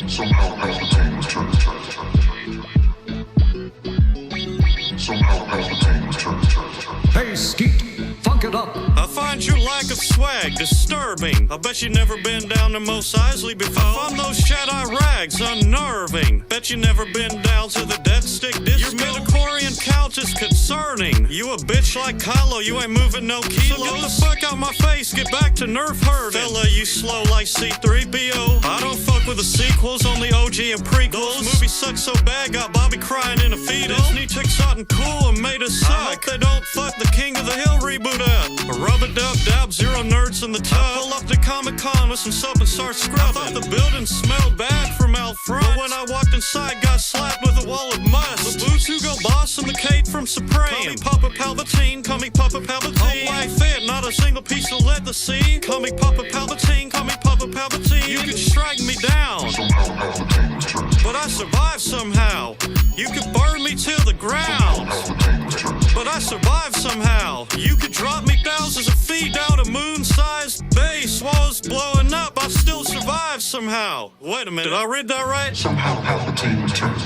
Somehow Palpatine returned. Somehow Palpatine returned. Hey, Skeet, funk it up. I find your lack of swag disturbing. I bet you never been down to Mos Eisley before. I find those Jedi rags unnerving. Bet you never been down to the Death Stick disco. Your midichlorian count is concerning. You a bitch like Kylo, you ain't moving no kilos. So get the fuck out my face, get back to nerf herding. Fella, you slow like C-3PO. I don't fuck with the sequels, only OG and prequels. Those movies suck so bad, got Bobby crying in a fetus. Disney took something cool and made us suck. I hope they don't fuck the King of the Hill reboot up. Rub-a-dub-dab, zero nerds in the tub. I pull up to Comic-Con with some soap and start scrubbing. I thought the building smelled bad from out front, but when I walked inside, got slapped with a wall of must. The boots who go boss and the cape from Supreme. Call me Papa Palpatine, call me Papa Palpatine. Oh, white fit, not a single piece of lead to see. Call me Papa Palpatine, call me Papa Palpatine. You could strike me down, Somehow Palpatine returned. but I survived somehow. You could burn me to the ground, Palpatine returned. but I survived somehow. You could drop me thousands of feet down a moon-sized base. Walls blowing up, I still survived somehow. Wait a minute, did I read that right? Somehow Palpatine returned.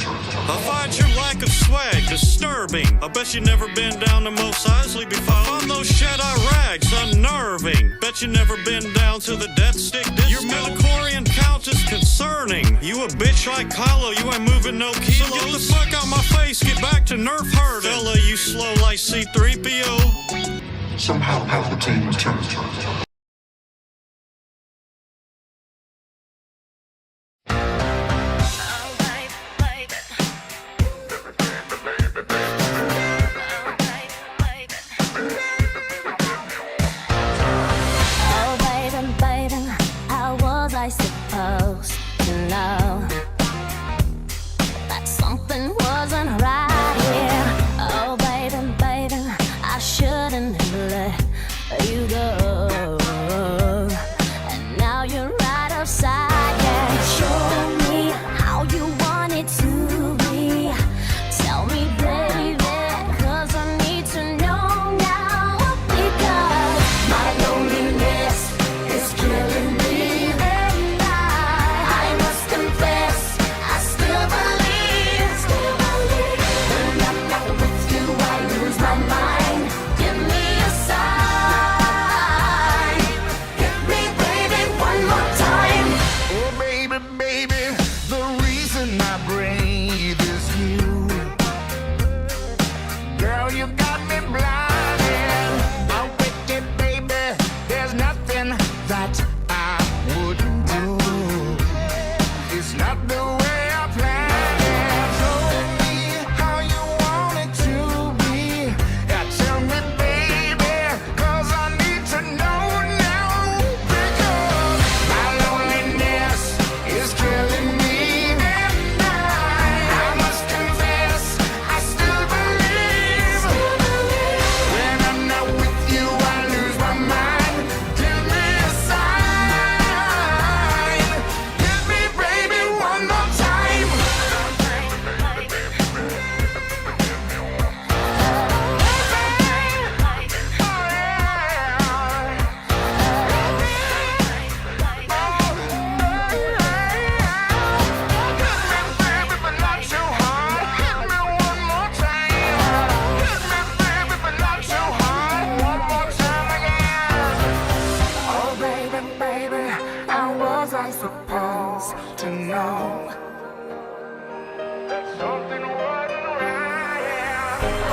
I find your lack of swag disturbing. I bet you never been down to Mos Eisley before. I find those Jedi rags unnerving. Bet you never been down to the Death Stick disco. Your midichlorian count is concerning. You a bitch like Kylo, you ain't moving no kilos. So get the fuck out my face, get back to nerf herding. Fella, you slow like C-3PO. Somehow Palpatine returned. I supposed to know that something wasn't right here. Oh, baby, baby, I shouldn't have let you go. And now you're right outside, yeah. Show me how you want it to be. Tell me, baby, 'cause I need to know now. Because my loneliness is killing me.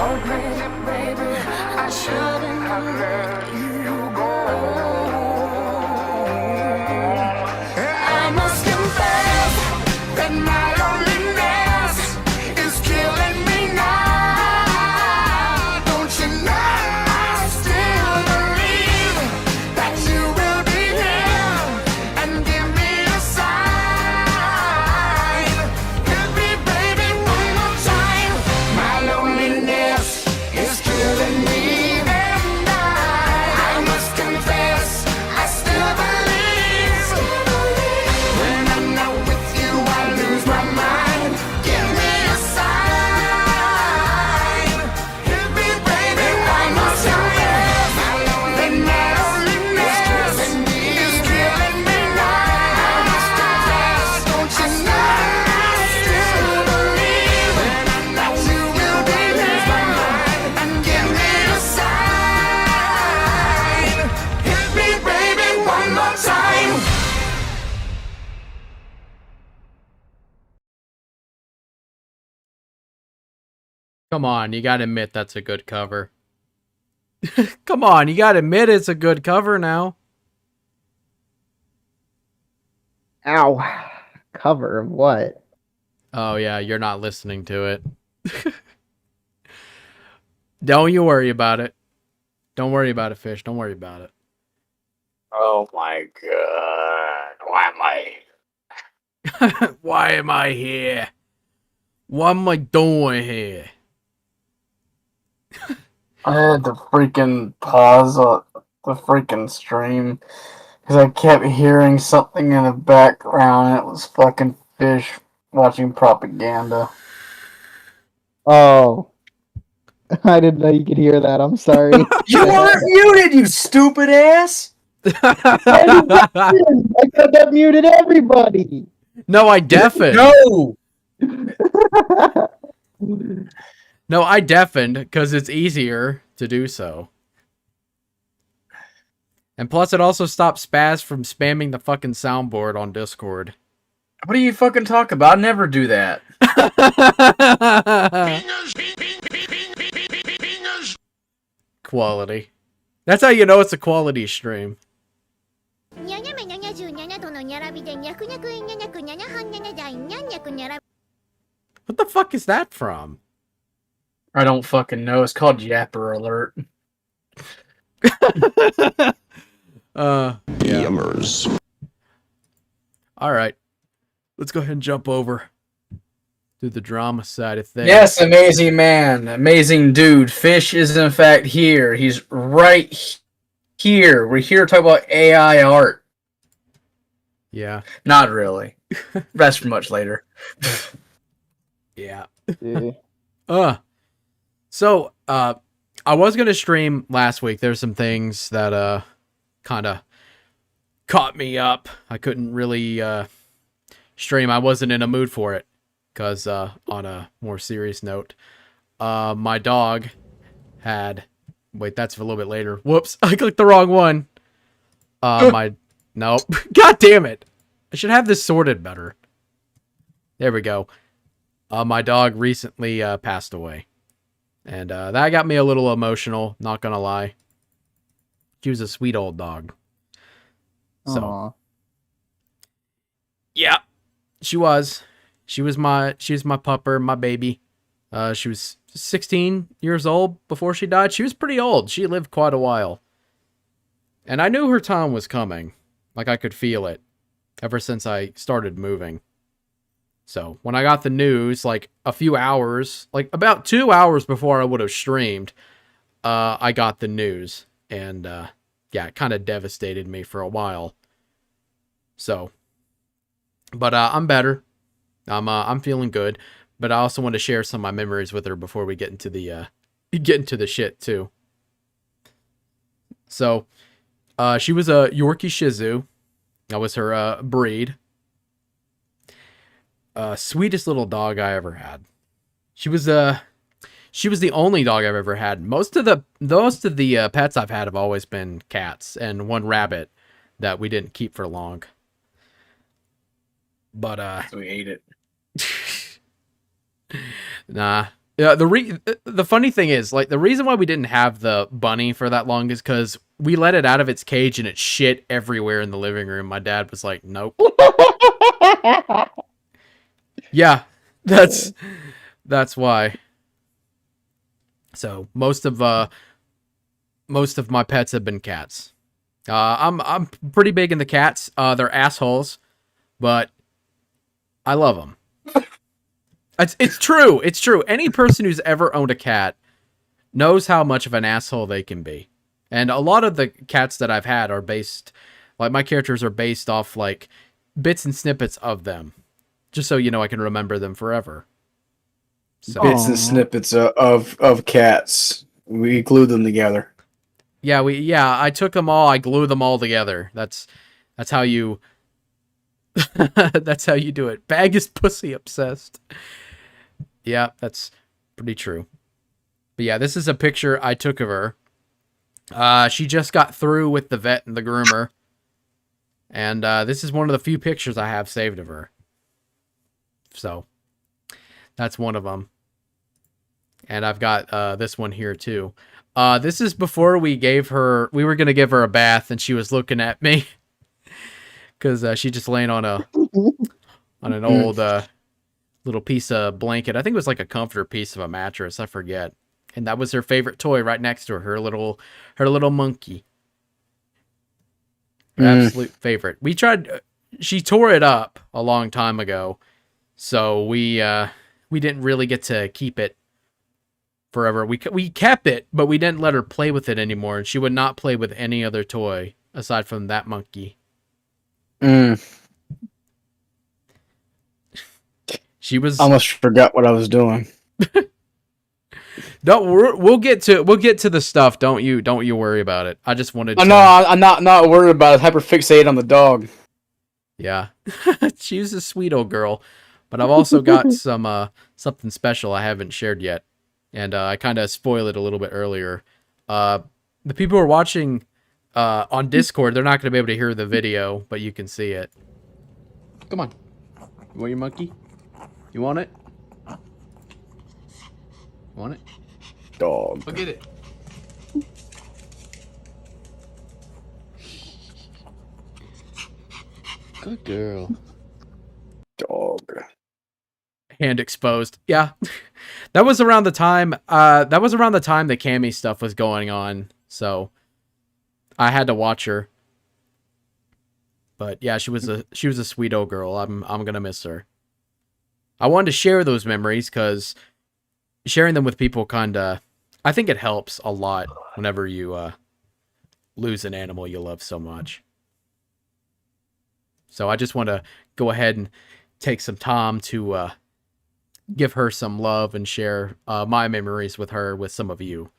Oh, baby, baby, I shouldn't have let you go. I must confess that my loneliness is killing me now. Don't you know I still believe that you will be here and give me a sign. Hit me, baby, one more time. My loneliness is Come on, you gotta admit that's a good cover. Come on, you gotta admit it's a good cover now. Ow. Cover of what? Oh yeah, you're not listening to it. Don't you worry about it. Don't worry about it, Fish. Don't worry about it. Oh my god. Why am I? Why am I here? What am I doing here? I had to freaking pause the freaking stream because I kept hearing something in the background and it was fucking Fish watching propaganda. Oh. I didn't know you could hear that. I'm sorry. You weren't muted, you stupid ass! I got that muted everybody. No, I deafened. No! No, I deafened because it's easier to do so. And plus, it also stops Spaz from spamming the fucking soundboard on Discord. What do you fucking talk about? I never do that. Quality. That's how you know it's a quality stream. What the fuck is that from? I don't fucking know. It's called Yapper Alert. Yummers. Alright. Let's go ahead and jump over to the drama side of things. Yes, amazing man. Amazing dude. Fish is in fact here. He's right here. We're here to talk about AI art. Yeah. Not really. That's for much later. Yeah. Yeah. So, I was going to stream last week. There's some things that, kind of caught me up. I couldn't really, stream. I wasn't in a mood for it. Because, on a more serious note, my dog had... Wait, that's for a little bit later. Whoops, I clicked the wrong one. Nope. God damn it. I should have this sorted better. There we go. My dog recently passed away. And that got me a little emotional, not gonna lie. She was a sweet old dog. So, Aww. yeah, she was. She was my pupper, my baby. She was 16 years old before she died. She was pretty old. She lived quite a while. And I knew her time was coming. Like, I could feel it ever since I started moving. So, when I got the news, like, a few hours, like, about 2 hours before I would have streamed, I got the news. And, yeah, it kind of devastated me for a while. So, but, I'm better. I'm feeling good. But I also want to share some of my memories with her before we get into the shit, too. So, she was a Yorkie Shih Tzu. That was her, breed. Sweetest little dog I ever had. She was the only dog I've ever had. Most of the pets I've had have always been cats and one rabbit that we didn't keep for long. But We ate it. Nah. Yeah, the funny thing is, like, the reason why we didn't have the bunny for that long is because we let it out of its cage and it shit everywhere in the living room. My dad was like, nope. Yeah, that's why. So most of my pets have been cats. I'm pretty big in the cats. They're assholes, but I love them. It's true. It's true. Any person who's ever owned a cat knows how much of an asshole they can be. And a lot of the cats that I've had are based, like, my characters are based off, like, bits and snippets of them. Just so you know, I can remember them forever. So, Bits and snippets of cats. We glued them together. yeah, I took them all, I glued them all together. That's how you that's how you do it. Bag is pussy obsessed. Yeah, that's pretty true. But yeah, this is a picture I took of her. She just got through with the vet and the groomer. And this is one of the few pictures I have saved of her. So, that's one of them. And I've got this one here too. This is before we were going to give her a bath, and she was looking at me because she just laying on an old little piece of blanket. I think it was like a comforter piece of a mattress. I forget. And that was her favorite toy right next to her little monkey. Her absolute favorite. She tore it up a long time ago. So we didn't really get to keep it forever. We kept it, but we didn't let her play with it anymore. And she would not play with any other toy aside from that monkey. She was. I almost forgot what I was doing. We'll get to the stuff. Don't you worry about it. I just wanted. No, I'm not worried about it. Hyperfixated on the dog. Yeah, she's a sweet old girl. But I've also got some something special I haven't shared yet, and I kind of spoiled it a little bit earlier. The people who are watching on Discord, they're not going to be able to hear the video, but you can see it. Come on, you want your monkey? You want it? Want it? Dog. Go get it. Good girl. Dog. Hand exposed. Yeah. That was around the time the Cammy stuff was going on, so I had to watch her. But yeah, she was a sweet old girl. I'm gonna miss her. I wanted to share those memories because sharing them with people I think it helps a lot whenever you lose an animal you love so much. So I just want to go ahead and take some time to give her some love and share my memories with her with some of you.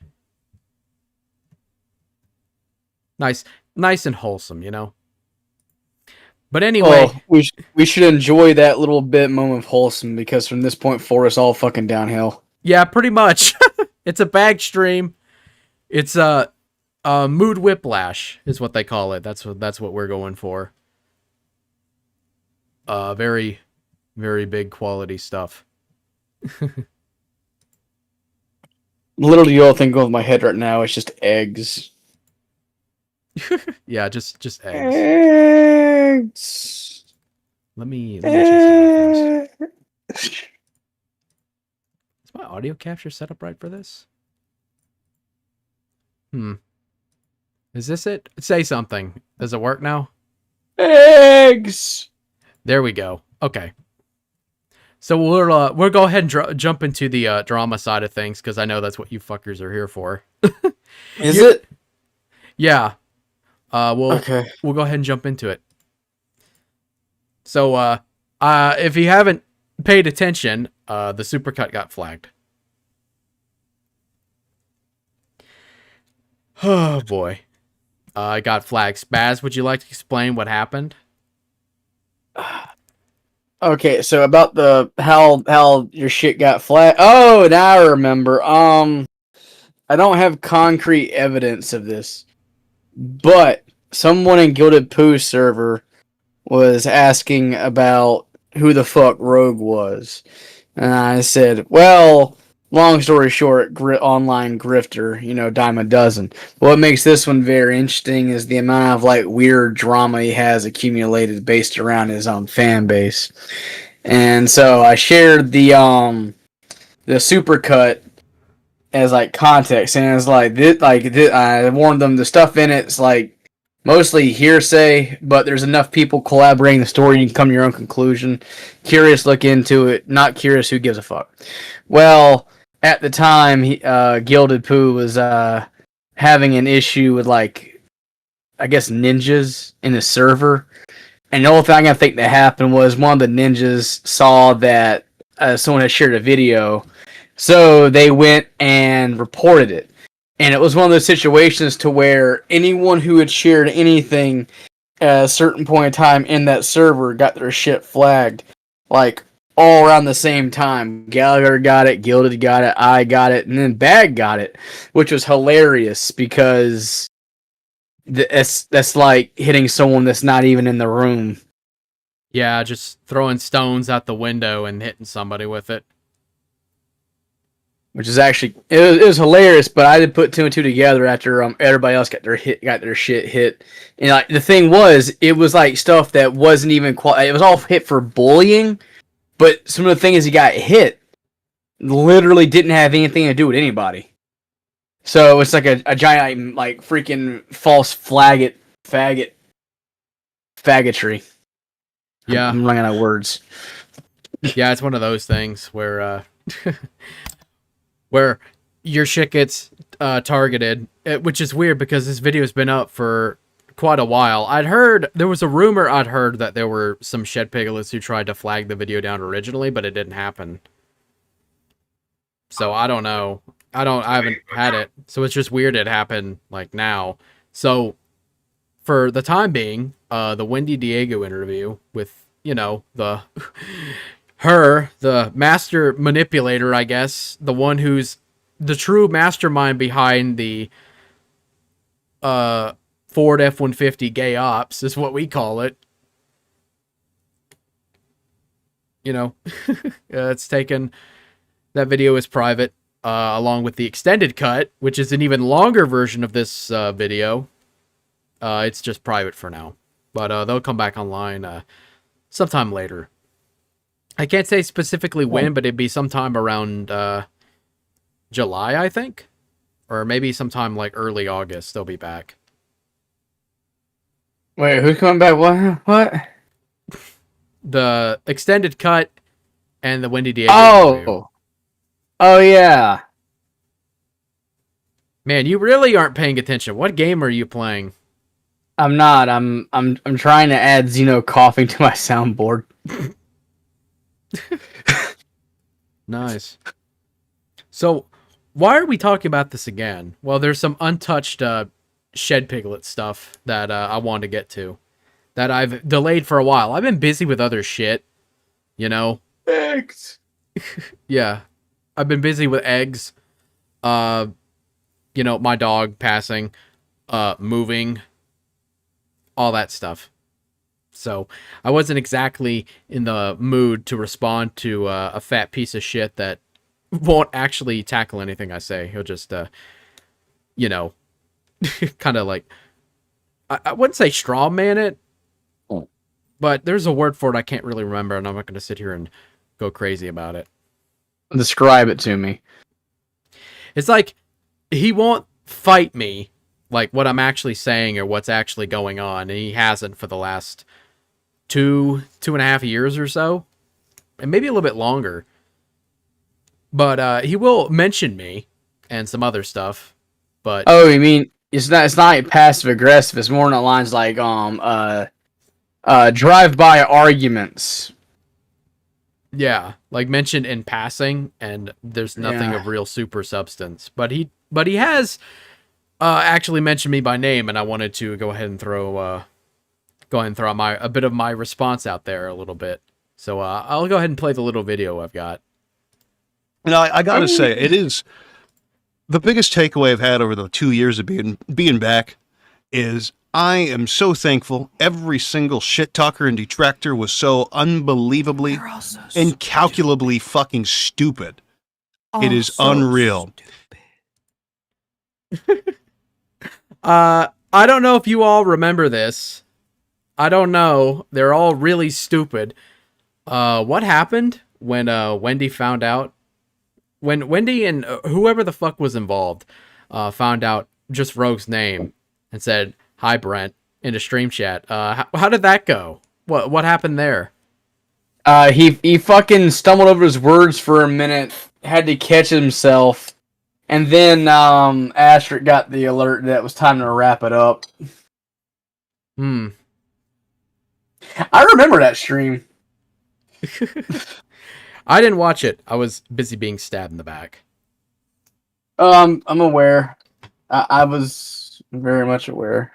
Nice and wholesome, you know? But anyway, we should enjoy that little bit moment of wholesome, because from this point forward, it's all fucking downhill. Yeah, pretty much. It's a bag stream. It's a mood whiplash is what they call it. That's what we're going for. Very, very big quality stuff. Literally, the only thing going with my head right now is just eggs. Yeah, just eggs. Eggs. Let me check something first. Is my audio capture set up right for this? Is this it? Say something. Does it work now? Eggs. There we go. Okay. So we'll go ahead and jump into the drama side of things, because I know that's what you fuckers are here for. Is it? Yeah. We'll go ahead and jump into it. So if you haven't paid attention, the supercut got flagged. Oh boy. I got flagged. Spaz, would you like to explain what happened? Okay, so about the how your shit got flagged. Oh, now I remember. I don't have concrete evidence of this, but someone in Gilded Pooh's server was asking about who the fuck Rogue was, and I said, well, long story short, online grifter, dime a dozen. What makes this one very interesting is the amount of weird drama he has accumulated based around his own fan base. And so I shared the supercut as context, and it's I warned them the stuff in it's mostly hearsay, but there's enough people collaborating the story you can come to your own conclusion. Curious, look into it. Not curious, who gives a fuck? Well, at the time, Gilded Pooh was having an issue with I guess ninjas in the server. And the only thing I think that happened was one of the ninjas saw that someone had shared a video, so they went and reported it. And it was one of those situations to where anyone who had shared anything at a certain point in time in that server got their shit flagged, all around the same time. Gallagher got it, Gilded got it, I got it, and then Bag got it, which was hilarious because that's like hitting someone that's not even in the room. Yeah, just throwing stones out the window and hitting somebody with it. which is actually it was hilarious. But I did put two and two together after everybody else got their shit hit. And like the thing was, it was like stuff that wasn't even it was all hit for bullying, but some of the things he got hit literally didn't have anything to do with anybody. So it's like a giant like freaking false faggotry. Yeah, I'm running out of words. Yeah, it's one of those things where where your shit gets targeted, which is weird because this video's been up for quite a while. There was a rumor I'd heard that there were some shed piglets who tried to flag the video down originally, but it didn't happen. So I don't know. I haven't had it. So it's just weird it happened like now. So for the time being, the Wendy Diego interview with, the master manipulator, I guess, the one who's the true mastermind behind the Ford F-150 gay ops is what we call it. It's taken. That video is private, along with the extended cut, which is an even longer version of this video. It's just private for now, but they'll come back online sometime later. I can't say specifically when, but it'd be sometime around July, I think, or maybe sometime like early August. They'll be back. Wait, who's coming back? What? The extended cut and the Wendy Diego interview. Oh yeah. Man, you really aren't paying attention. What game are you playing? I'm not. I'm trying to add Xeno coughing to my soundboard. Nice. So, why are we talking about this again? Well, there's some untouched shed piglet stuff that I wanted to get to that I've delayed for a while. I've been busy with other shit, Eggs. Yeah. I've been busy with eggs, my dog passing, moving, all that stuff. So I wasn't exactly in the mood to respond to a fat piece of shit that won't actually tackle anything I say. He'll just, kind of like, I wouldn't say straw man it, but there's a word for it I can't really remember, and I'm not going to sit here and go crazy about it. Describe it to me. It's like he won't fight me like what I'm actually saying or what's actually going on, and he hasn't for the last 2.5 years or so, and maybe a little bit longer. But he will mention me and some other stuff. But you mean it's not like passive aggressive? It's more on the lines like drive-by arguments. Yeah, like mentioned in passing, and there's nothing of real super substance. But he has actually mentioned me by name, and I wanted to go ahead and throw a bit of my response out there a little bit. So I'll go ahead and play the little video I've got. I gotta say, it is the biggest takeaway I've had over the 2 years of being back is I am so thankful every single shit talker and detractor was so unbelievably, incalculably fucking stupid. It is unreal. I don't know if you all remember this. I don't know. They're all really stupid. What happened when Wendy found out? When Wendy and whoever the fuck was involved found out just Rogue's name and said, "Hi, Brent," in a stream chat. How did that go? What happened there? He fucking stumbled over his words for a minute, had to catch himself, and then Astrid got the alert that it was time to wrap it up. I remember that stream. I didn't watch it. I was busy being stabbed in the back. I'm aware. I was very much aware.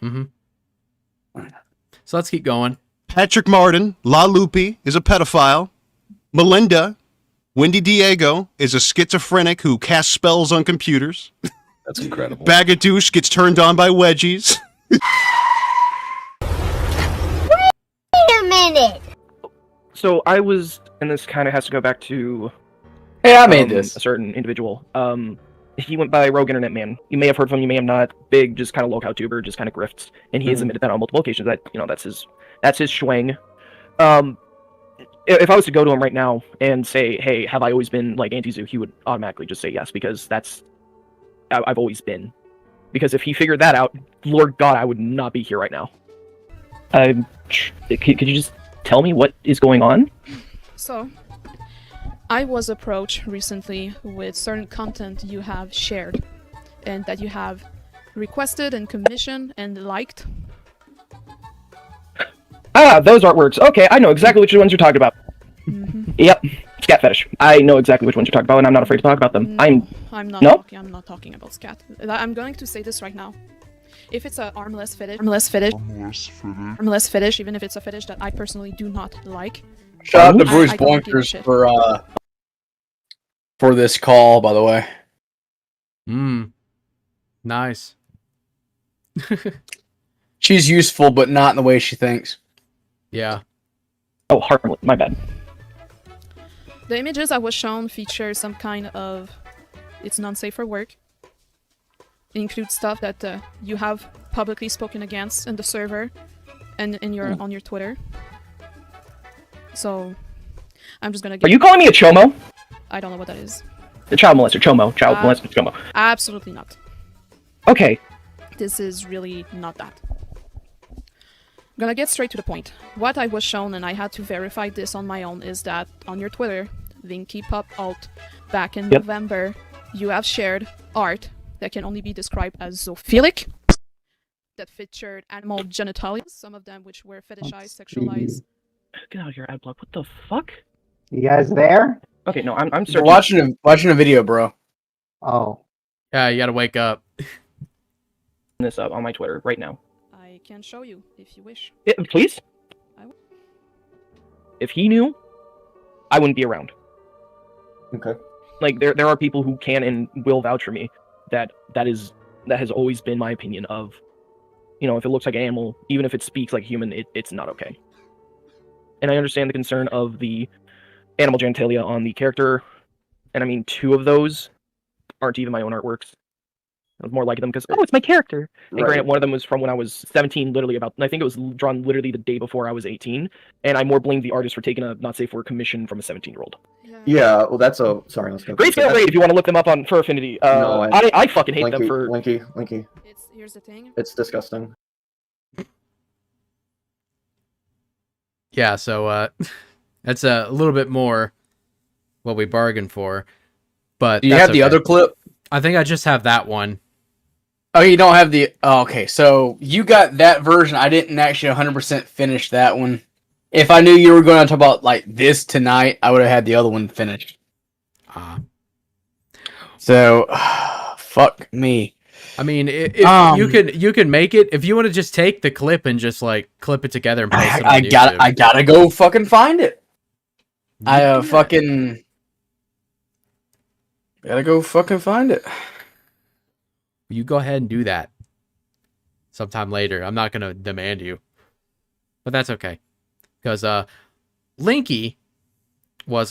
Mm-hmm. So let's keep going. Patrick Martin, La Lupe, is a pedophile. Melinda, Wendy Diego, is a schizophrenic who casts spells on computers. That's incredible. Bagadoosh gets turned on by wedgies. Wait a minute! So I was, and this kind of has to go back to Hey, I made this. A certain individual. He went by Rogue Internet Man. You may have heard from him, you may have not. Big, just kind of low-cow tuber, just kind of grifts, and he has admitted that on multiple occasions. That that's his schwang. If I was to go to him right now and say, "Hey, have I always been like anti-zoo?" He would automatically just say yes, because I've always been. Because if he figured that out, Lord God, I would not be here right now. Could you just tell me what is going on? So, I was approached recently with certain content you have shared and that you have requested and commissioned and liked. Ah, those artworks. Okay, I know exactly which ones you're talking about. Yep, scat fetish. I know exactly which ones you're talking about, and I'm not afraid to talk about them. I'm not talking about scat. I'm going to say this right now. If it's an armless fetish, even if it's a fetish that I personally do not like. Shout out to Bruce I don't give a Bonkers shit. for this call, by the way. Nice. She's useful, but not in the way she thinks. Yeah. Oh, harmless. My bad. The images I was shown feature some kind of it's non-safe for work. It includes stuff that you have publicly spoken against in the server and in your on your Twitter. So I'm just gonna Are you calling me a chomo? I don't know what that is. The child molester, chomo. Child molester, chomo. Absolutely not. Okay. This is really not that. I'm gonna get straight to the point. What I was shown, and I had to verify this on my own, is that on your Twitter, Vinky Pop Alt, back in November, you have shared art that can only be described as zoophilic, that featured animal genitalia, some of them which were fetishized, sexualized. Get out of here, Adblock. What the fuck? You guys there? Okay, no, I'm We're searching. watching a video, bro. Oh. Yeah, you gotta wake up. This up on my Twitter right now. I can show you if you wish. Yeah, please? I will. If he knew, I wouldn't be around. Okay. Like there are people who can and will vouch for me that has always been my opinion of, if it looks like an animal, even if it speaks like a human, it's not okay. And I understand the concern of the animal genitalia on the character, and I mean 2 of those aren't even my own artworks. I was more like them because, it's my character. And granted, one of them was from when I was 17, literally and I think it was drawn literally the day before I was 18, and I more blame the artist for taking a not safe for commission from a 17-year-old. Yeah, well, that's a... Sorry, let's go. Grayscale Raid, if you want to look them up on for Affinity. No, I fucking hate them for... Linky. Here's the thing. It's disgusting. Yeah, so that's a little bit more what we bargained for. But Do you have the other clip? I think I just have that one. Oh, you don't have the... Oh, okay, so you got that version. I didn't actually 100% finish that one. If I knew you were going to talk about like this tonight, I would have had the other one finished. So, fuck me. I mean, if you can make it, if you want to just take the clip and just like clip it together and post it on YouTube. I gotta go fucking find it. Gotta go fucking find it. You go ahead and do that sometime later. I'm not gonna demand you, but that's okay. Because Linky was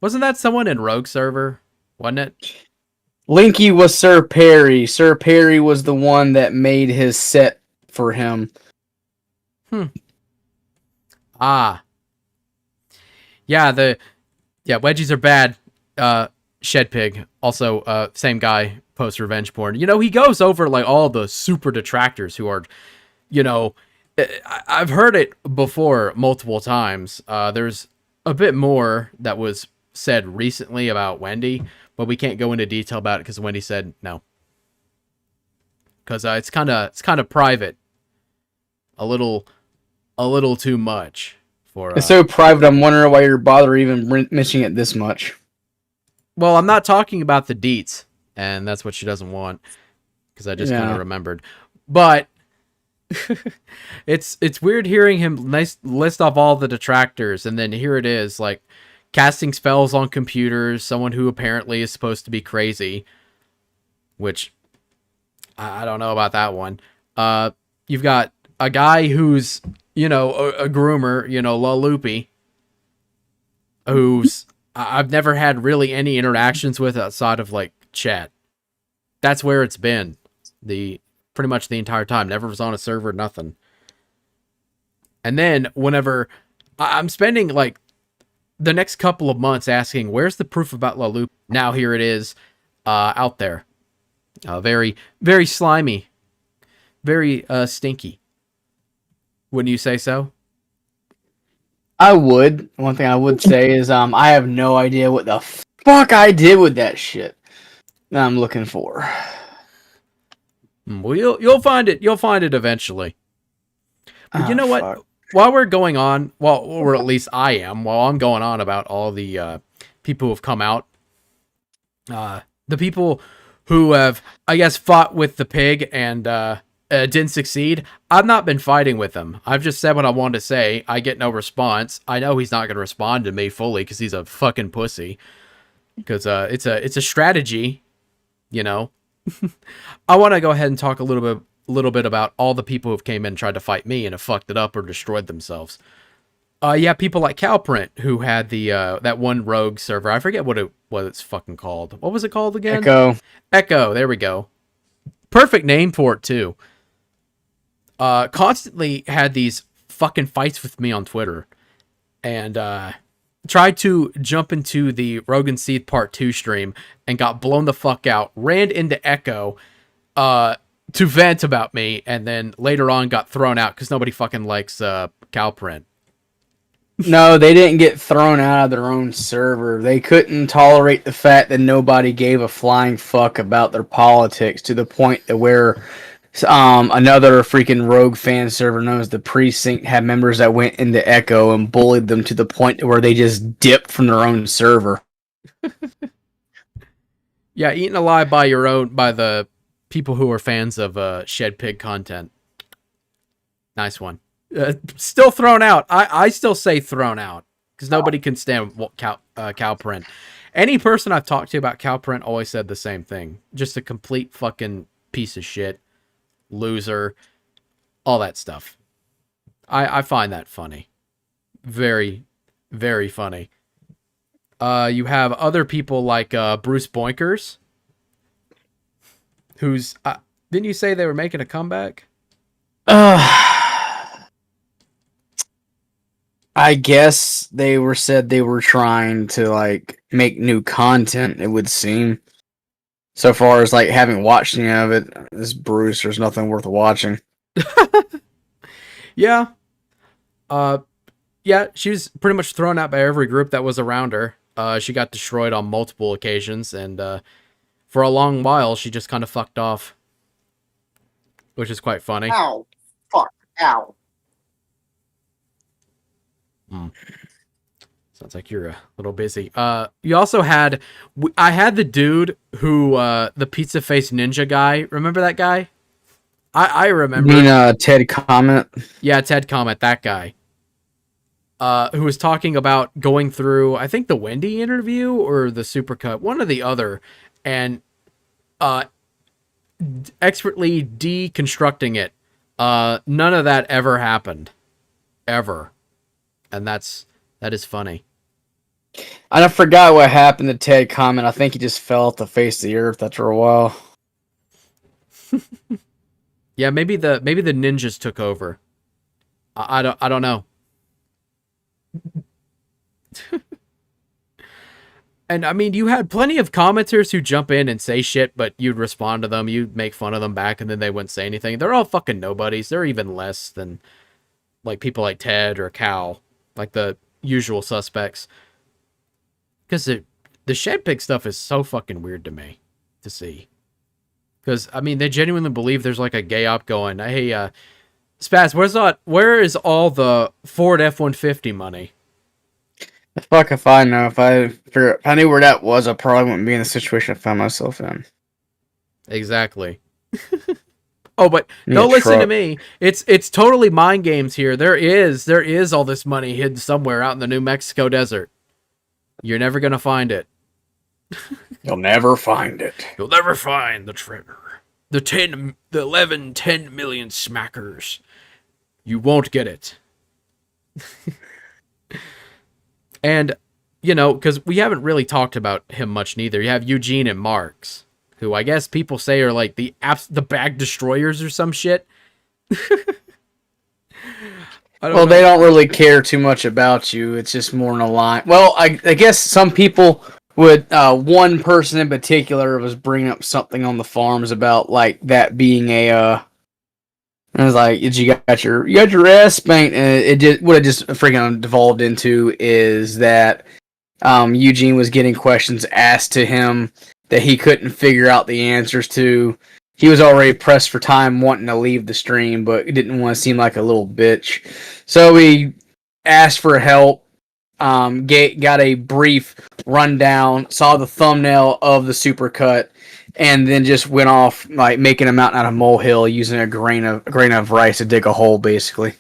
wasn't that someone in Rogue server, wasn't it? Linky was Sir Perry. Sir Perry was the one that made his set for him. Yeah, wedgies are bad. Shed Pig, also same guy, posts revenge porn. He goes over like all the super detractors who are, I've heard it before multiple times. There's a bit more that was said recently about Wendy, but we can't go into detail about it because Wendy said no. Because it's kind of private, a little too much for. It's so private. I'm wondering why you're bothering even mentioning it this much. Well, I'm not talking about the deets, and that's what she doesn't want, because I just kind of remembered. But it's weird hearing him list off all the detractors, and then here it is, like, casting spells on computers, someone who apparently is supposed to be crazy, which I don't know about that one. You've got a guy who's, a groomer, La Loopy, who's... I've never had really any interactions with outside of like chat. That's where it's been pretty much the entire time. Never was on a server, nothing. And then whenever I'm spending like the next couple of months asking, where's the proof about La Loupe? Now here it is, out there. Very, very slimy. Very stinky. Wouldn't you say so? I would. One thing I would say is I have no idea what the fuck I did with that shit that I'm looking for. Well, you'll find it. You'll find it eventually. But you know what? While we're going on, or at least I am, while I'm going on about all the people who have come out, the people who have, I guess, fought with the pig and didn't succeed, I've not been fighting with them. I've just said what I wanted to say. I get no response. I know he's not going to respond to me fully because he's a fucking pussy. Because it's a strategy, you know. I want to go ahead and talk a little bit about all the people who've came in and tried to fight me and have fucked it up or destroyed themselves. Yeah, people like Calprint, who had the that one rogue server. I forget what it's fucking called. What was it called again? Echo. There we go. Perfect name for it too. Constantly had these fucking fights with me on Twitter, and tried to jump into the Rogan Seed Part 2 stream and got blown the fuck out. Ran into Echo to vent about me, and then later on got thrown out because nobody fucking likes Calprint. No, they didn't get thrown out of their own server. They couldn't tolerate the fact that nobody gave a flying fuck about their politics, to the point that where another freaking rogue fan server known as the Precinct had members that went into Echo and bullied them to the point where they just dipped from their own server. Yeah, eaten alive by the people who are fans of Shed Pig content. Nice one. Still thrown out. I still say thrown out because nobody can stand Calprint. Any person I've talked to about Calprint always said the same thing. Just a complete fucking piece of shit. Loser. All that stuff. I find that funny. Very, very funny. You have other people like Bruce Boinkers, who's... didn't you say they were making a comeback? I guess they said they were trying to like make new content, it would seem. So far as like having watched any of it, this Bruce, there's nothing worth watching. Yeah. Yeah, she was pretty much thrown out by every group that was around her. She got destroyed on multiple occasions, and for a long while she just kind of fucked off. Which is quite funny. Ow. Fuck. Ow. Sounds like you're a little busy. You also had... I had the dude who... the pizza face ninja guy. Remember that guy? I remember. You mean Ted Comment? Yeah, Ted Comment, that guy. Who was talking about going through, I think, the Wendy interview or the Supercut, one or the other, and expertly deconstructing it. None of that ever happened. Ever. And that is funny. I forgot what happened to Ted Comment. I think he just fell off the face of the earth after a while. Yeah, maybe the ninjas took over. I don't know. And I mean, you had plenty of commenters who jump in and say shit, but you'd respond to them, you'd make fun of them back, and then they wouldn't say anything. They're all fucking nobodies. They're even less than like people like Ted or Cal, like the usual suspects. Because the Shed Pig stuff is so fucking weird to me to see. Because, I mean, they genuinely believe there's like a gay op going, hey, Spaz, where is all the Ford F-150 money? The fuck if I know. If I knew where that was, I probably wouldn't be in the situation I found myself in. Exactly. Oh, but don't listen to me. It's totally mind games here. There is all this money hidden somewhere out in the New Mexico desert. You're never gonna find it. You'll never find it. You'll never find the treasure. The 11, 10 million smackers. You won't get it. And you know, because we haven't really talked about him much neither. You have Eugene and Marks, who I guess people say are like the bag destroyers or some shit. Well, they don't really care too much about you. It's just more in a line. Well, I guess some people would. One person in particular was bringing up something on the forums about like that being a. I was like, you got your ass spanked, and it just what it just freaking devolved into is that Eugene was getting questions asked to him that he couldn't figure out the answers to. He was already pressed for time wanting to leave the stream, but he didn't want to seem like a little bitch. So he asked for help, got a brief rundown, saw the thumbnail of the supercut, and then just went off like making a mountain out of molehill using a grain of rice to dig a hole, basically.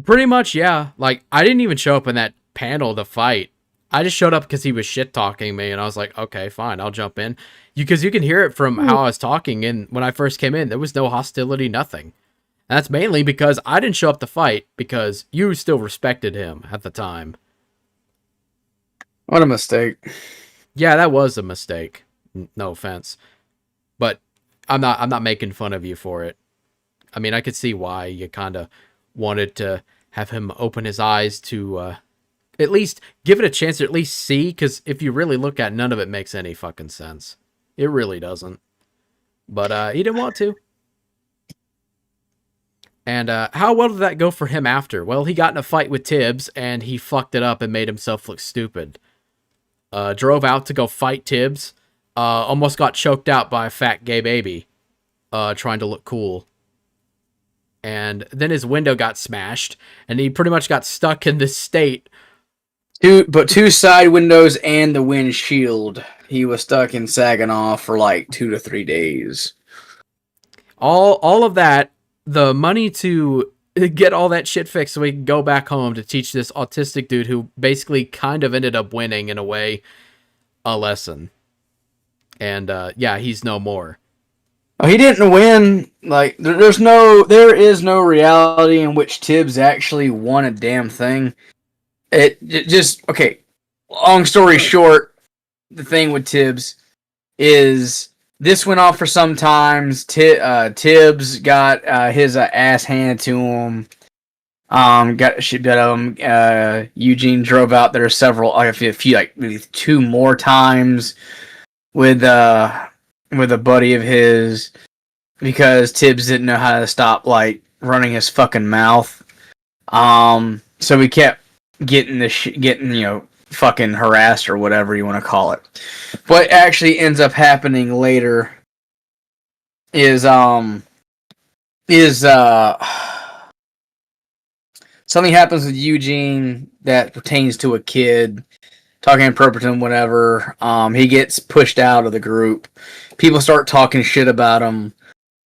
Pretty much, yeah. Like, I didn't even show up in that panel to fight. I just showed up because he was shit-talking me, and I was like, okay, fine, I'll jump in. Because you can hear it from how I was talking, and when I first came in, there was no hostility, nothing. And that's mainly because I didn't show up to fight, because you still respected him at the time. What a mistake. Yeah, that was a mistake. No offense. But I'm not making fun of you for it. I mean, I could see why you kind of wanted to have him open his eyes to at least give it a chance to at least see, because if you really look at it, none of it makes any fucking sense. It really doesn't. But he didn't want to. And how well did that go for him after? Well, he got in a fight with Tibbs, and he fucked it up and made himself look stupid. Drove out to go fight Tibbs. Almost got choked out by a fat gay baby. Trying to look cool. And then his window got smashed, and he pretty much got stuck in this state. Two side windows and the windshield. He was stuck in Saginaw for like 2 to 3 days. All of that, the money to get all that shit fixed so he can go back home to teach this autistic dude who basically kind of ended up winning in a way, a lesson. And yeah, he's no more. Oh, he didn't win. Like there is no reality in which Tibbs actually won a damn thing. It just okay. Long story short, the thing with Tibbs is this went on for some times. Tibbs got his ass handed to him. Got shit out of him. Eugene drove out there a few like maybe 2 more times with a buddy of his because Tibbs didn't know how to stop like running his fucking mouth. So we kept getting fucking harassed or whatever you want to call it. What actually ends up happening later is something happens with Eugene that pertains to a kid talking inappropriate, whatever. He gets pushed out of the group. People start talking shit about him.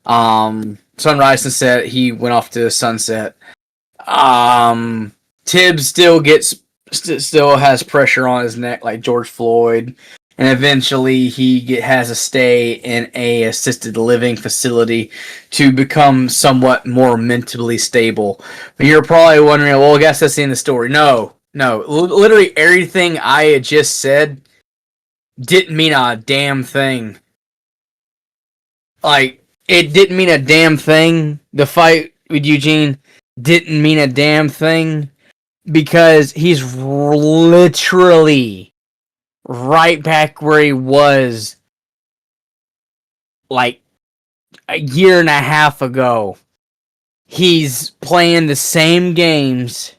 Sunrise and Sunset, he went off to Sunset. Tibbs still has pressure on his neck like George Floyd, and eventually he has to stay in a assisted living facility to become somewhat more mentally stable. But you're probably wondering, well, I guess that's the end of the story. No, literally everything I had just said didn't mean a damn thing. Like, it didn't mean a damn thing. The fight with Eugene didn't mean a damn thing. Because he's literally right back where he was like a year and a half ago. He's playing the same games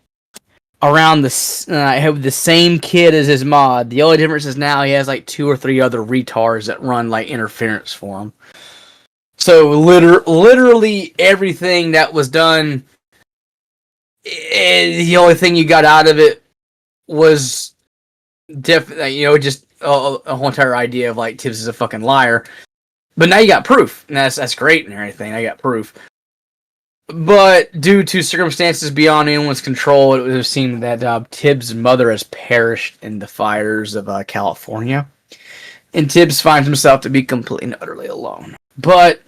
around the same kid as his mod. The only difference is now he has like 2 or 3 other retards that run like interference for him. So literally everything that was done, the only thing you got out of it was just a whole entire idea of like Tibbs is a fucking liar. But now you got proof, and that's great and everything. I got proof. But due to circumstances beyond anyone's control, it would seem that Tibbs' mother has perished in the fires of California, and Tibbs finds himself to be completely and utterly alone. But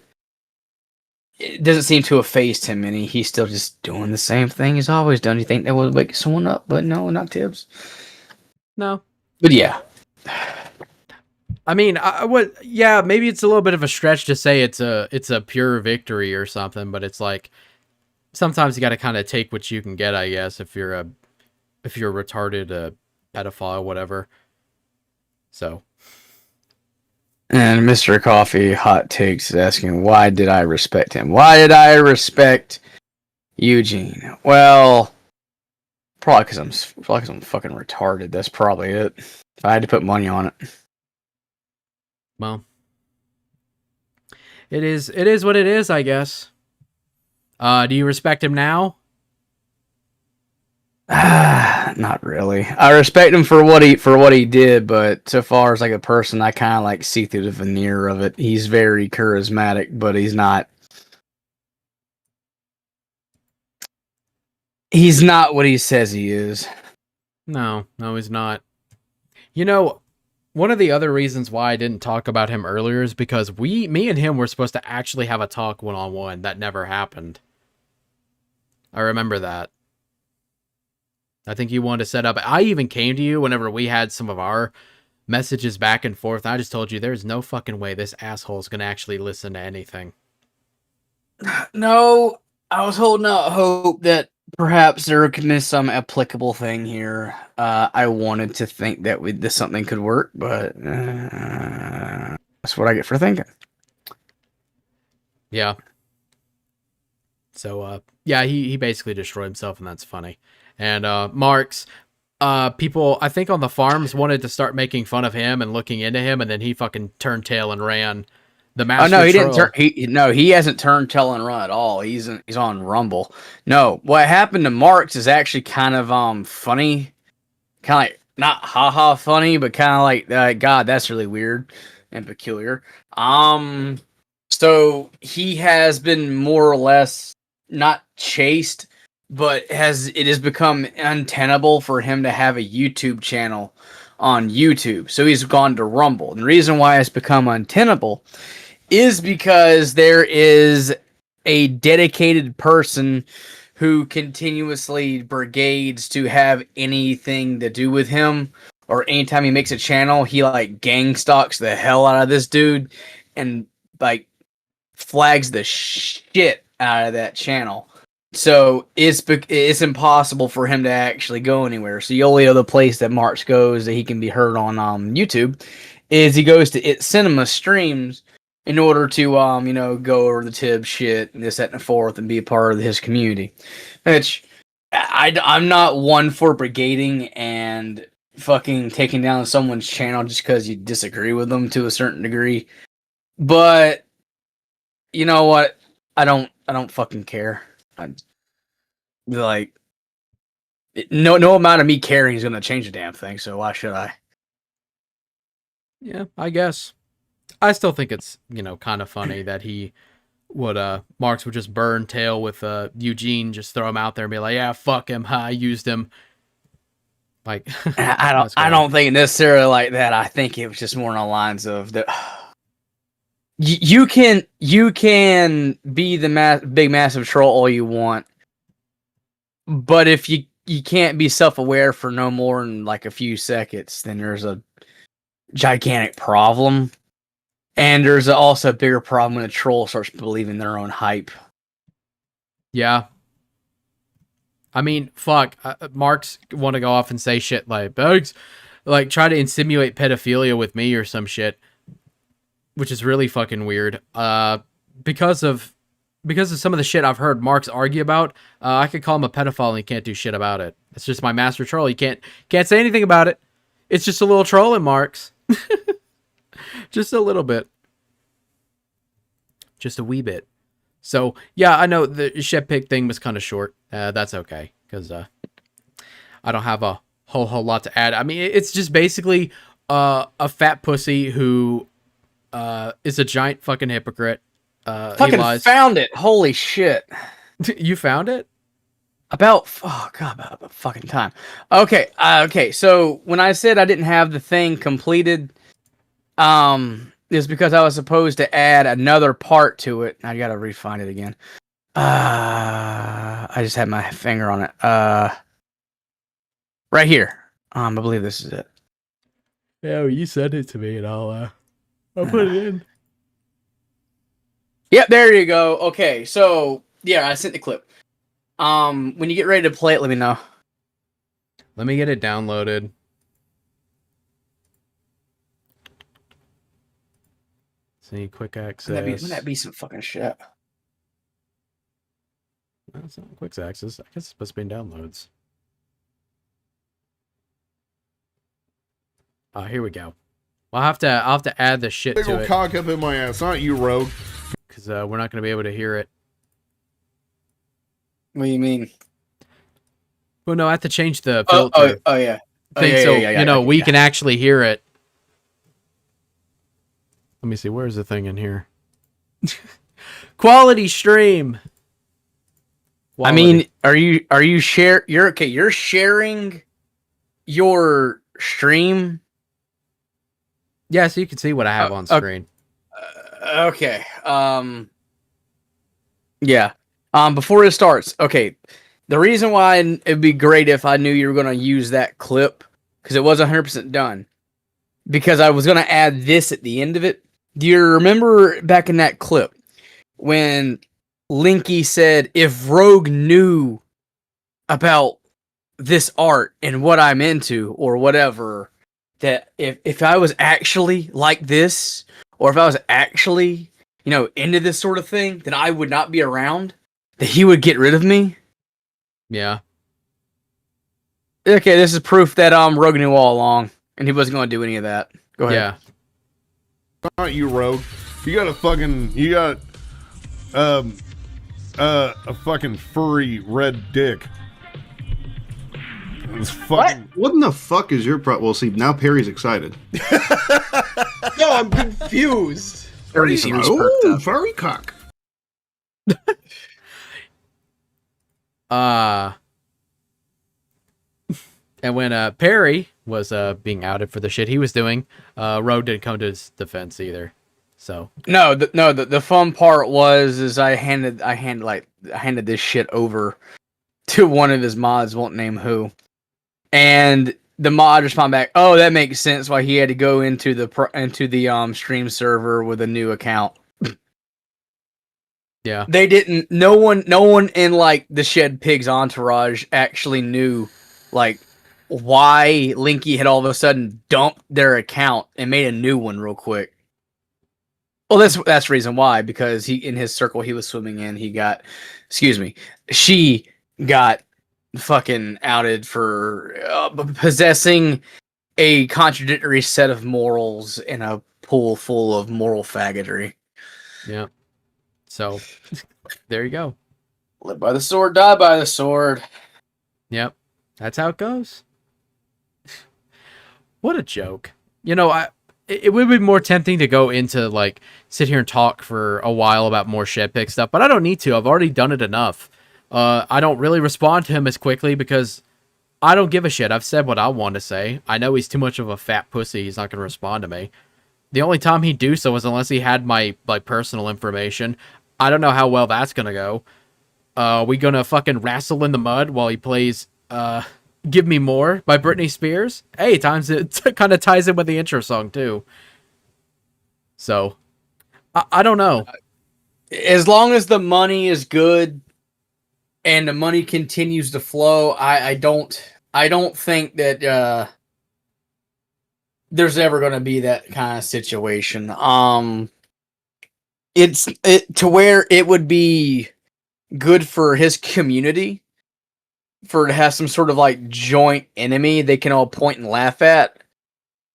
it doesn't seem to have phased him any. He's still just doing the same thing he's always done. You think that would wake someone up, but no, not Tibbs. No. But yeah. I mean, I would, yeah, maybe it's a little bit of a stretch to say it's a pure victory or something, but it's like sometimes you got to kind of take what you can get, I guess, if you're a retarded pedophile or whatever. So. And Mr. Coffee Hot Takes is asking, why did I respect him? Why did I respect Eugene? Well, probably because I'm fucking retarded. That's probably it. If I had to put money on it. Well, it is what it is, I guess. Do you respect him now? Not really. I respect him for what he did, but so far as like a person, I kind of like see through the veneer of it. He's very charismatic, but he's not. He's not what he says he is. No, he's not. You know, one of the other reasons why I didn't talk about him earlier is because me and him were supposed to actually have a talk one-on-one. That never happened. I remember that. I think you wanted to set up. I even came to you whenever we had some of our messages back and forth. I just told you there's no fucking way this asshole's gonna actually listen to anything. No, I was holding out hope that perhaps there could be some applicable thing here. I wanted to think that this something could work, but that's what I get for thinking. Yeah. So, yeah, he basically destroyed himself, and that's funny. And Marks, people, I think on the farms wanted to start making fun of him and looking into him, and then he fucking turned tail and ran. The master. Oh no, he troll. didn't turn. He hasn't turned tail and run at all. He's on Rumble. No, what happened to Marks is actually kind of funny, kind of like not haha funny, but kind of like God, that's really weird and peculiar. So he has been more or less not chased, but it has become untenable for him to have a YouTube channel on YouTube. So he's gone to Rumble. And the reason why it's become untenable is because there is a dedicated person who continuously brigades to have anything to do with him, or anytime he makes a channel, he like gang stalks the hell out of this dude and like flags the shit out of that channel. So it's impossible for him to actually go anywhere. So the only other place that Marks goes that he can be heard on YouTube is he goes to It Cinema streams in order to go over the Tib shit and this, that, and the fourth and be a part of his community. Which I'm not one for brigading and fucking taking down someone's channel just because you disagree with them to a certain degree. But you know what? I don't fucking care. No amount of me caring is gonna change a damn thing, so why should I? Yeah, I guess. I still think it's, kind of funny that Marks would just burn tail with Eugene, just throw him out there and be like, yeah, fuck him, I used him. Like, I don't think necessarily like that. I think it was just more on the lines of the you can be the big massive troll all you want, but if you can't be self-aware for no more than like a few seconds, then there's a gigantic problem. And there's also a bigger problem when a troll starts believing their own hype. Yeah. I mean, fuck. Marks want to go off and say shit like, bugs, like try to insinuate pedophilia with me or some shit, which is really fucking weird. Because of some of the shit I've heard Marks argue about, I could call him a pedophile and he can't do shit about it. It's just my master troll. He can't say anything about it. It's just a little trolling, Marks. Just a little bit. Just a wee bit. So, yeah, I know the Shep Pig thing was kind of short. That's okay, because I don't have a whole lot to add. I mean, it's just basically a fat pussy who is a giant fucking hypocrite. Fucking found it. Holy shit. You found it? About fucking time. Okay, so when I said I didn't have the thing completed, is because I was supposed to add another part to it. I gotta re-find it again. I just had my finger on it. Right here. I believe this is it. Yeah, you send it to me and I'll put it in. Yep, there you go. Okay, so yeah, I sent the clip. When you get ready to play it, let me know. Let me get it downloaded. See, quick access. Wouldn't that be some fucking shit? That's not quick access. I guess it's supposed to be in downloads. Here we go. I'll have to add the shit Big to old it cock up in my ass, not you, Rogue. because we're not going to be able to hear it. What do you mean? Well, no, I have to change the Oh, filter yeah. thing yeah, so yeah, we can actually hear it. Let me see. Where's the thing in here? Quality stream. I mean, are you you're sharing your stream? Yeah, so you can see what I have on screen. Okay. Yeah. Before it starts, okay. The reason why it'd be great if I knew you were going to use that clip, because it was 100% done, because I was going to add this at the end of it. Do you remember back in that clip when Linky said, if Rogue knew about this art and what I'm into or whatever, that if I was actually like this, or if I was actually, into this sort of thing, then I would not be around, that he would get rid of me? Yeah. Okay, this is proof that Rogue knew all along, and he wasn't going to do any of that. Go ahead. Yeah. Not you, Rogue. You got a fucking furry red dick. It's fucking... What in the fuck is your problem? Well, see, now Perry's excited. No, I'm confused. Perry seems perked up. Furry cock. And when Perry was being outed for the shit he was doing, Rogue didn't come to his defense either. So the fun part was I handed this shit over to one of his mods, won't name who, and the mod responded back, "Oh, that makes sense why he had to go into the stream server with a new account." Yeah, they didn't. No one in like the Shed Pigs entourage actually knew like why Linky had all of a sudden dumped their account and made a new one real quick. Well, that's the reason why, because in his circle he was swimming in, she got fucking outed for possessing a contradictory set of morals in a pool full of moral faggotry. Yeah. So, there you go. Live by the sword, die by the sword. Yep. That's how it goes. What a joke. It would be more tempting to go into, like, sit here and talk for a while about more Shed Pick stuff, but I don't need to. I've already done it enough. I don't really respond to him as quickly because I don't give a shit. I've said what I want to say. I know he's too much of a fat pussy. He's not going to respond to me. The only time he'd do so is unless he had my personal information. I don't know how well that's going to go. We going to fucking wrestle in the mud while he plays Give Me More by Britney Spears? Hey, it kind of ties in with the intro song, too. So, I don't know. As long as the money is good and the money continues to flow, I don't think that there's ever going to be that kind of situation. It's to where it would be good for his community for to have some sort of like joint enemy they can all point and laugh at.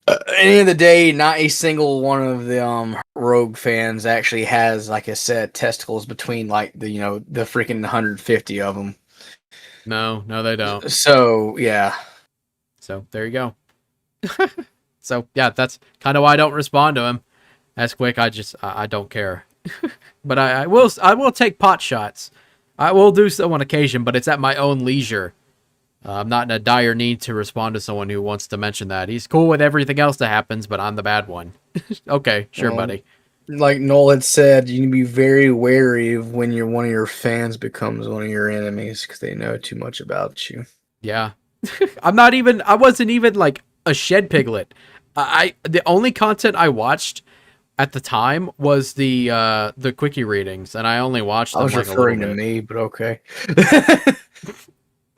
At the end of the day, not a single one of the Rogue fans actually has, like I said, testicles between like the freaking 150 of them. No, they don't. So yeah. So there you go. So yeah, that's kind of why I don't respond to him as quick. I don't care. But I will take pot shots. I will do so on occasion, but it's at my own leisure. I'm not in a dire need to respond to someone who wants to mention that. He's cool with everything else that happens, but I'm the bad one. Okay, sure, buddy. Like Noel had said, you need to be very wary of when one of your fans becomes one of your enemies because they know too much about you. Yeah. I wasn't even like a Shed Piglet. The only content I watched at the time was the quickie readings, and I only watched them I was like referring a to little bit. me, but okay.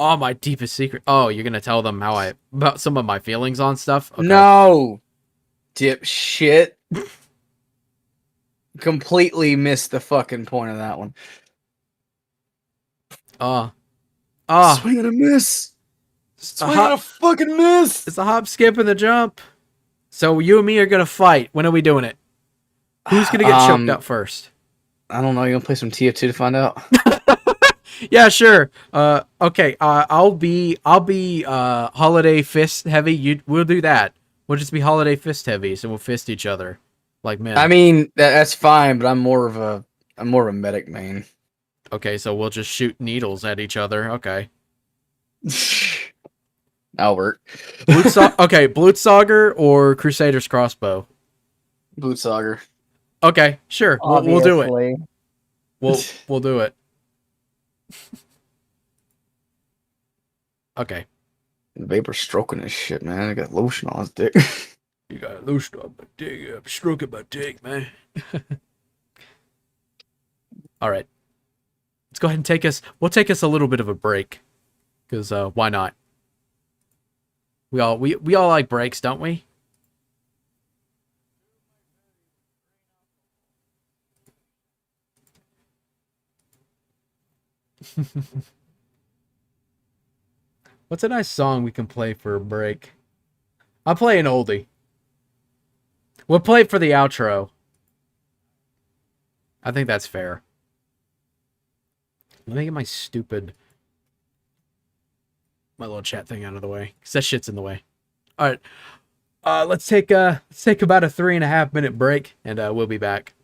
Oh, my deepest secret. Oh, you're gonna tell them about some of my feelings on stuff? Okay. No, dipshit. Completely missed the fucking point of that one. Swing and a miss. Swing and a fucking miss. It's a hop, skip, and the jump. So you and me are gonna fight. When are we doing it? Who's gonna get choked out first? I don't know. You gonna play some TF2 to find out? Yeah, sure. Okay. I'll be holiday fist heavy. We'll do that. We'll just be holiday fist heavy, so we'll fist each other like men. I mean, that's fine, but I'm more of a medic main. Okay, so we'll just shoot needles at each other. Okay. That'll work. Okay, Blutsauger or Crusader's crossbow? Blutsauger. Okay, sure. We'll do it. Obviously. We'll do it. Okay. Vapor stroking this shit, man. I got lotion on his dick. You got lotion on my dick. I'm stroking my dick, man. All right. Let's go ahead and we'll take us a little bit of a break. Because why not? We all like breaks, don't we? What's a nice song we can play for a break? I'll play an oldie. We'll play it for the outro. I think that's fair. Let me get my little chat thing out of the way, because that shit's in the way. All right. Let's take about a 3.5 minute break, and we'll be back.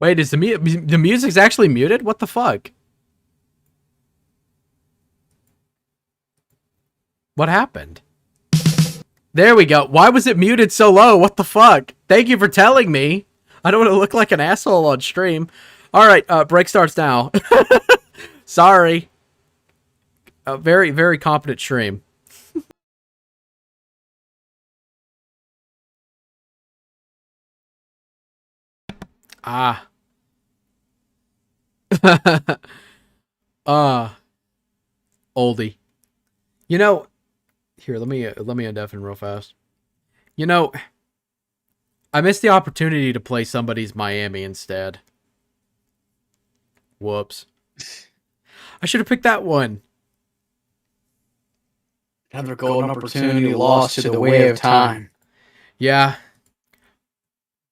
Wait, is the music's actually muted? What the fuck? What happened? There we go. Why was it muted so low? What the fuck? Thank you for telling me. I don't want to look like an asshole on stream. All right, break starts now. Sorry. A very, very competent stream. Oldie. You know, here, let me undeafen real fast. You know, I missed the opportunity to play somebody's Miami instead. Whoops. I should have picked that one. Another golden opportunity lost to the way of time. Yeah.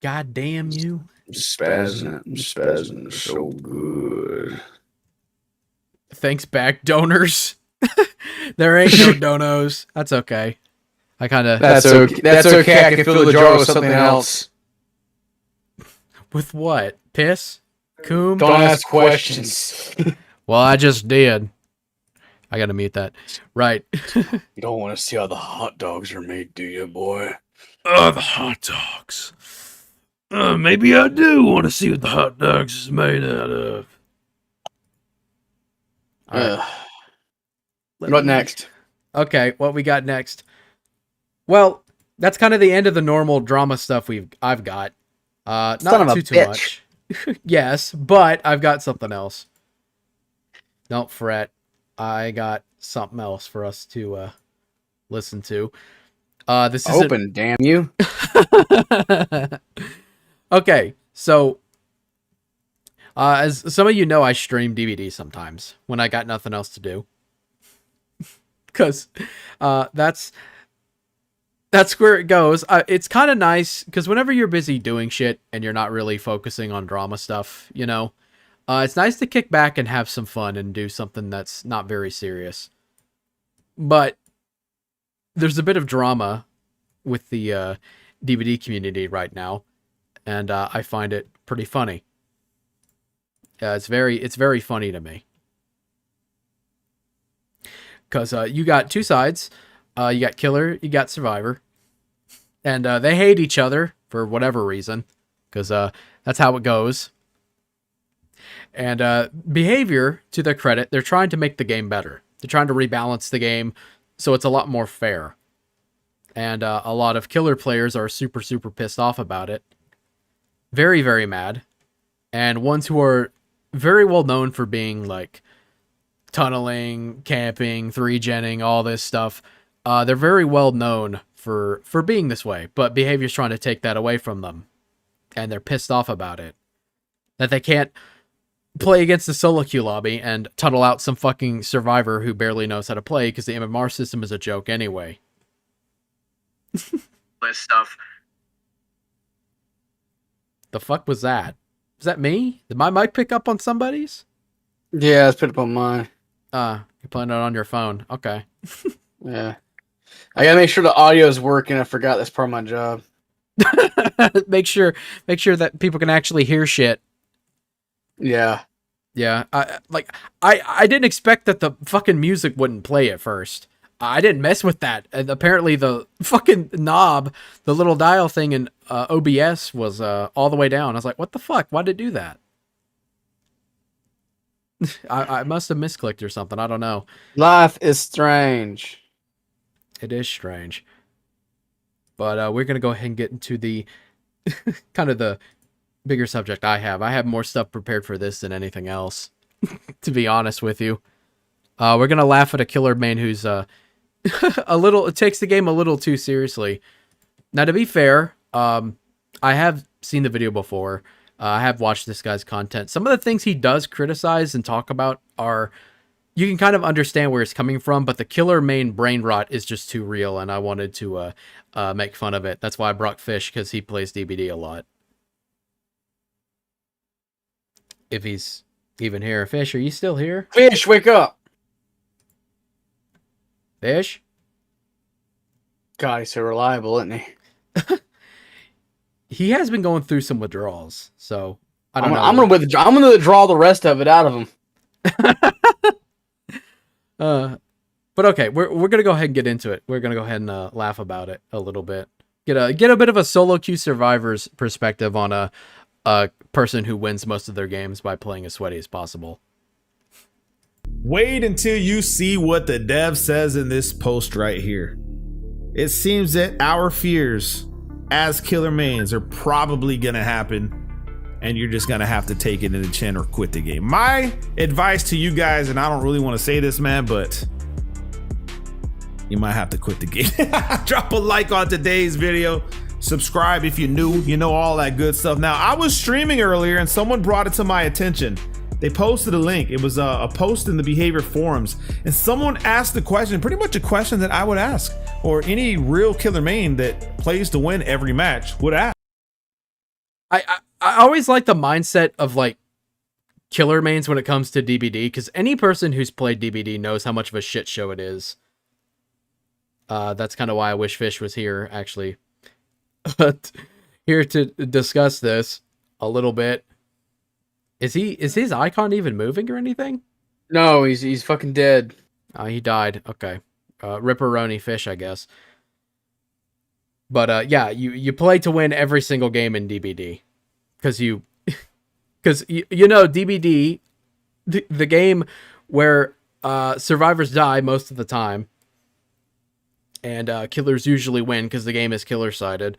God damn you. Spazzing so good. Thanks back, donors. There ain't no donos. That's okay. I kind of... That's okay. That's okay. I can fill the jar with something else. With what? Piss? Coom? Don't ask questions. Well, I just did. I gotta mute that. Right. You don't want to see how the hot dogs are made, do you, boy? The hot dogs. Maybe I do want to see what the hot dogs is made out of. What next? Okay, what we got next? Well, that's kind of the end of the normal drama stuff I've got. Son Not of a too bitch. much. Yes, but I've got something else. Don't fret. I got something else for us to listen to. This is Open, damn you. Okay, so as some of you know, I stream DVD sometimes when I got nothing else to do. Because that's where it goes. It's kind of nice because whenever you're busy doing shit and you're not really focusing on drama stuff, you know, it's nice to kick back and have some fun and do something that's not very serious. But there's a bit of drama with the DVD community right now, and I find it pretty funny. It's very funny to me. Because you got two sides. You got Killer, you got Survivor. And they hate each other for whatever reason. Because that's how it goes. And Behavior, to their credit, they're trying to make the game better. They're trying to rebalance the game so it's a lot more fair. And a lot of Killer players are super, super pissed off about it. Very, very mad. And ones who are very well known for being like tunneling, camping, 3genning, all this stuff. They're very well known for being this way, but Behavior's trying to take that away from them. And they're pissed off about it. That they can't play against the solo queue lobby and tunnel out some fucking survivor who barely knows how to play because the MMR system is a joke anyway. This stuff. The fuck was that? Was that me? Did my mic pick up on somebody's? Yeah, it's put up on mine. You're playing it on your phone. Okay. Yeah. I gotta make sure the audio is working. I forgot that's part of my job. make sure that people can actually hear shit. Yeah. Yeah. I didn't expect that the fucking music wouldn't play at first. I didn't mess with that. And apparently the fucking knob, the little dial thing in OBS was all the way down. I was like, what the fuck? Why did it do that? I must have misclicked or something. I don't know. Life is strange. It is strange. But we're going to go ahead and get into the kind of the bigger subject I have. I have more stuff prepared for this than anything else, to be honest with you. We're going to laugh at a killer main who's it takes the game a little too seriously. Now, to be fair, I have seen the video before. I have watched this guy's content. Some of the things he does criticize and talk about are, you can kind of understand where it's coming from, but the killer main brain rot is just too real, and I wanted to make fun of it. That's why I brought Fish, because he plays DBD a lot. If he's even here. Fish, are you still here? Fish, wake up! Fish? God, he's so reliable, isn't he? He has been going through some withdrawals, so I don't know. I'm gonna withdraw the rest of it out of him. But okay, we're gonna go ahead and get into it. We're gonna go ahead and laugh about it a little bit. Get a bit of a solo queue survivor's perspective on a person who wins most of their games by playing as sweaty as possible. Wait until you see what the dev says in this post right here. It seems that our fears as killer mains are probably gonna happen, and you're just gonna have to take it in the chin or quit the game. My advice to you guys, and I don't really want to say this, man, but you might have to quit the game. Drop a like on today's video. Subscribe if you're new, you know, all that good stuff. Now, I was streaming earlier and someone brought it to my attention. They posted a link. It was a post in the behavior forums, and someone asked the question, pretty much a question that I would ask, or any real killer main that plays to win every match would ask. I always like the mindset of like killer mains when it comes to DBD, because any person who's played DBD knows how much of a shit show it is. That's kind of why I wish Fish was here, actually. Here to discuss this a little bit. Is his icon even moving or anything? No, he's fucking dead. He died. Okay. Ripperoni Fish, I guess. But yeah, you play to win every single game in DBD. Because you know DBD, the game where survivors die most of the time, and killers usually win because the game is killer sided.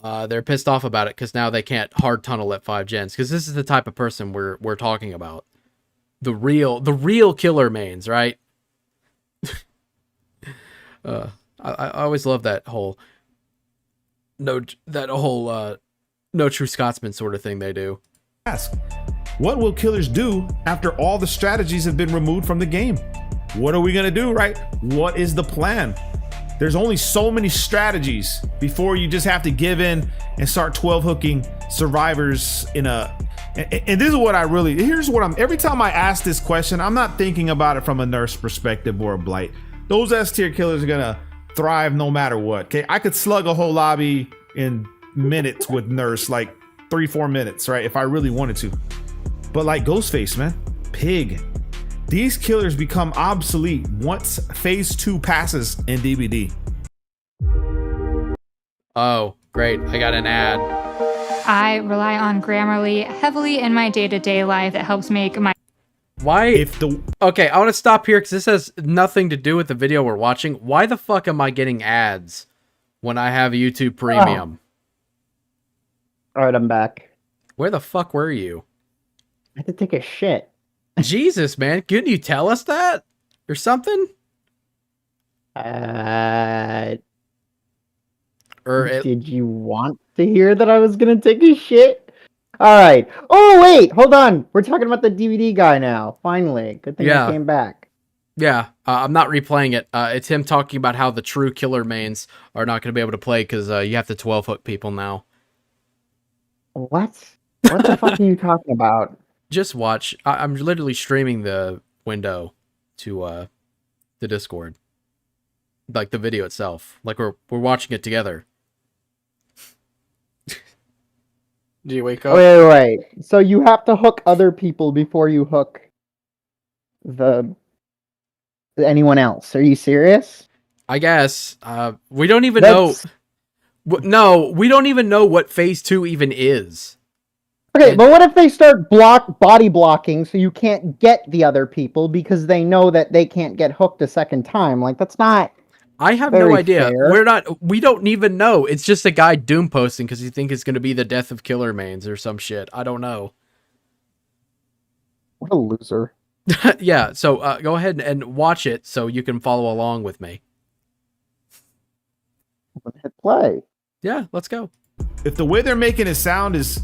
They're pissed off about it because now they can't hard tunnel at 5 gens, because this is the type of person we're talking about. The real killer mains, right? I always love that whole no true Scotsman sort of thing they do. Ask, what will killers do after all the strategies have been removed from the game? What are we gonna do, right? What is the plan? There's only so many strategies before you just have to give in and start 12 hooking survivors in a. And this is what every time I ask this question, I'm not thinking about it from a nurse perspective or a blight. Those S tier killers are gonna thrive no matter what. Okay, I could slug a whole lobby in minutes with nurse, like 3-4 minutes, right? If I really wanted to. But like Ghostface, man, Pig, these killers become obsolete once phase 2 passes in DBD. Oh, great. I got an ad. I rely on Grammarly heavily in my day-to-day life. It helps make my... Why? Okay, I want to stop here because this has nothing to do with the video we're watching. Why the fuck am I getting ads when I have YouTube Premium? All right, I'm back. Where the fuck were you? I had to take a shit. Jesus, man. Couldn't you tell us that? Or something? Did you want to hear that I was going to take a shit? All right. Oh, wait. Hold on. We're talking about the DVD guy now. Finally. Good thing I came back. Yeah. I'm not replaying it. It's him talking about how the true killer mains are not going to be able to play because you have to 12 hook people now. What? What the fuck are you talking about? Just watch. I'm literally streaming the window to the Discord, like the video itself. Like we're watching it together. Do you wake up? Wait. So you have to hook other people before you hook anyone else? Are you serious? I guess. We don't even know. No, we don't even know what phase 2 even is. Okay, but what if they start body blocking so you can't get the other people because they know that they can't get hooked a second time? Like, that's not. I have no idea. We don't even know. It's just a guy doom posting because you think it's going to be the death of killer mains or some shit. I don't know. What a loser. Yeah, so go ahead and watch it so you can follow along with me. Hit play. Yeah, let's go. If the way they're making it sound is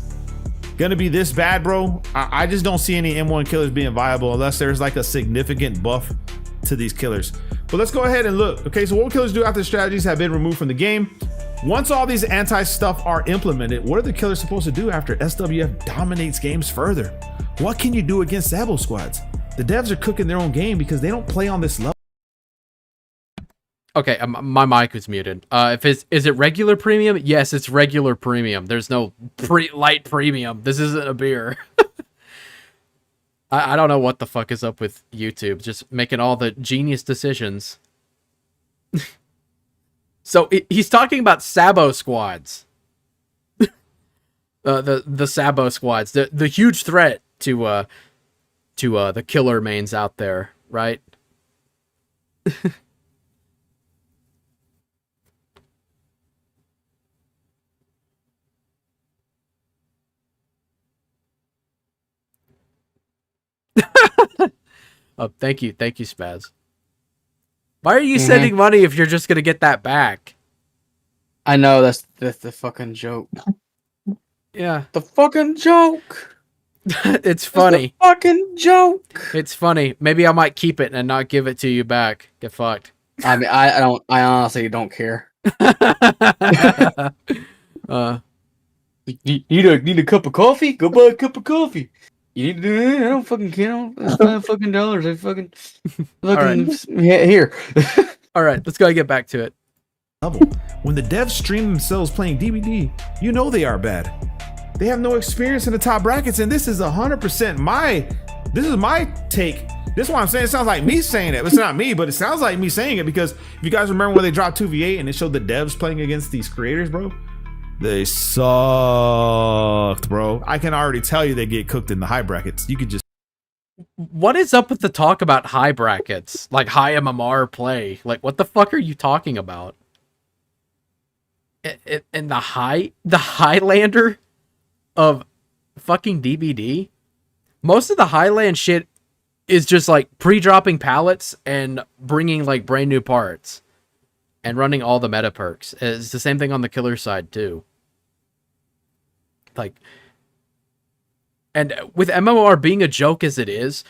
gonna be this bad, bro, I just don't see any M1 killers being viable unless there's like a significant buff to these killers. But let's go ahead and look. Okay, so what will killers do after strategies have been removed from the game? Once all these anti-stuff are implemented, what are the killers supposed to do after SWF dominates games further? What can you do against Sabo squads? The devs are cooking their own game because they don't play on this level. Okay, my mic was muted. Is it regular premium? Yes, it's regular premium. There's no light premium. This isn't a beer. I don't know what the fuck is up with YouTube. Just making all the genius decisions. So he's talking about Sabo squads. The Sabo squads. The huge threat to the killer mains out there, right? Oh, thank you, Spaz. Why are you sending money if you're just gonna get that back? I know that's the fucking joke. Yeah, the fucking joke. It's funny. The fucking joke. It's funny. Maybe I might keep it and not give it to you back. Get fucked. I mean, I don't. I honestly don't care. You need a cup of coffee? Go buy a cup of coffee. You need to do that? I don't fucking care. It's $5 I fucking here. All right, let's go get back to it. When the devs stream themselves playing DBD, you know they are bad. They have no experience in the top brackets, and this is 100% my take. This is why I'm saying it sounds like me saying it. It's not me, but it sounds like me saying it because if you guys remember when they dropped 2v8 and it showed the devs playing against these creators, bro, they sucked, bro. I can already tell you they get cooked in the high brackets. You could just What is up with the talk about high brackets? Like high MMR play? Like, what the fuck are you talking about? And the Highlander of fucking DBD? Most of the Highland shit is just like pre-dropping pallets and bringing like brand new parts and running all the meta perks. It's the same thing on the killer side too. Like, and with MMR being a joke as it is,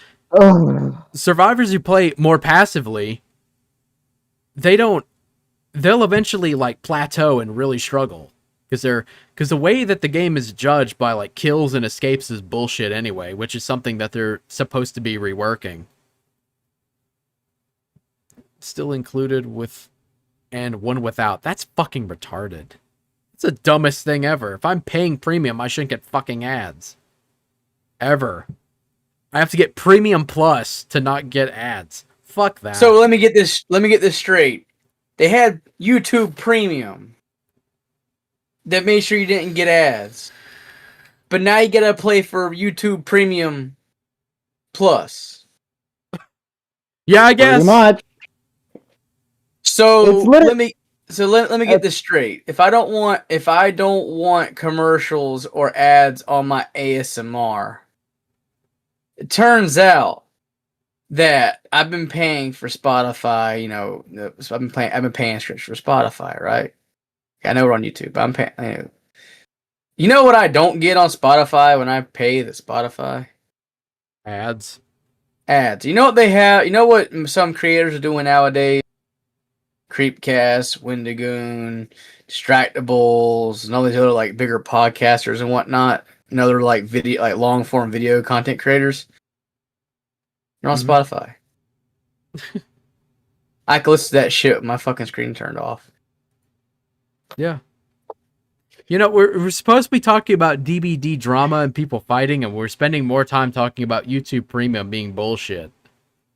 survivors who play more passively, they'll eventually like plateau and really struggle because the way that the game is judged by like kills and escapes is bullshit anyway, which is something that they're supposed to be reworking. Still included with and one without. That's fucking retarded. It's the dumbest thing ever. If I'm paying premium, I shouldn't get fucking ads. Ever. I have to get premium plus to not get ads. Fuck that. So let me get this straight. They had YouTube Premium that made sure you didn't get ads. But now you gotta play for YouTube Premium Plus. Yeah, I guess. Pretty much. So let me get this straight. If I don't want commercials or ads on my ASMR, it turns out that I've been paying for Spotify, so I've been paying scripts for Spotify, right? I know we're on YouTube, but I'm paying. You know what I don't get on Spotify when I pay the Spotify? Ads. You know what they have? You know what some creators are doing nowadays? Creepcast, Wendigoon, Distractables, and all these other like bigger podcasters and whatnot. And other like video, like long form video content creators. You're on Spotify. I can listen to that shit with my fucking screen turned off. Yeah. We're supposed to be talking about DBD drama and people fighting, and we're spending more time talking about YouTube Premium being bullshit.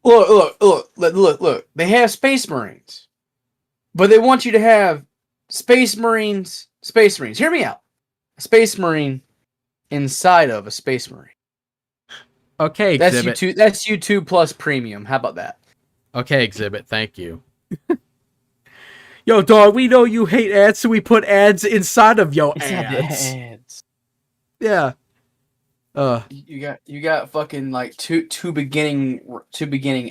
Look. They have Space Marines. But they want you to have Space Marines. Hear me out. A Space Marine inside of a Space Marine. Okay, Exhibit. That's YouTube Plus Premium. How about that? Okay, Exhibit. Thank you. Yo, dog, we know you hate ads, so we put ads inside of your ads. Yeah. You got fucking like two beginning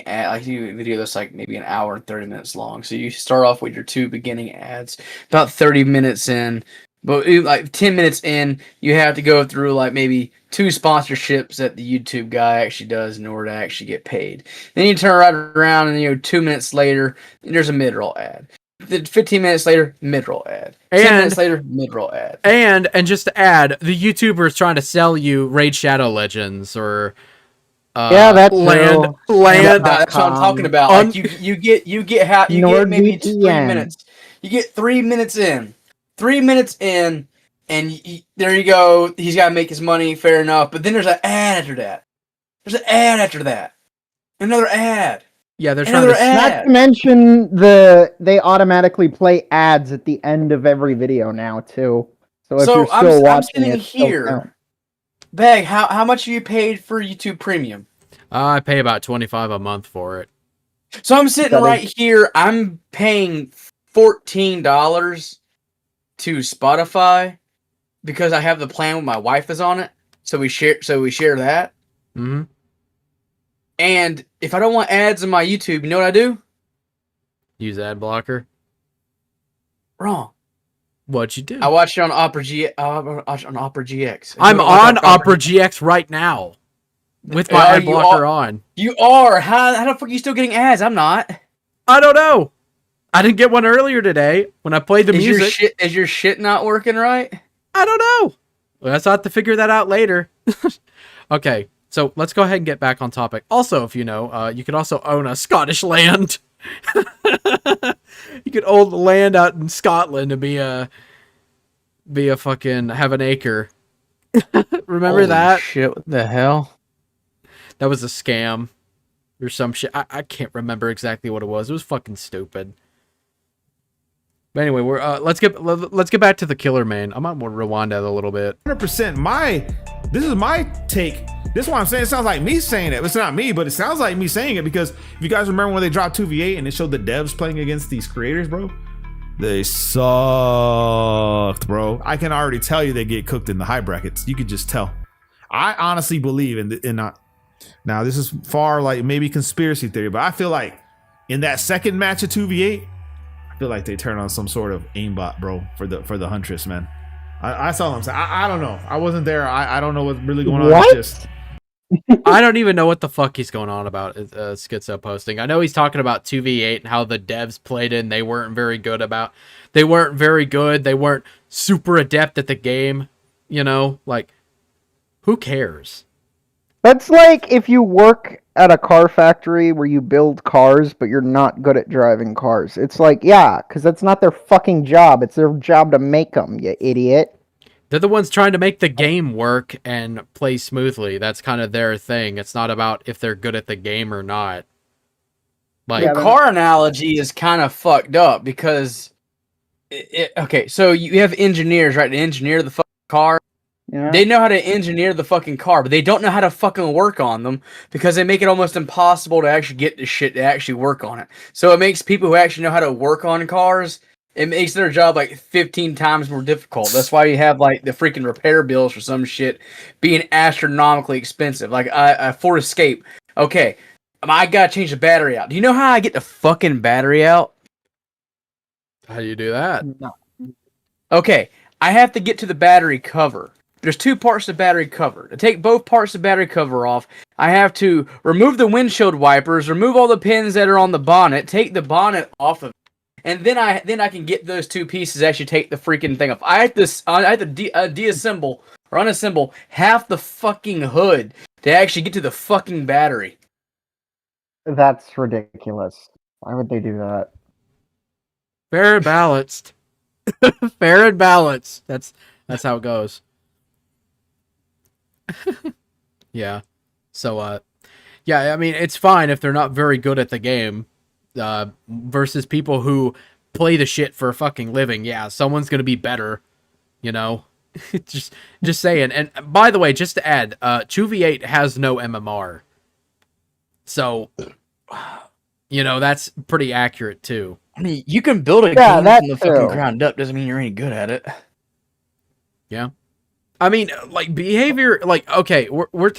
ad, like you video that's like maybe an hour and 30 minutes long. So you start off with your two beginning ads. About 30 minutes in, but like 10 minutes in, you have to go through like maybe 2 sponsorships that the YouTube guy actually does in order to actually get paid. Then you turn right around and 2 minutes later, there's a mid-roll ad. Then 15 minutes later, mid-roll ad. 10 minutes later, mid-roll ad. And just to add, the YouTuber is trying to sell you Raid Shadow Legends or that's land. That's what I'm talking about. Like you get maybe 3 minutes. You get 3 minutes in. 3 minutes in, and there you go. He's got to make his money, fair enough. But then there's an ad after that. There's an ad after that. Another ad. Yeah, they're trying to not to mention they automatically play ads at the end of every video now too. So if you're still watching I'm sitting here. Bag, how much are you paid for YouTube Premium? I pay about $25 a month for it. So I'm sitting right here. I'm paying $14 to Spotify because I have the plan with my wife is on it. So we share that. Mm-hmm. And if I don't want ads on my YouTube, you know what I do? Use ad blocker. Wrong. What'd you do? I watch it on Opera GX. I'm on Opera GX right now with my ad blocker on. You are? How the fuck are you still getting ads? I'm not. I don't know. I didn't get one earlier today when I played the music. Is your shit not working right? I don't know. Well, let's have to figure that out later. Okay. So let's go ahead and get back on topic. Also, if you know, you could also own a Scottish land. You could own land out in Scotland and be a fucking have an acre. Remember that? Shit, what the hell? That was a scam or some shit. I can't remember exactly what it was. It was fucking stupid. But anyway, let's get back to the Killer Man. I might want to rewind that a little bit. 100%. This is my take This is what I'm saying. It sounds like me saying it. It's not me, but it sounds like me saying it because if you guys remember when they dropped 2v8 and it showed the devs playing against these creators, bro, they sucked, bro. I can already tell you they get cooked in the high brackets. You could just tell. I honestly believe in not. Now this is far like maybe conspiracy theory, but I feel like in that second match of 2v8, I feel like they turn on some sort of aimbot, bro, for the Huntress, man. I saw them say. I don't know. I wasn't there. I don't know what's really going on. What? Just I don't even know what the fuck he's going on about Schizo posting. I know he's talking about 2v8 and how the devs played it and they weren't very good. They weren't super adept at the game. You know, like, who cares? That's like if you work at a car factory where you build cars, but you're not good at driving cars. It's like, yeah, because that's not their fucking job. It's their job to make them, you idiot. They're the ones trying to make the game work and play smoothly. That's kind of their thing. It's not about if they're good at the game or not. Like, the car analogy is kind of fucked up because, okay, so you have engineers, right? To engineer the fucking car. Yeah. They know how to engineer the fucking car, but they don't know how to fucking work on them because they make it almost impossible to actually get the shit to actually work on it. So it makes people who actually know how to work on cars, it makes their job like 15 times more difficult. That's why you have like the freaking repair bills for some shit being astronomically expensive. Like a Ford Escape. Okay, I gotta change the battery out. Do you know how I get the fucking battery out? how do you do that? No. Okay, I have to get to the battery cover. There's two parts of the battery cover. To take both parts of the battery cover off, I have to remove the windshield wipers, remove all the pins that are on the bonnet, take the bonnet off of it, and then I can get those two pieces, actually take the freaking thing off. I have to deassemble or unassemble half the fucking hood to actually get to the fucking battery. That's ridiculous. Why would they do that? Fair and balanced. Fair and balanced. That's how it goes. Yeah. So, yeah, I mean, it's fine if they're not very good at the game, versus people who play the shit for a fucking living. Yeah, someone's gonna be better, you know? just saying. And by the way, just to add, 2v8 has no MMR. So, you know, that's pretty accurate, too. I mean, you can build a game from the fucking ground up. Doesn't mean you're any good at it. Yeah. I mean, like, behavior, like, okay, we're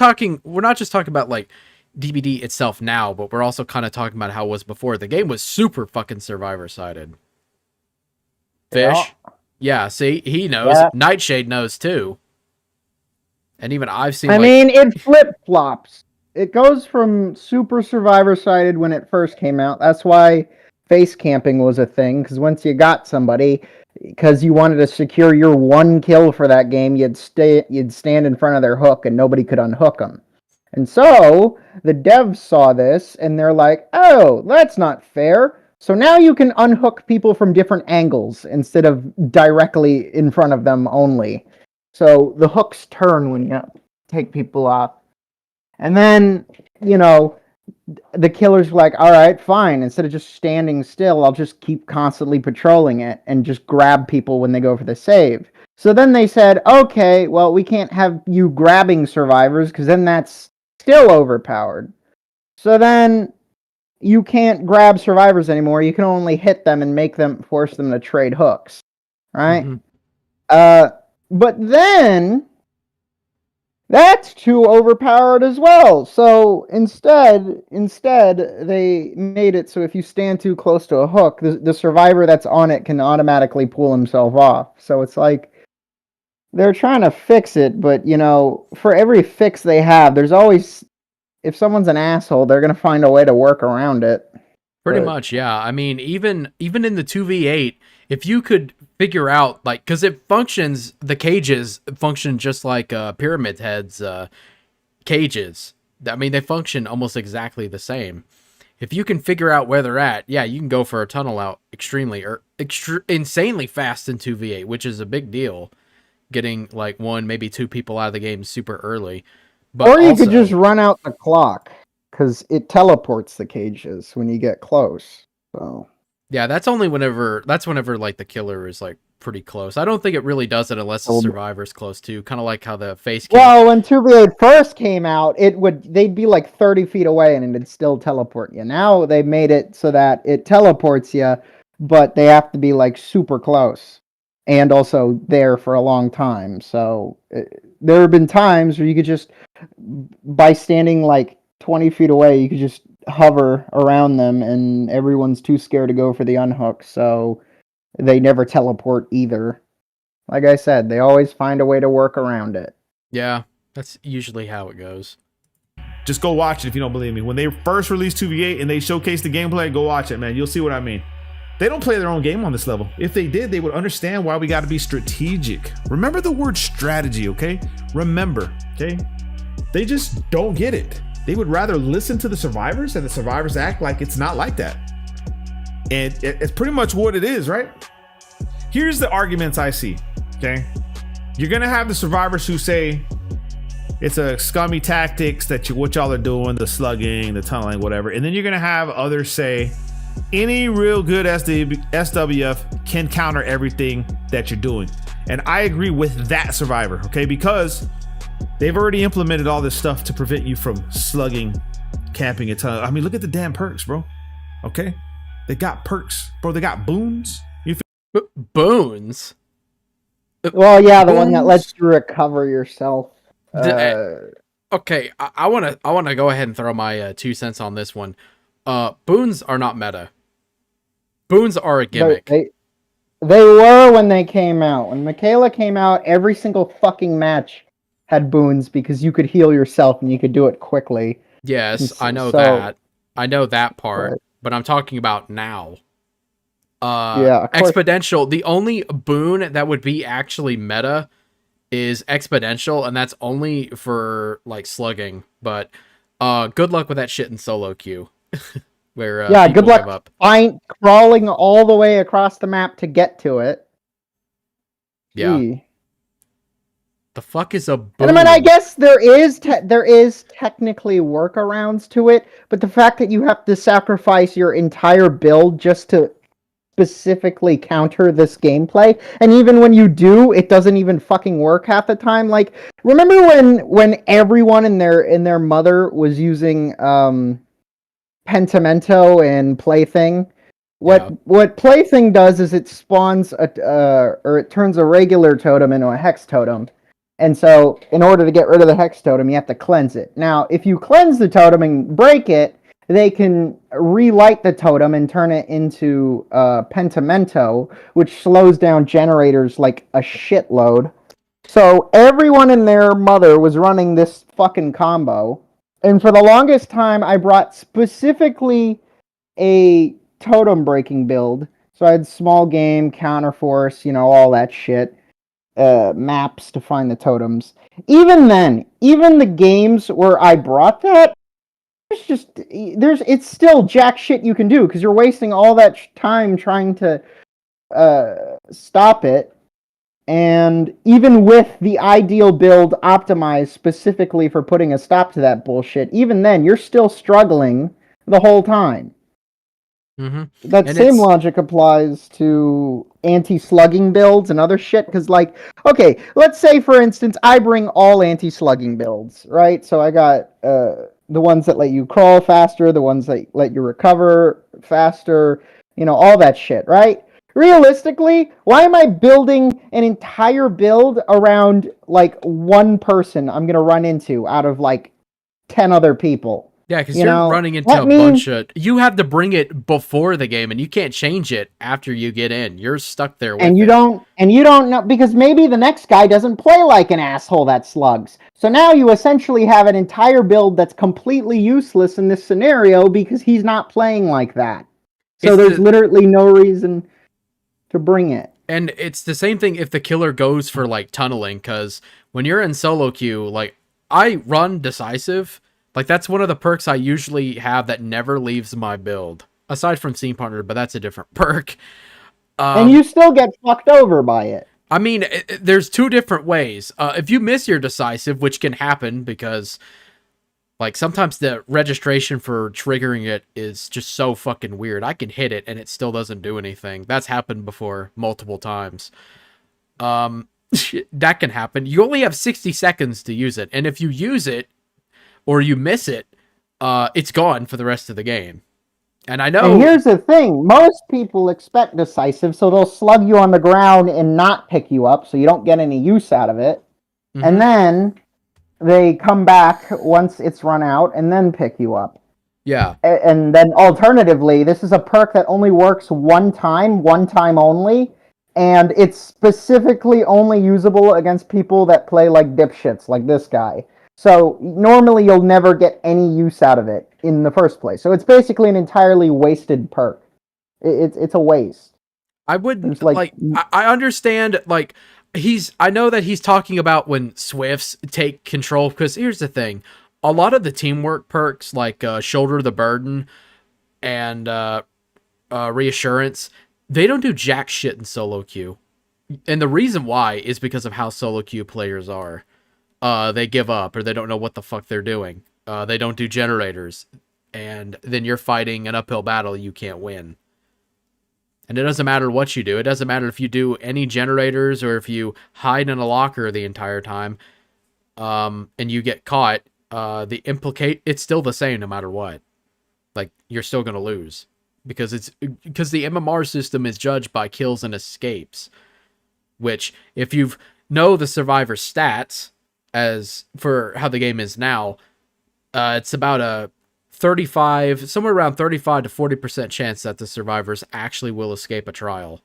not just talking about, like, DBD itself now, but we're also kind of talking about how it was before. The game was super fucking survivor-sided. Fish? Yeah, see, he knows. Yeah. Nightshade knows, too. And even I've seen, I mean, it flip-flops. It goes from super survivor-sided when it first came out. That's why face camping was a thing, because once you got somebody, because you wanted to secure your one kill for that game, you'd stand in front of their hook and nobody could unhook them. And so the devs saw this and they're like, oh, that's not fair. So now you can unhook people from different angles instead of directly in front of them only. So the hooks turn when you take people off. And then, you know, the killer's like, all right, fine. Instead of just standing still, I'll just keep constantly patrolling it and just grab people when they go for the save. So then they said, okay, well, we can't have you grabbing survivors because then that's still overpowered. So then you can't grab survivors anymore. You can only hit them and force them to trade hooks, right? Mm-hmm. But then that's too overpowered as well. So instead they made it so if you stand too close to a hook, the survivor that's on it can automatically pull himself off. So it's like they're trying to fix it, but you know, for every fix they have, there's always, if someone's an asshole, they're gonna find a way to work around it. Pretty much, yeah. I mean, even in the 2v8, if you could figure out, like, because the cages function just like Pyramid Head's cages. I mean, they function almost exactly the same. If you can figure out where they're at, yeah, you can go for a tunnel out insanely fast in 2v8, which is a big deal. Getting like one, maybe two people out of the game super early. But or you could just run out the clock, because it teleports the cages when you get close. So Yeah, that's whenever like the killer is like pretty close. I don't think it really does it unless the survivor's close too. Kind of like how the face cam. Well, when 2v8 first came out, they'd be like 30 feet away and it'd still teleport you. Now they've made it so that it teleports you, but they have to be like super close and also there for a long time. So there have been times where you could just, by standing like 20 feet away, you could just hover around them and everyone's too scared to go for the unhook. So they never teleport either. Like I said, they always find a way to work around it. Yeah, that's usually how it goes. Just go watch it if you don't believe me. When they first released 2v8 and they showcased the gameplay, go watch it, man. You'll see what I mean. They don't play their own game on this level. If they did, they would understand why we got to be strategic. Remember the word strategy, okay? Remember, okay? They just don't get it. They would rather listen to the survivors, and the survivors act like it's not like that. And it's pretty much what it is, right? Here's the arguments I see, okay? You're gonna have the survivors who say it's a scummy tactics what y'all are doing, the slugging, the tunneling, whatever. And then you're gonna have others say any real good SWF can counter everything that you're doing. And I agree with that survivor, okay? Because they've already implemented all this stuff to prevent you from slugging, camping, and tunneling. I mean, look at the damn perks, bro. Okay? They got perks, bro. They got boons. Boons? Well, yeah, the one that lets you recover yourself. Okay, I wanna go ahead and throw my 2 cents on this one. Boons are not meta. Boons are a gimmick. They were when they came out. When Michaela came out, every single fucking match had boons because you could heal yourself and you could do it quickly. Yes, I know that. I know that part, but I'm talking about now. Yeah, exponential. The only boon that would be actually meta is exponential, and that's only for like slugging. But good luck with that shit in solo queue. Where good luck up. Crawling all the way across the map to get to it. Yeah. Gee. The fuck is a boon? And I mean, I guess there is technically workarounds to it, but the fact that you have to sacrifice your entire build just to specifically counter this gameplay, and even when you do, it doesn't even fucking work half the time. Like, remember when everyone and their mother was using Pentimento and Plaything? What Plaything does is it spawns or it turns a regular totem into a hex totem. And so, in order to get rid of the hex totem, you have to cleanse it. Now, if you cleanse the totem and break it, they can relight the totem and turn it into Pentimento, which slows down generators like a shitload. So everyone and their mother was running this fucking combo. And for the longest time, I brought specifically a totem breaking build. So I had small game, counterforce, all that shit. Maps to find the totems. Even then, even the games where I brought that, it's still jack shit you can do because you're wasting all that time trying to stop it. And even with the ideal build optimized specifically for putting a stop to that bullshit, even then you're still struggling the whole time. Mm-hmm. That same logic applies to anti-slugging builds and other shit, because, like, okay, let's say, for instance, I bring all anti-slugging builds, right? So I got the ones that let you crawl faster, the ones that let you recover faster, all that shit, right? Realistically, why am I building an entire build around, like, one person I'm going to run into out of, like, 10 other people? Yeah, because you're running into a bunch of... You have to bring it before the game, and you can't change it after you get in. You're stuck there with you don't know, because maybe the next guy doesn't play like an asshole that slugs. So now you essentially have an entire build that's completely useless in this scenario because he's not playing like that. So there's literally no reason to bring it. And it's the same thing if the killer goes for, like, tunneling, because when you're in solo queue, like, I run decisive... Like, that's one of the perks I usually have that never leaves my build. Aside from Scene Partner, but that's a different perk. And you still get fucked over by it. I mean, there's two different ways. If you miss your decisive, which can happen because Like, sometimes the registration for triggering it is just so fucking weird. I can hit it and it still doesn't do anything. That's happened before multiple times. That can happen. You only have 60 seconds to use it. And if you use it or you miss it, it's gone for the rest of the game. And I know... And here's the thing. Most people expect decisive, so they'll slug you on the ground and not pick you up, so you don't get any use out of it. Mhm. And then they come back once it's run out and then pick you up. Yeah. And then alternatively, this is a perk that only works one time only, and it's specifically only usable against people that play like dipshits, like this guy. So normally you'll never get any use out of it in the first place. So it's basically an entirely wasted perk. It's a waste. I wouldn't I understand, like, I know that he's talking about when Swifts take control, because here's the thing. A lot of the teamwork perks, like Shoulder the Burden and Reassurance, they don't do jack shit in solo queue. And the reason why is because of how solo queue players are. They give up, or they don't know what the fuck they're doing. They don't do generators. And then you're fighting an uphill battle you can't win. And it doesn't matter what you do. It doesn't matter if you do any generators or if you hide in a locker the entire time, and you get caught. It's still the same no matter what. Like, you're still gonna lose because the MMR system is judged by kills and escapes, which, if you know the survivor stats as for how the game is now, it's about a 35, somewhere around 35 to 40% chance that the survivors actually will escape a trial.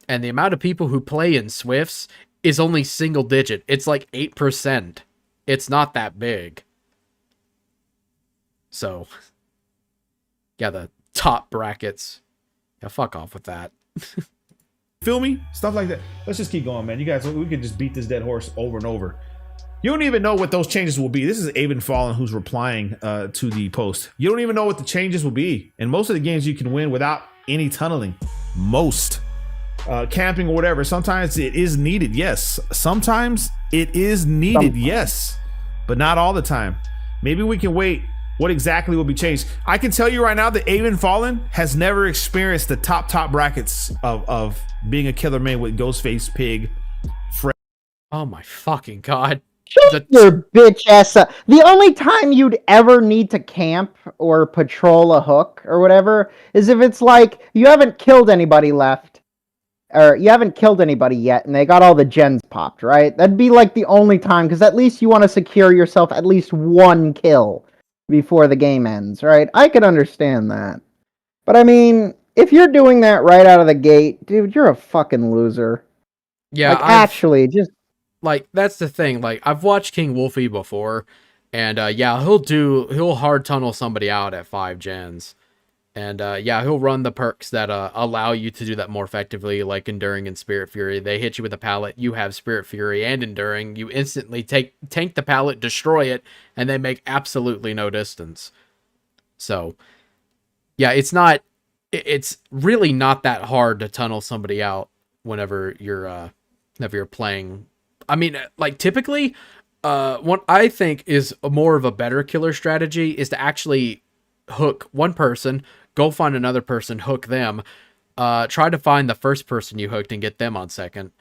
And the amount of people who play in Swifts is only single digit. It's like 8%. It's not that big. So, yeah, the top brackets. Yeah, fuck off with that. Feel me? Stuff like that. Let's just keep going, man. You guys, we can just beat this dead horse over and over. You don't even know what those changes will be. This is Avon Fallen who's replying to the post. You don't even know what the changes will be. In most of the games, you can win without any tunneling. Most. Camping or whatever. Sometimes it is needed, yes. Sometimes it is needed, yes. But not all the time. Maybe we can wait. What exactly will be changed? I can tell you right now that Avon Fallen has never experienced the top brackets of being a killer main with Ghostface, Pig, Fred. Oh my fucking god. Shut your bitch ass up. The only time you'd ever need to camp or patrol a hook or whatever is if it's like you haven't killed anybody left, or you haven't killed anybody yet and they got all the gens popped, right? That'd be like the only time, because at least you want to secure yourself at least one kill before the game ends, right? I could understand that. But I mean, if you're doing that right out of the gate, dude, you're a fucking loser. Yeah, like, actually, just... Like, that's the thing. Like, I've watched King Wolfie before, and yeah, he'll hard tunnel somebody out at 5 gens. And yeah, he'll run the perks that allow you to do that more effectively, like Enduring and Spirit Fury. They hit you with a pallet, you have Spirit Fury and Enduring, you instantly tank the pallet, destroy it, and they make absolutely no distance. So, yeah, it's really not that hard to tunnel somebody out whenever you're playing. I mean, like, typically, what I think is more of a better killer strategy is to actually hook one person, go find another person, hook them, try to find the first person you hooked and get them on second,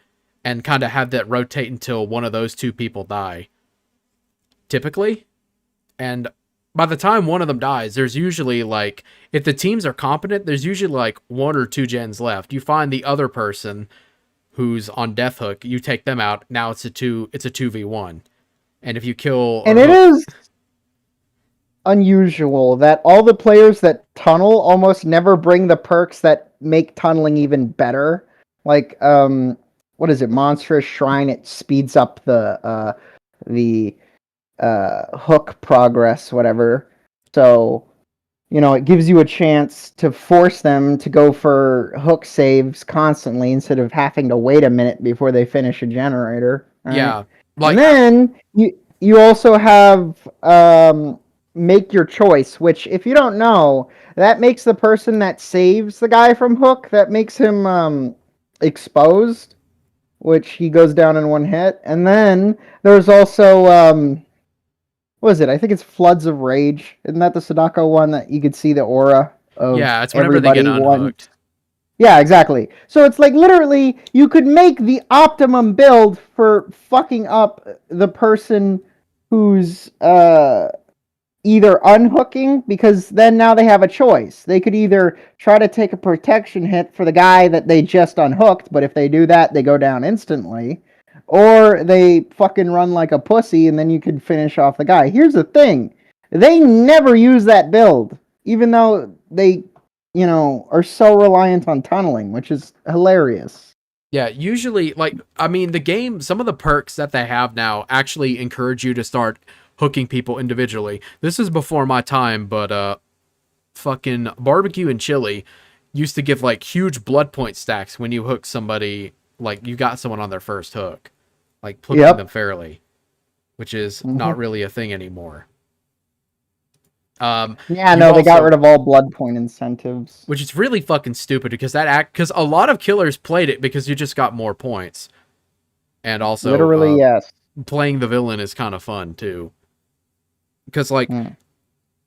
and kind of have that rotate until one of those two people die. Typically. And by the time one of them dies, there's usually, like, if the teams are competent, there's usually like 1 or 2 gens left. You find the other person who's on death hook, you take them out. Now it's a 2v1. And if you kill... And it is unusual that all the players that tunnel almost never bring the perks that make tunneling even better. Like, what is it? Monstrous Shrine, it speeds up the hook progress, whatever. So, you know, it gives you a chance to force them to go for hook saves constantly instead of having to wait a minute before they finish a generator. Right? Yeah. Like, and then you also have make your choice, which, if you don't know, that makes the person that saves the guy from hook, that makes him exposed, which he goes down in one hit. And then there's also what is it? I think it's Floods of Rage. Isn't that the Sadako one that you could see the aura of Yeah, it's whenever they get unhooked. Yeah, exactly. So it's like literally you could make the optimum build for fucking up the person who's either unhooking, because then now they have a choice. They could either try to take a protection hit for the guy that they just unhooked, but if they do that, they go down instantly. Or they fucking run like a pussy and then you could finish off the guy. Here's the thing. They never use that build, even though they, are so reliant on tunneling, which is hilarious. Yeah, usually, the game, some of the perks that they have now actually encourage you to start hooking people individually. This is before my time, but fucking barbecue and chili used to give huge blood point stacks when you hook somebody, you got someone on their first hook, hooking them fairly, which is not really a thing anymore. Yeah, no, they got rid of all blood point incentives, which is really fucking stupid because because a lot of killers played it because you just got more points, and also literally yes, playing the villain is kind of fun too. Because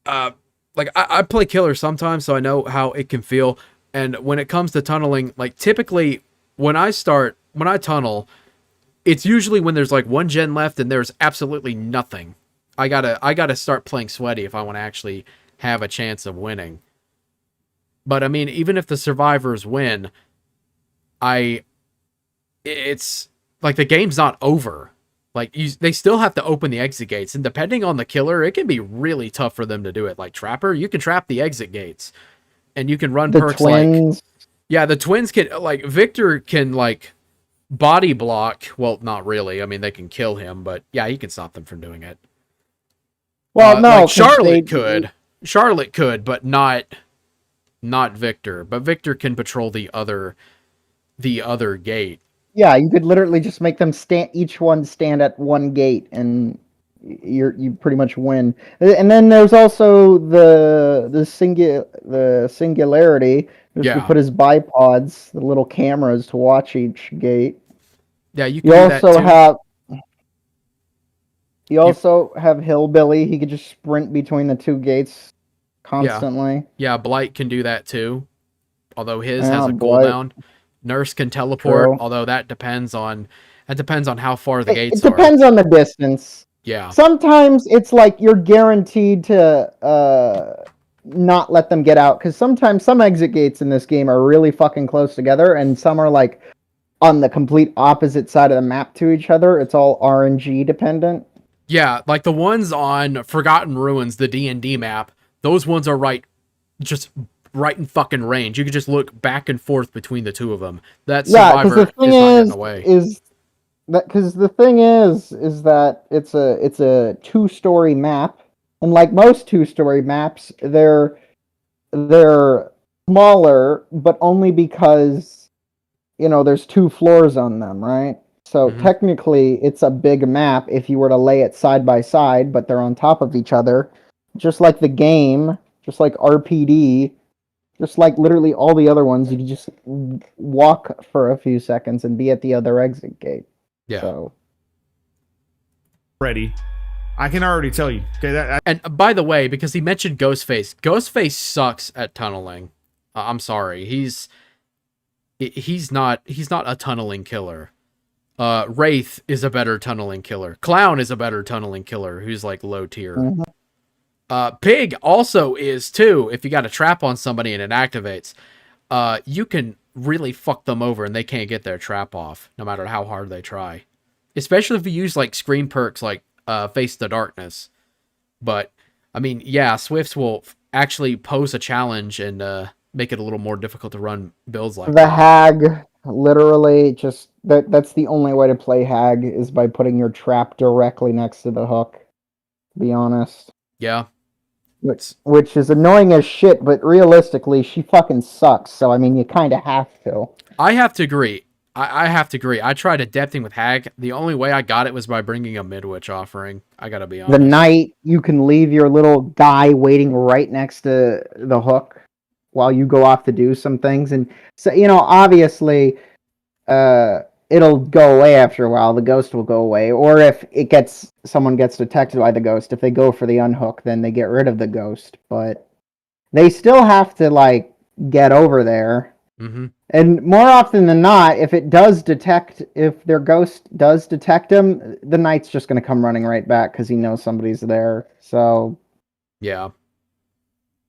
I play killer sometimes, so I know how it can feel. And when it comes to tunneling, typically when I tunnel, it's usually when there's one gen left and there's absolutely nothing. I gotta start playing sweaty if I want to actually have a chance of winning. But I mean, even if the survivors win, it's the game's not over. They still have to open the exit gates, and depending on the killer, it can be really tough for them to do it. Like Trapper, you can trap the exit gates, and you can run the perks twins. the twins can, Victor can, body block. Well, not really. I mean, they can kill him, but yeah, he can stop them from doing it. Well, no, Charlotte could. Charlotte could, but not Victor. But Victor can patrol the other gate. Yeah, you could literally just make them each one stand at one gate, and you pretty much win. And then there's also the singularity. You put his bipods, the little cameras to watch each gate. Yeah, you can do that too. You also have Hillbilly. He could just sprint between the two gates constantly. Yeah, Blight can do that too, although his has a cooldown. Nurse can teleport, although that depends on how far the gates are. It depends on the distance. Yeah. Sometimes it's you're guaranteed to not let them get out, because sometimes some exit gates in this game are really fucking close together, and some are on the complete opposite side of the map to each other. It's all RNG dependent. Yeah, the ones on Forgotten Ruins, the D&D map, those ones are right in fucking range. You can just look back and forth between the two of them. That survivor is not in the way. Because the thing is that it's a 2-story map, and like most 2-story maps, they're smaller, but only because there's 2 floors on them, right? So technically, it's a big map if you were to lay it side by side, but they're on top of each other, just like the game, just like RPD. Just like literally all the other ones, you can just walk for a few seconds and be at the other exit gate. Yeah. So. Ready. I can already tell you. Okay. And by the way, because he mentioned Ghostface, Ghostface sucks at tunneling. I'm sorry. He's not a tunneling killer. Wraith is a better tunneling killer. Clown is a better tunneling killer who's low tier. Mm-hmm. Pig also is too. If you got a trap on somebody and it activates, you can really fuck them over and they can't get their trap off no matter how hard they try. Especially if you use screen perks Face the Darkness. But I mean, yeah, Swifts will actually pose a challenge and make it a little more difficult to run builds like that. The Hag, literally, just that's the only way to play Hag is by putting your trap directly next to the hook. To be honest. Yeah. Which is annoying as shit, but realistically, she fucking sucks. So, I mean, you kind of have to. I have to agree. I have to agree. I tried adepting with Hag. The only way I got it was by bringing a Midwitch offering. I gotta be honest. The night, you can leave your little guy waiting right next to the hook while you go off to do some things. And so, obviously, if it'll go away after a while. The ghost will go away. Or if someone gets detected by the ghost, if they go for the unhook, then they get rid of the ghost. But they still have to like get over there. Mm-hmm. And more often than not, if their ghost does detect him, the knight's just going to come running right back because he knows somebody's there. So yeah.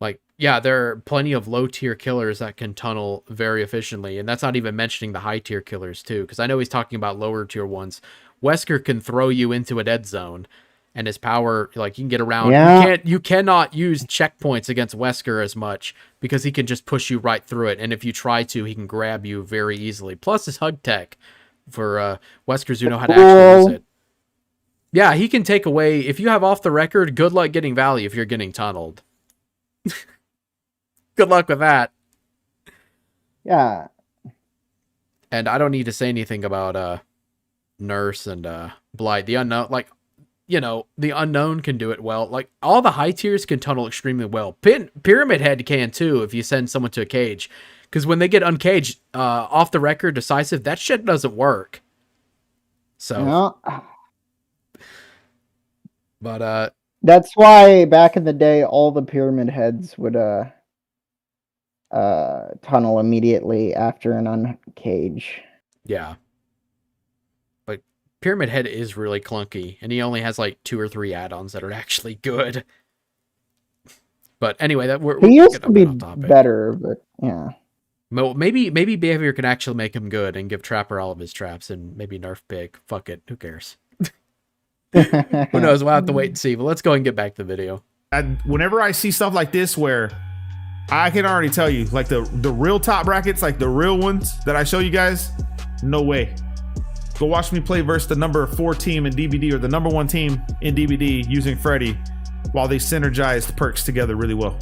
Like, yeah, there are plenty of low-tier killers that can tunnel very efficiently, and that's not even mentioning the high-tier killers, too, because I know he's talking about lower-tier ones. Wesker can throw you into a dead zone, and his power, like, you can get around. Yeah. You cannot use checkpoints against Wesker as much, because he can just push you right through it, and if you try to, he can grab you very easily. Plus his hug tech for Weskers who know how to actually use it. Yeah, he can take away, if you have off the record, good luck getting value if you're getting tunneled. Good luck with that. Yeah. And I don't need to say anything about Nurse and Blight. The unknown, like, you know, the unknown can do it well. Like, all the high tiers can tunnel extremely well. Pyramid Head can too if you send someone to a cage. Because when they get uncaged, off the record, decisive, that shit doesn't work. So. Yeah. But that's why back in the day, all the Pyramid Heads would tunnel immediately after an uncage. Yeah. Like, Pyramid Head is really clunky, and he only has like 2 or 3 add-ons that are actually good. But anyway, he used to be better, but yeah. Maybe Behavior can actually make him good and give Trapper all of his traps, and maybe nerf Pig. Fuck it, who cares? Who knows? We'll have to wait and see. But let's go and get back to the video. Whenever I see stuff like this, where I can already tell you, like the real top brackets, like the real ones that I show you guys, no way. Go watch me play versus the number 4 team in DBD or the number 1 team in DBD using Freddy, while they synergized perks together really well.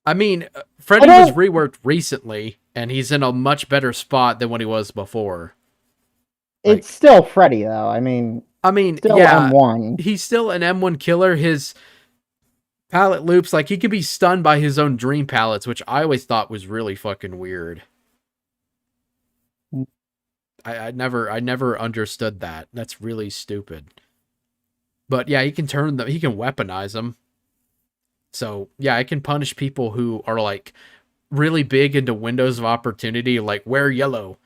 I mean, Freddy was reworked recently, and he's in a much better spot than what he was before. It's still Freddy, though. I mean, still yeah, M1. He's still an M1 killer. His pallet loops, like, he could be stunned by his own dream pallets, which I always thought was really fucking weird. I never understood that. That's really stupid. But yeah, he can he can weaponize them. So yeah, I can punish people who are like really big into windows of opportunity, like wear yellow.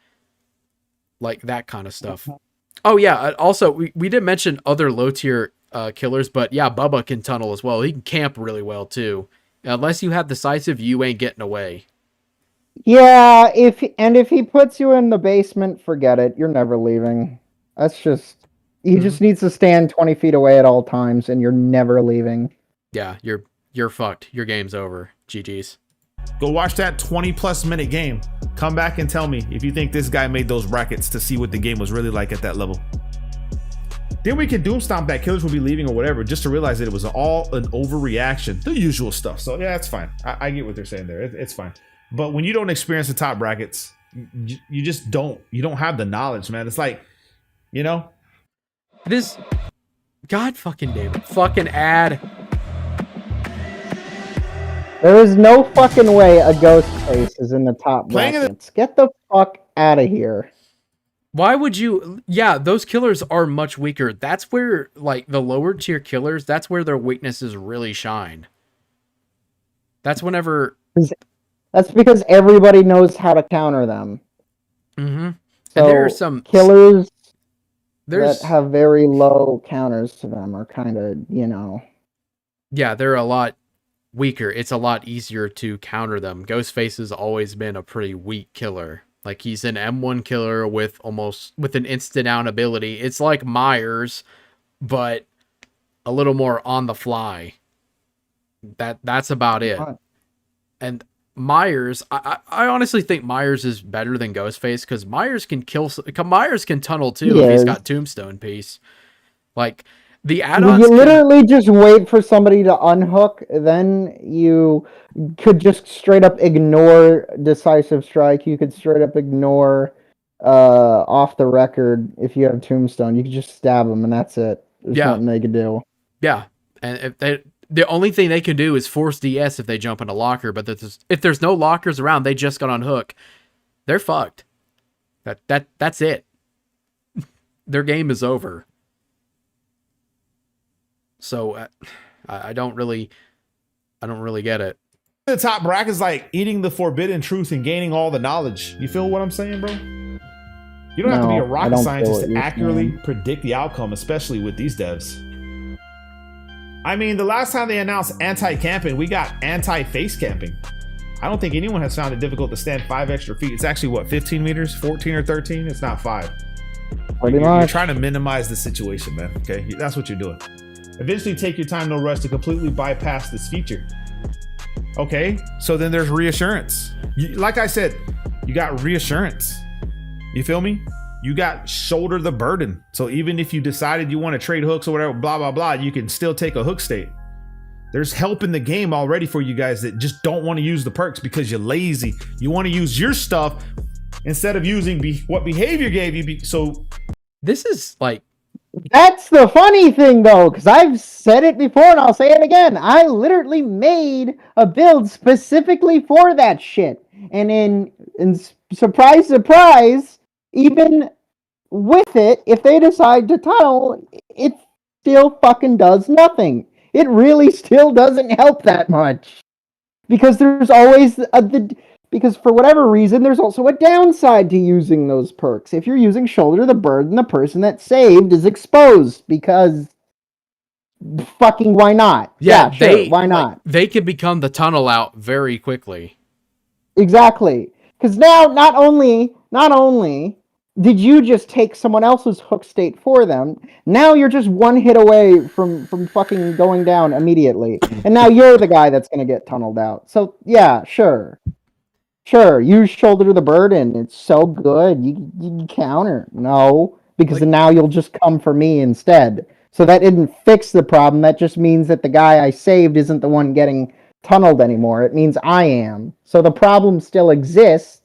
Like that kind of stuff. Oh yeah, also we did mention other low tier killers, but yeah, Bubba can tunnel as well. He can camp really well too. Unless you have decisive, you ain't getting away. Yeah, if he puts you in the basement, forget it. You're never leaving. That's just he just needs to stand 20 feet away at all times, and you're never leaving. Yeah, you're fucked. Your game's over. GG's. Go watch that 20+ minute game. Come back and tell me if you think this guy made those brackets to see what the game was really like at that level. Then we can doom stomp that killers will be leaving or whatever, just to realize that it was all an overreaction. The usual stuff. So yeah, it's fine. I get what they're saying there. It's fine. But when you don't experience the top brackets, you just don't. You don't have the knowledge, man. It's like, you know. This. God fucking damn it. Fucking ad. There is no fucking way a ghost face is in the top brackets. Get the fuck out of here. Why would you? Yeah, those killers are much weaker. That's where, like, the lower tier killers, that's where their weaknesses really shine. That's whenever. That's because everybody knows how to counter them. Mm-hmm. So and there are some killers that have very low counters to them are kind of, you know. Yeah, they're a lot weaker. It's a lot easier to counter them. Ghostface has always been a pretty weak killer. Like, he's an M1 killer with an instant down ability. It's like Myers, but a little more on the fly. That's about it. And Myers, I honestly think Myers is better than Ghostface, because Myers can tunnel too if he's got Tombstone piece. Like, the add-ons. You literally just wait for somebody to unhook, then you could just straight up ignore Decisive Strike. You could straight up ignore off the record if you have Tombstone. You could just stab them, and that's it. There's nothing they could do. Yeah, and the only thing they can do is force DS if they jump in a locker, but if there's no lockers around, they just got on hook. They're fucked. That's it. Their game is over. So I don't really get it. The top bracket is like eating the forbidden truth and gaining all the knowledge. You feel what I'm saying, bro? You don't have to be a rocket scientist to accurately predict the outcome, especially with these devs. I mean, the last time they announced anti-camping, we got anti-face camping. I don't think anyone has found it difficult to stand 5 extra feet. It's actually, what, 15 meters? 14 or 13? It's not 5. You're trying to minimize the situation, man. Okay, that's what you're doing. Eventually take your time, no rush, to completely bypass this feature. Okay, so then there's reassurance. Like I said, you got reassurance. You feel me? You got shoulder the burden. So even if you decided you want to trade hooks or whatever, blah, blah, blah, you can still take a hook state. There's help in the game already for you guys that just don't want to use the perks because you're lazy. You want to use your stuff instead of using what behavior gave you. So this is like... That's the funny thing, though, because I've said it before and I'll say it again. I literally made a build specifically for that shit. And in surprise, surprise, even with it, if they decide to tunnel, it still fucking does nothing. It really still doesn't help that much. Because there's always because for whatever reason, there's also a downside to using those perks. If you're using Shoulder the Burden, the person that saved is exposed because fucking why not? Yeah, sure, why not? Like, they could become the tunnel out very quickly. Exactly. Because now, not only did you just take someone else's hook state for them, now you're just one hit away from fucking going down immediately. And now you're the guy that's going to get tunneled out. So, yeah, sure. Sure, use Shoulder the Burden. It's so good. You counter. No, because now you'll just come for me instead. So that didn't fix the problem. That just means that the guy I saved isn't the one getting tunneled anymore. It means I am. So the problem still exists.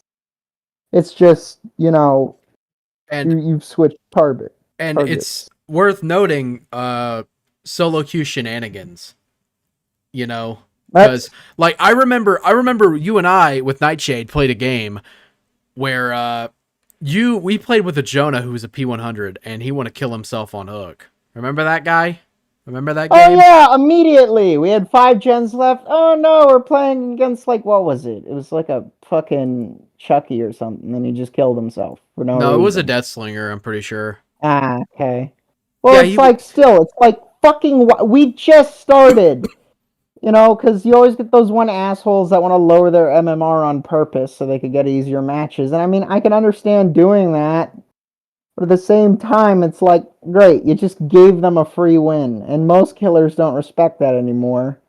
It's just, and you've switched target. And it's worth noting solo queue shenanigans. Because like I remember you and I with Nightshade played a game where we played with a Jonah who was a P100 and he wanted to kill himself on hook. Remember that guy? Remember that game? Oh yeah, immediately. We had 5 gens left. Oh no, we're playing against what was it? It was like a fucking Chucky or something, and he just killed himself for no reason. No, it was a Deathslinger, I'm pretty sure. Ah, okay. Well, yeah, it's like fucking we just started. Because you always get those one assholes that want to lower their MMR on purpose so they could get easier matches. And I mean, I can understand doing that. But at the same time, it's like, great, you just gave them a free win. And most killers don't respect that anymore.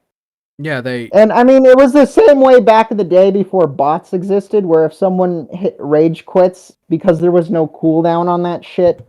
Yeah, And I mean, it was the same way back in the day before bots existed, where if someone hit rage quits because there was no cooldown on that shit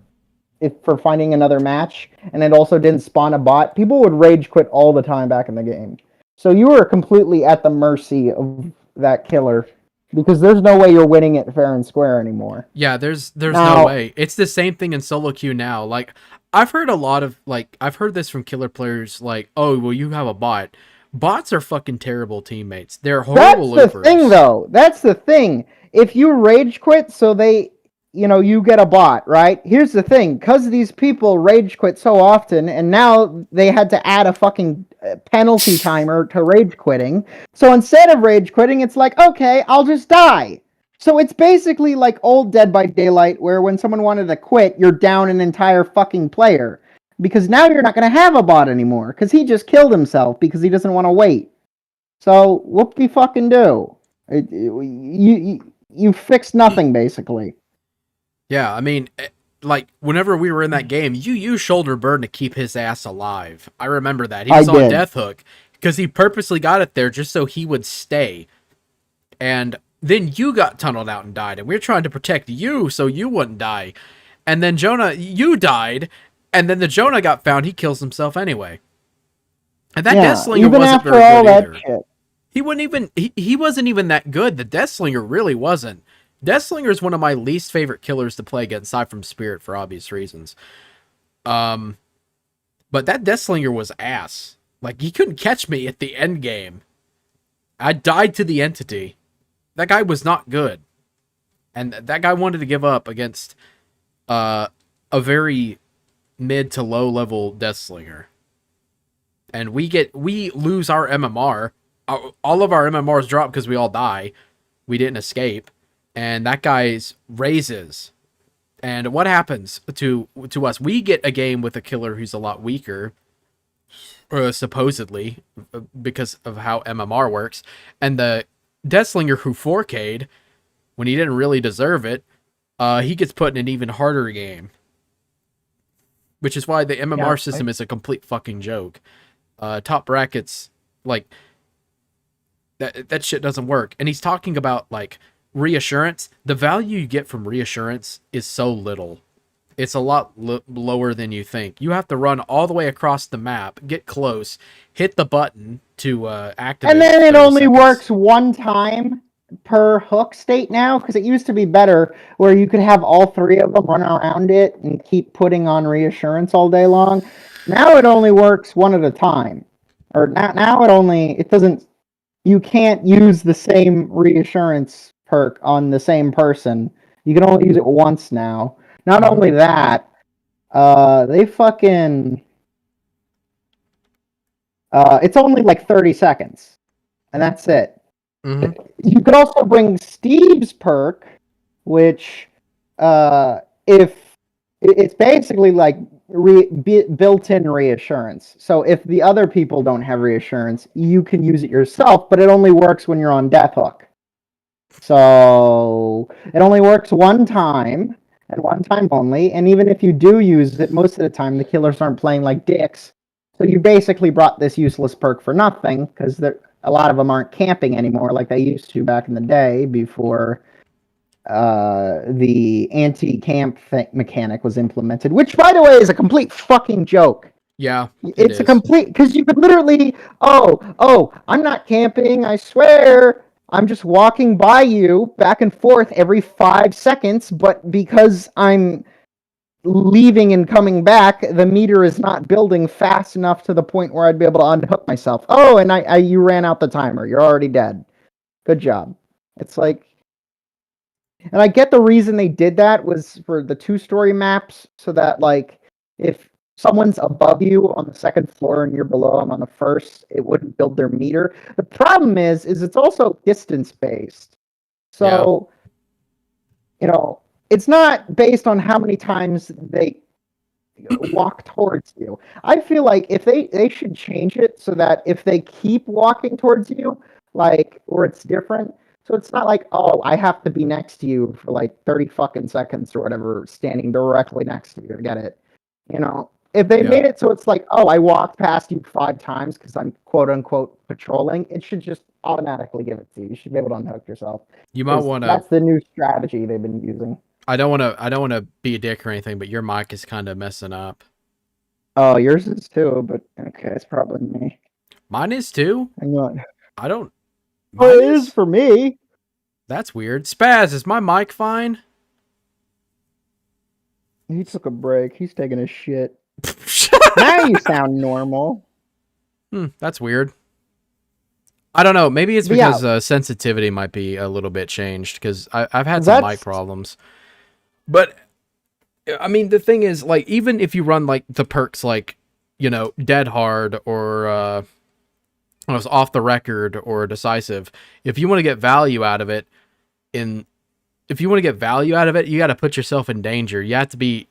for finding another match, and it also didn't spawn a bot, people would rage quit all the time back in the game. So you were completely at the mercy of that killer because there's no way you're winning it fair and square anymore. Yeah, there's no way. It's the same thing in solo queue now. Like I've heard I've heard this from killer players like, "Oh, well you have a bot." Bots are fucking terrible teammates. They're horrible That's the thing though. That's the thing. If you rage quit so they you get a bot, right? Here's the thing. Because these people rage quit so often, and now they had to add a fucking penalty timer to rage quitting. So instead of rage quitting, it's like, okay, I'll just die. So it's basically like old Dead by Daylight, where when someone wanted to quit, you're down an entire fucking player. Because now you're not going to have a bot anymore, because he just killed himself because he doesn't want to wait. So whoop-de-fucking-do. You fixed nothing, basically. Yeah, I mean, like, whenever we were in that game, you used Shoulder Burden to keep his ass alive. I remember that. He was on Death Hook, because he purposely got it there just so he would stay. And then you got tunneled out and died, and we were trying to protect you so you wouldn't die. And then Jonah, you died, and then the Jonah got found, he kills himself anyway. And that Deathslinger wasn't very good either. Shit. He wasn't even that good. The Deathslinger really wasn't. Deathslinger is one of my least favorite killers to play against, aside from Spirit for obvious reasons. But that Deathslinger was ass. Like, he couldn't catch me at the end game. I died to the entity. That guy was not good. And that guy wanted to give up against a very mid to low level Death Slinger. And we lose our MMR. All of our MMRs drop because we all die. We didn't escape. And that guy's raises. And what happens to us? We get a game with a killer who's a lot weaker, supposedly, because of how MMR works. And the Deathslinger who 4K'd, when he didn't really deserve it, he gets put in an even harder game. Which is why the MMR system is a complete fucking joke. Top brackets, like, that shit doesn't work. And he's talking about, like, reassurance. The value you get from reassurance is so little. It's a lot lower than you think. You have to run all the way across the map, get close, hit the button to activate. And then it only works one time per hook state now, because it used to be better where you could have all three of them run around it and keep putting on reassurance all day long. Now it only works one at a time. Or now it doesn't, you can't use the same reassurance perk on the same person. You can only use it once now. Not only that, they fucking... it's only like 30 seconds. And that's it. Mm-hmm. You could also bring Steve's perk, which, if... It's basically like built-in reassurance. So if the other people don't have reassurance, you can use it yourself, but it only works when you're on Death Hook. So it only works one time, and one time only, and even if you do use it, most of the time the killers aren't playing like dicks. So you basically brought this useless perk for nothing, because a lot of them aren't camping anymore like they used to back in the day before the anti-camp mechanic was implemented, which, by the way, is a complete fucking joke. Yeah, it's a complete, because you could literally, I'm not camping, I swear, I'm just walking by you back and forth every 5 seconds, but because I'm leaving and coming back, the meter is not building fast enough to the point where I'd be able to unhook myself. Oh, and you ran out the timer, you're already dead. Good job. It's like, and I get the reason they did that was for the 2-story maps, so that, like, if someone's above you on the second floor and you're below them on the first, it wouldn't build their meter. The problem is it's also distance-based. So, it's not based on how many times they walk towards you. I feel like if they should change it so that if they keep walking towards you, like, or it's different, so it's not like, I have to be next to you for like 30 fucking seconds or whatever, standing directly next to you to get it. If they made it so it's like, I walked past you 5 times because I'm quote unquote patrolling, it should just automatically give it to you. You should be able to unhook yourself. You might want to. That's the new strategy they've been using. I don't want to be a dick or anything, but your mic is kind of messing up. Oh, yours is too, but okay, it's probably me. Mine is too? Hang on. I don't... Well, it is for me. That's weird. Spaz, is my mic fine? He took a break. He's taking a shit. Now you sound normal. That's weird. I don't know. Maybe it's because sensitivity might be a little bit changed, because I've had some mic problems. But, I mean, the thing is, like, even if you run, like, the perks, like, Dead Hard or Off the Record or Decisive, if you want to get value out of it, you got to put yourself in danger. You have to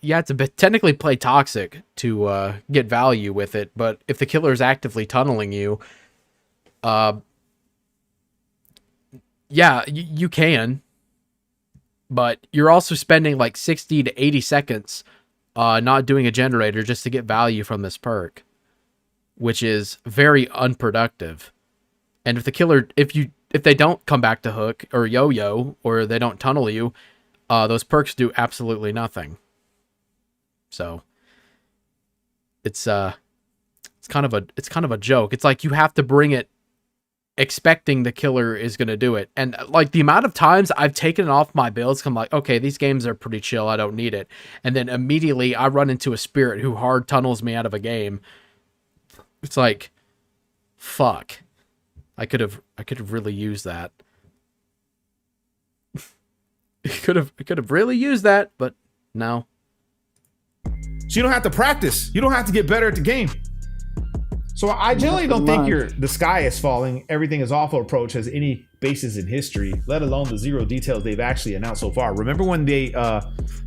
technically play Toxic to get value with it. But if the killer is actively tunneling you, you can. But you're also spending like 60 to 80 seconds not doing a generator just to get value from this perk, which is very unproductive. And if the killer, if they don't come back to hook or yo-yo, or they don't tunnel you, those perks do absolutely nothing. So it's kind of a joke. It's like you have to bring it expecting the killer is going to do it. And like the amount of times I've taken it off my builds, I'm like, okay, these games are pretty chill, I don't need it. And then immediately I run into a spirit who hard tunnels me out of a game. It's like, fuck. I could have really used that. could have really used that, but no. So you don't have to practice. You don't have to get better at the game. So I generally don't think the sky is falling, everything is awful approach has any basis in history, let alone the zero details they've actually announced so far. Remember when they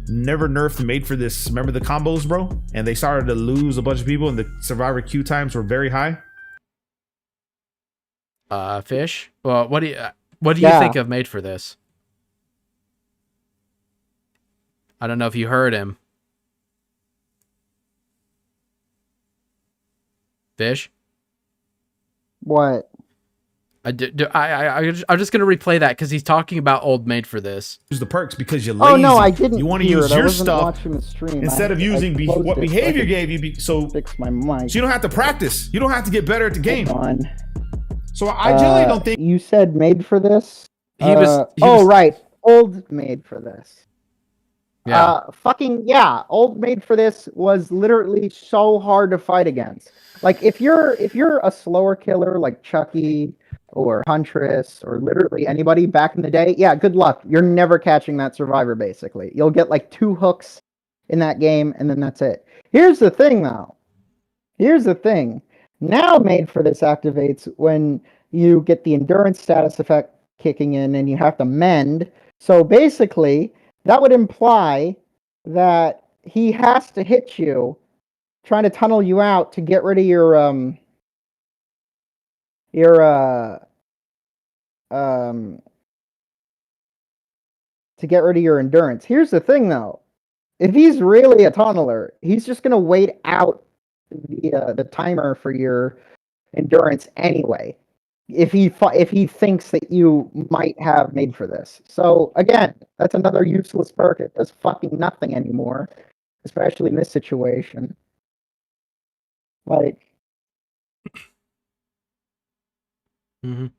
never nerfed Made for This? Remember the combos, bro? And they started to lose a bunch of people and the survivor queue times were very high? Fish? Well, what do you think of Made for This? I don't know if you heard him. Fish? What? I'm just gonna replay that because he's talking about old Made for This. Use the perks because you're lazy. Oh no, I didn't. You want to use your stuff watching the stream. instead of using what behavior gave you. So fix my mic. So you don't have to practice. You don't have to get better at the game. Hold on. So I generally don't think you said Made for This. He was right, old Made for This. Yeah. Old Made for This was literally so hard to fight against. Like if you're a slower killer like Chucky or Huntress or literally anybody back in the day, yeah, good luck. You're never catching that survivor basically. You'll get like 2 hooks in that game and then that's it. Here's the thing though. Now Made for This activates when you get the endurance status effect kicking in and you have to mend. So basically that would imply that he has to hit you, trying to tunnel you out to get rid of your endurance. Here's the thing though. If he's really a tunneler, he's just gonna wait out the timer for your endurance anyway. If he thinks that you might have Made for This. So again, that's another useless perk. It does fucking nothing anymore, especially in this situation. Like, I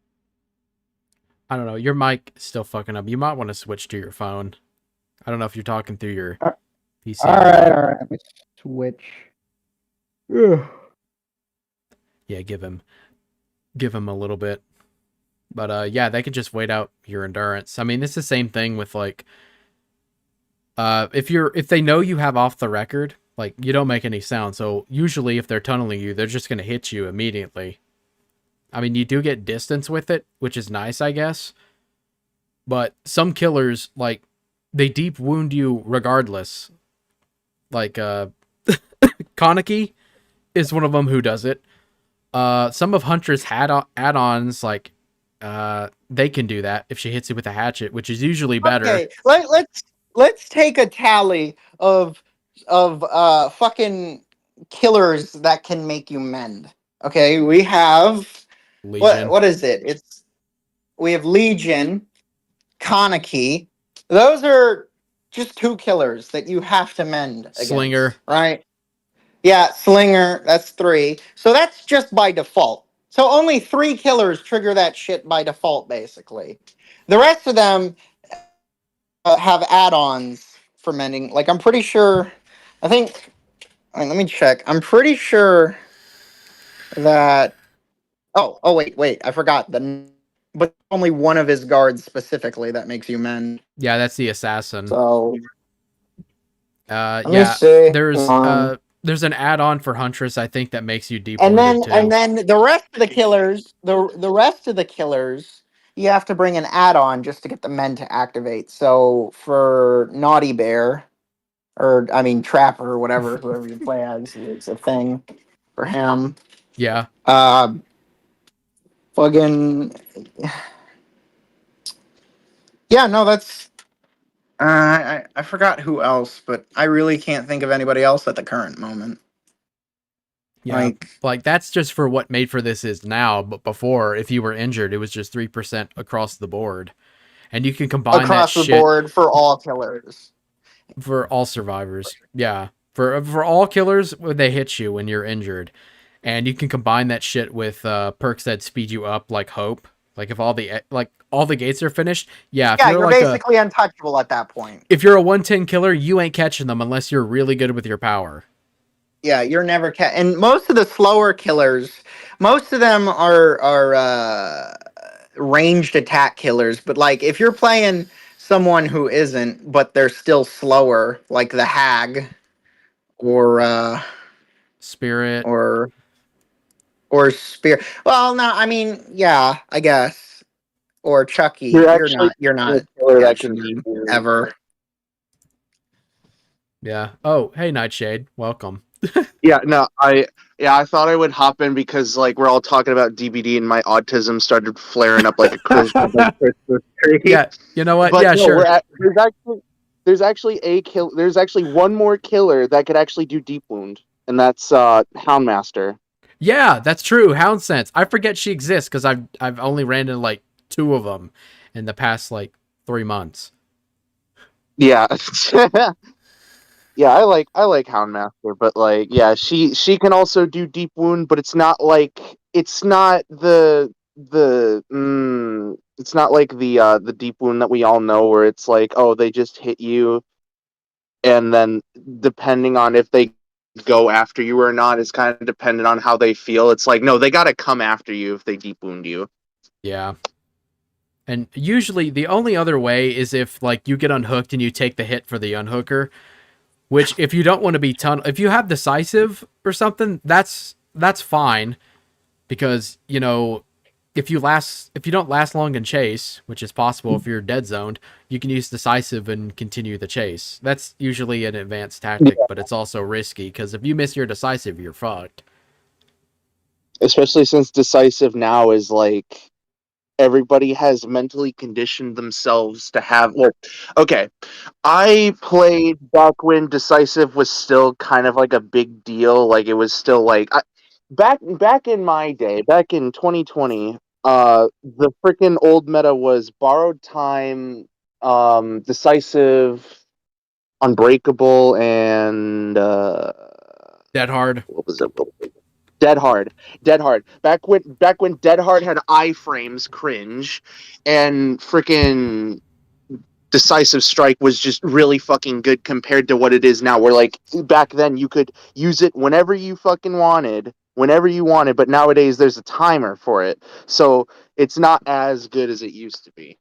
don't know. Your mic is still fucking up. You might want to switch to your phone. I don't know if you're talking through your PC. All right. Let me switch. Ugh. Yeah, give him a little bit. But yeah, they could just wait out your endurance. I mean, it's the same thing with like if they know you have off the record, like you don't make any sound. So usually if they're tunneling you, they're just gonna hit you immediately. I mean, you do get distance with it, which is nice, I guess. But some killers, like, they deep wound you regardless. Like Kaneki is one of them who does it. Some of Huntress add-ons, like, they can do that if she hits you with a hatchet, which is usually better. Okay, let's take a tally of fucking killers that can make you mend. Okay, we have Legion. What is it? We have Legion, Kaneki. Those are just 2 killers that you have to mend against, Slinger. right? Yeah, Slinger, that's 3. So that's just by default. So only 3 killers trigger that shit by default, basically. The rest of them have add-ons for mending. Like, I'm pretty sure... let me check. I'm pretty sure that... Oh, wait, I forgot. But only one of his guards specifically that makes you mend. Yeah, that's the assassin. So... yeah, there's an add-on for Huntress, I think, that makes you deep wounded too. And then the rest of the killers, you have to bring an add-on just to get the men to activate. So for Naughty Bear, Trapper or whatever, whoever you play as, it's a thing for him. Yeah. Fucking. Yeah, no, that's. I forgot who else, but I really can't think of anybody else at the current moment. Yeah, like that's just for what Made for This is now, but before, if you were injured, it was just 3% across the board. And you can combine across that the shit board for all killers. For all survivors. Yeah. For all killers, they hit you when you're injured. And you can combine that shit with perks that speed you up, like Hope. Like if all the gates are finished, yeah. Yeah, you're basically untouchable at that point. If you're a 110 killer, you ain't catching them unless you're really good with your power. Yeah, you're never and most of the slower killers, most of them are ranged attack killers. But like if you're playing someone who isn't, but they're still slower, like the Hag, or Spirit, or Spear. Well, no, I mean, yeah, I guess, or Chucky. You're actually You're a not killer that catching can them do. ever. yeah. Oh, hey, Nightshade, welcome. Yeah, no, I thought I would hop in because like we're all talking about DBD and my autism started flaring up like a Christmas tree. Yeah, you know what? But Yeah, no, sure. there's actually one more killer that could actually do deep wound, and that's Houndmaster. Yeah, that's true. Hound Sense. I forget she exists because I've only ran into like 2 of them in the past like 3 months. Yeah. Yeah, I like Houndmaster, but like yeah, she can also do deep wound, but it's not like it's not it's not like the deep wound that we all know where it's like, oh, they just hit you and then depending on if they go after you or not is kind of dependent on how they feel. It's like, no, they got to come after you if they deep wound you. Yeah. And usually the only other way is if like you get unhooked and you take the hit for the unhooker, which if you don't want to be if you have decisive or something, that's fine because, you know, if you don't last long in chase, which is possible if you're dead zoned, you can use decisive and continue the chase. That's usually an advanced tactic, but it's also risky because if you miss your decisive, you're fucked. Especially since decisive now is like everybody has mentally conditioned themselves to have. Well, okay, I played back when decisive was still kind of like a big deal. Like it was still like back in my day, back in 2020. The freaking old meta was borrowed time, decisive, unbreakable, and Dead hard. what was it? Dead Hard. Back when Dead Hard had iframes, cringe, and freaking Decisive Strike was just really fucking good compared to what it is now. Where like back then you could use it whenever you fucking wanted, but nowadays there's a timer for it, so it's not as good as it used to be.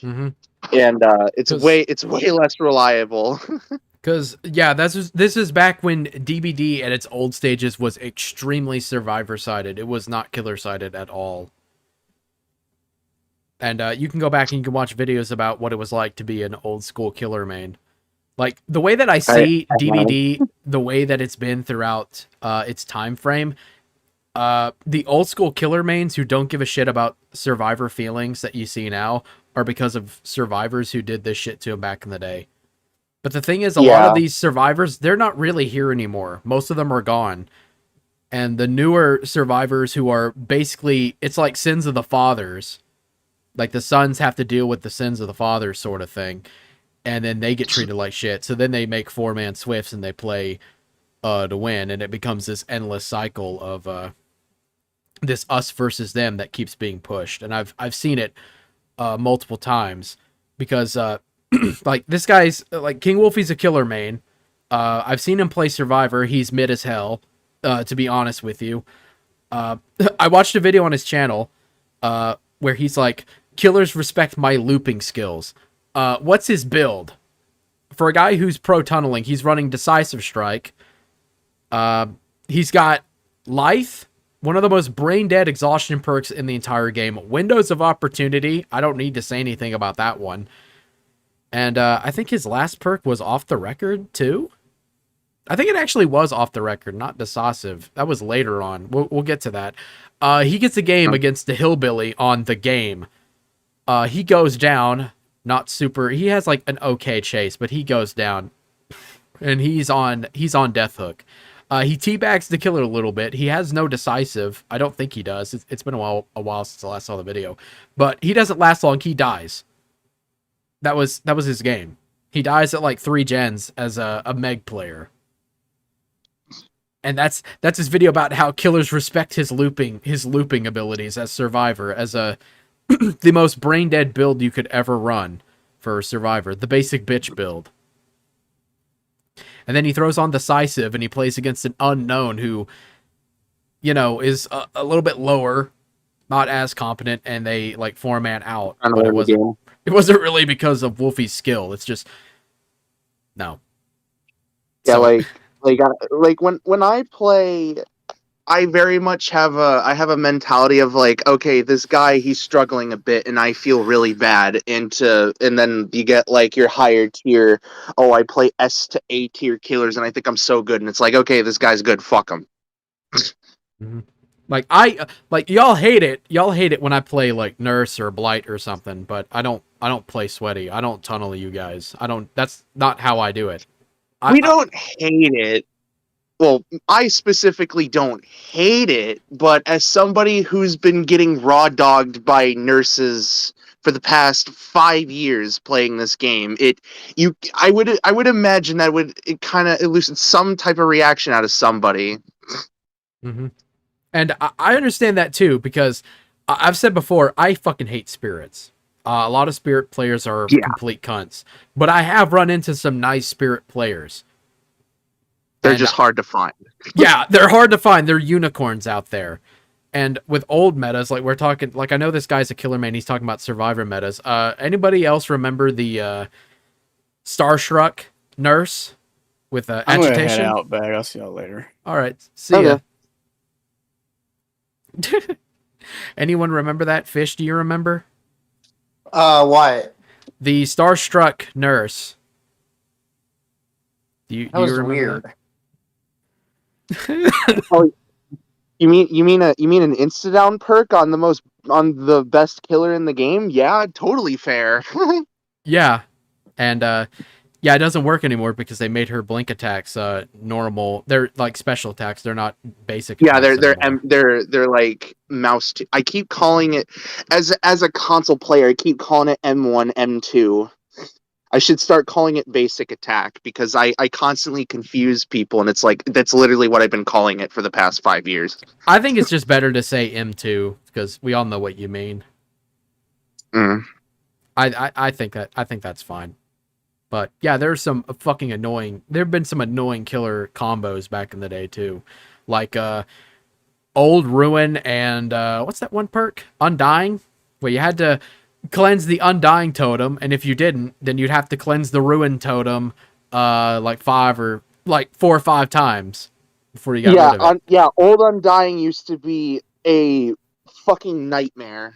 Mm-hmm. And it's way less reliable. Because, yeah, this is back when DBD at its old stages was extremely survivor-sided. It was not killer-sided at all. And you can go back and you can watch videos about what it was like to be an old-school killer main. Like, the way that I see DBD, the way that it's been throughout its time frame, the old-school killer mains who don't give a shit about survivor feelings that you see now are because of survivors who did this shit to them back in the day. But the thing is, a lot of these survivors, they're not really here anymore. Most of them are gone. And the newer survivors who are basically, it's like sins of the fathers. Like the sons have to deal with the sins of the fathers sort of thing. And then they get treated like shit. So then they make 4-man swifts and they play to win. And it becomes this endless cycle of this us versus them that keeps being pushed. And I've seen it multiple times because... like this guy's like King Wolfie's a killer main. I've seen him play Survivor. He's mid as hell, to be honest with you. I watched a video on his channel where he's like, killers respect my looping skills. What's his build? For a guy who's pro tunneling, he's running Decisive Strike. He's got Lithe, one of the most brain dead exhaustion perks in the entire game. Windows of Opportunity. I don't need to say anything about that one. And I think his last perk was Off the Record, too. I think it actually was Off the Record, not Decisive. That was later on. We'll get to that. He gets a game against the Hillbilly on the game. He goes down, not super... He has, like, an okay chase, but he goes down. And he's on Death Hook. He teabags the killer a little bit. He has no Decisive. I don't think he does. It's been a while since I last saw the video. But he doesn't last long. He dies. That was his game. He dies at like 3 gens as a Meg player. And that's his video about how killers respect his looping abilities as Survivor, as the most brain dead build you could ever run for Survivor, the basic bitch build. And then he throws on Decisive and he plays against an unknown who, you know, is a little bit lower, not as competent, and they like 4-man out. But It wasn't really because of Wolfie's skill. It's just no. Yeah, So- like when I play, I very much have a mentality of like, okay, this guy, he's struggling a bit, and I feel really bad. And then you get like your higher tier. Oh, I play S to A tier killers, and I think I'm so good, and it's like, okay, this guy's good. Fuck him. Mhm. Like y'all hate it. Y'all hate it when I play like Nurse or Blight or something, but I don't play sweaty. I don't tunnel you guys. I don't. That's not how I do it. We don't hate it. Well, I specifically don't hate it, but as somebody who's been getting raw dogged by nurses for the past 5 years playing this game, I would imagine that it kind of elicit some type of reaction out of somebody. Mm-hmm. And I understand that too, because I've said before, I fucking hate spirits. A lot of spirit players are complete cunts, but I have run into some nice spirit players. They're just hard to find. Yeah, they're hard to find. They're unicorns out there. And with old metas, like we're talking, like I know this guy's a killer man. He's talking about survivor metas. Anybody else remember the Starstruck nurse with I'm gonna head agitation? out back. I'll see y'all later. All right, see ya. Anyone remember that? Fish, do you remember? What? The Starstruck nurse. Do you was remember weird. that? Oh, you mean an insta down perk on the best killer in the game? Yeah, totally fair. Yeah, and yeah, it doesn't work anymore because they made her blink attacks normal. They're like special attacks. They're not basic. Yeah, attacks anymore. they're like mouse. I keep calling it as a console player. I keep calling it M1, M2. I should start calling it basic attack because I constantly confuse people, and it's like that's literally what I've been calling it for the past 5 years. I think it's just better to say M2 because we all know what you mean. I think that's fine. But yeah, there's some fucking annoying. There've been some annoying killer combos back in the day too, like Old Ruin and what's that one perk? Undying, where you had to cleanse the Undying totem, and if you didn't, then you'd have to cleanse the Ruin totem like 4 or 5 times before you got rid of it. Old Undying used to be a fucking nightmare.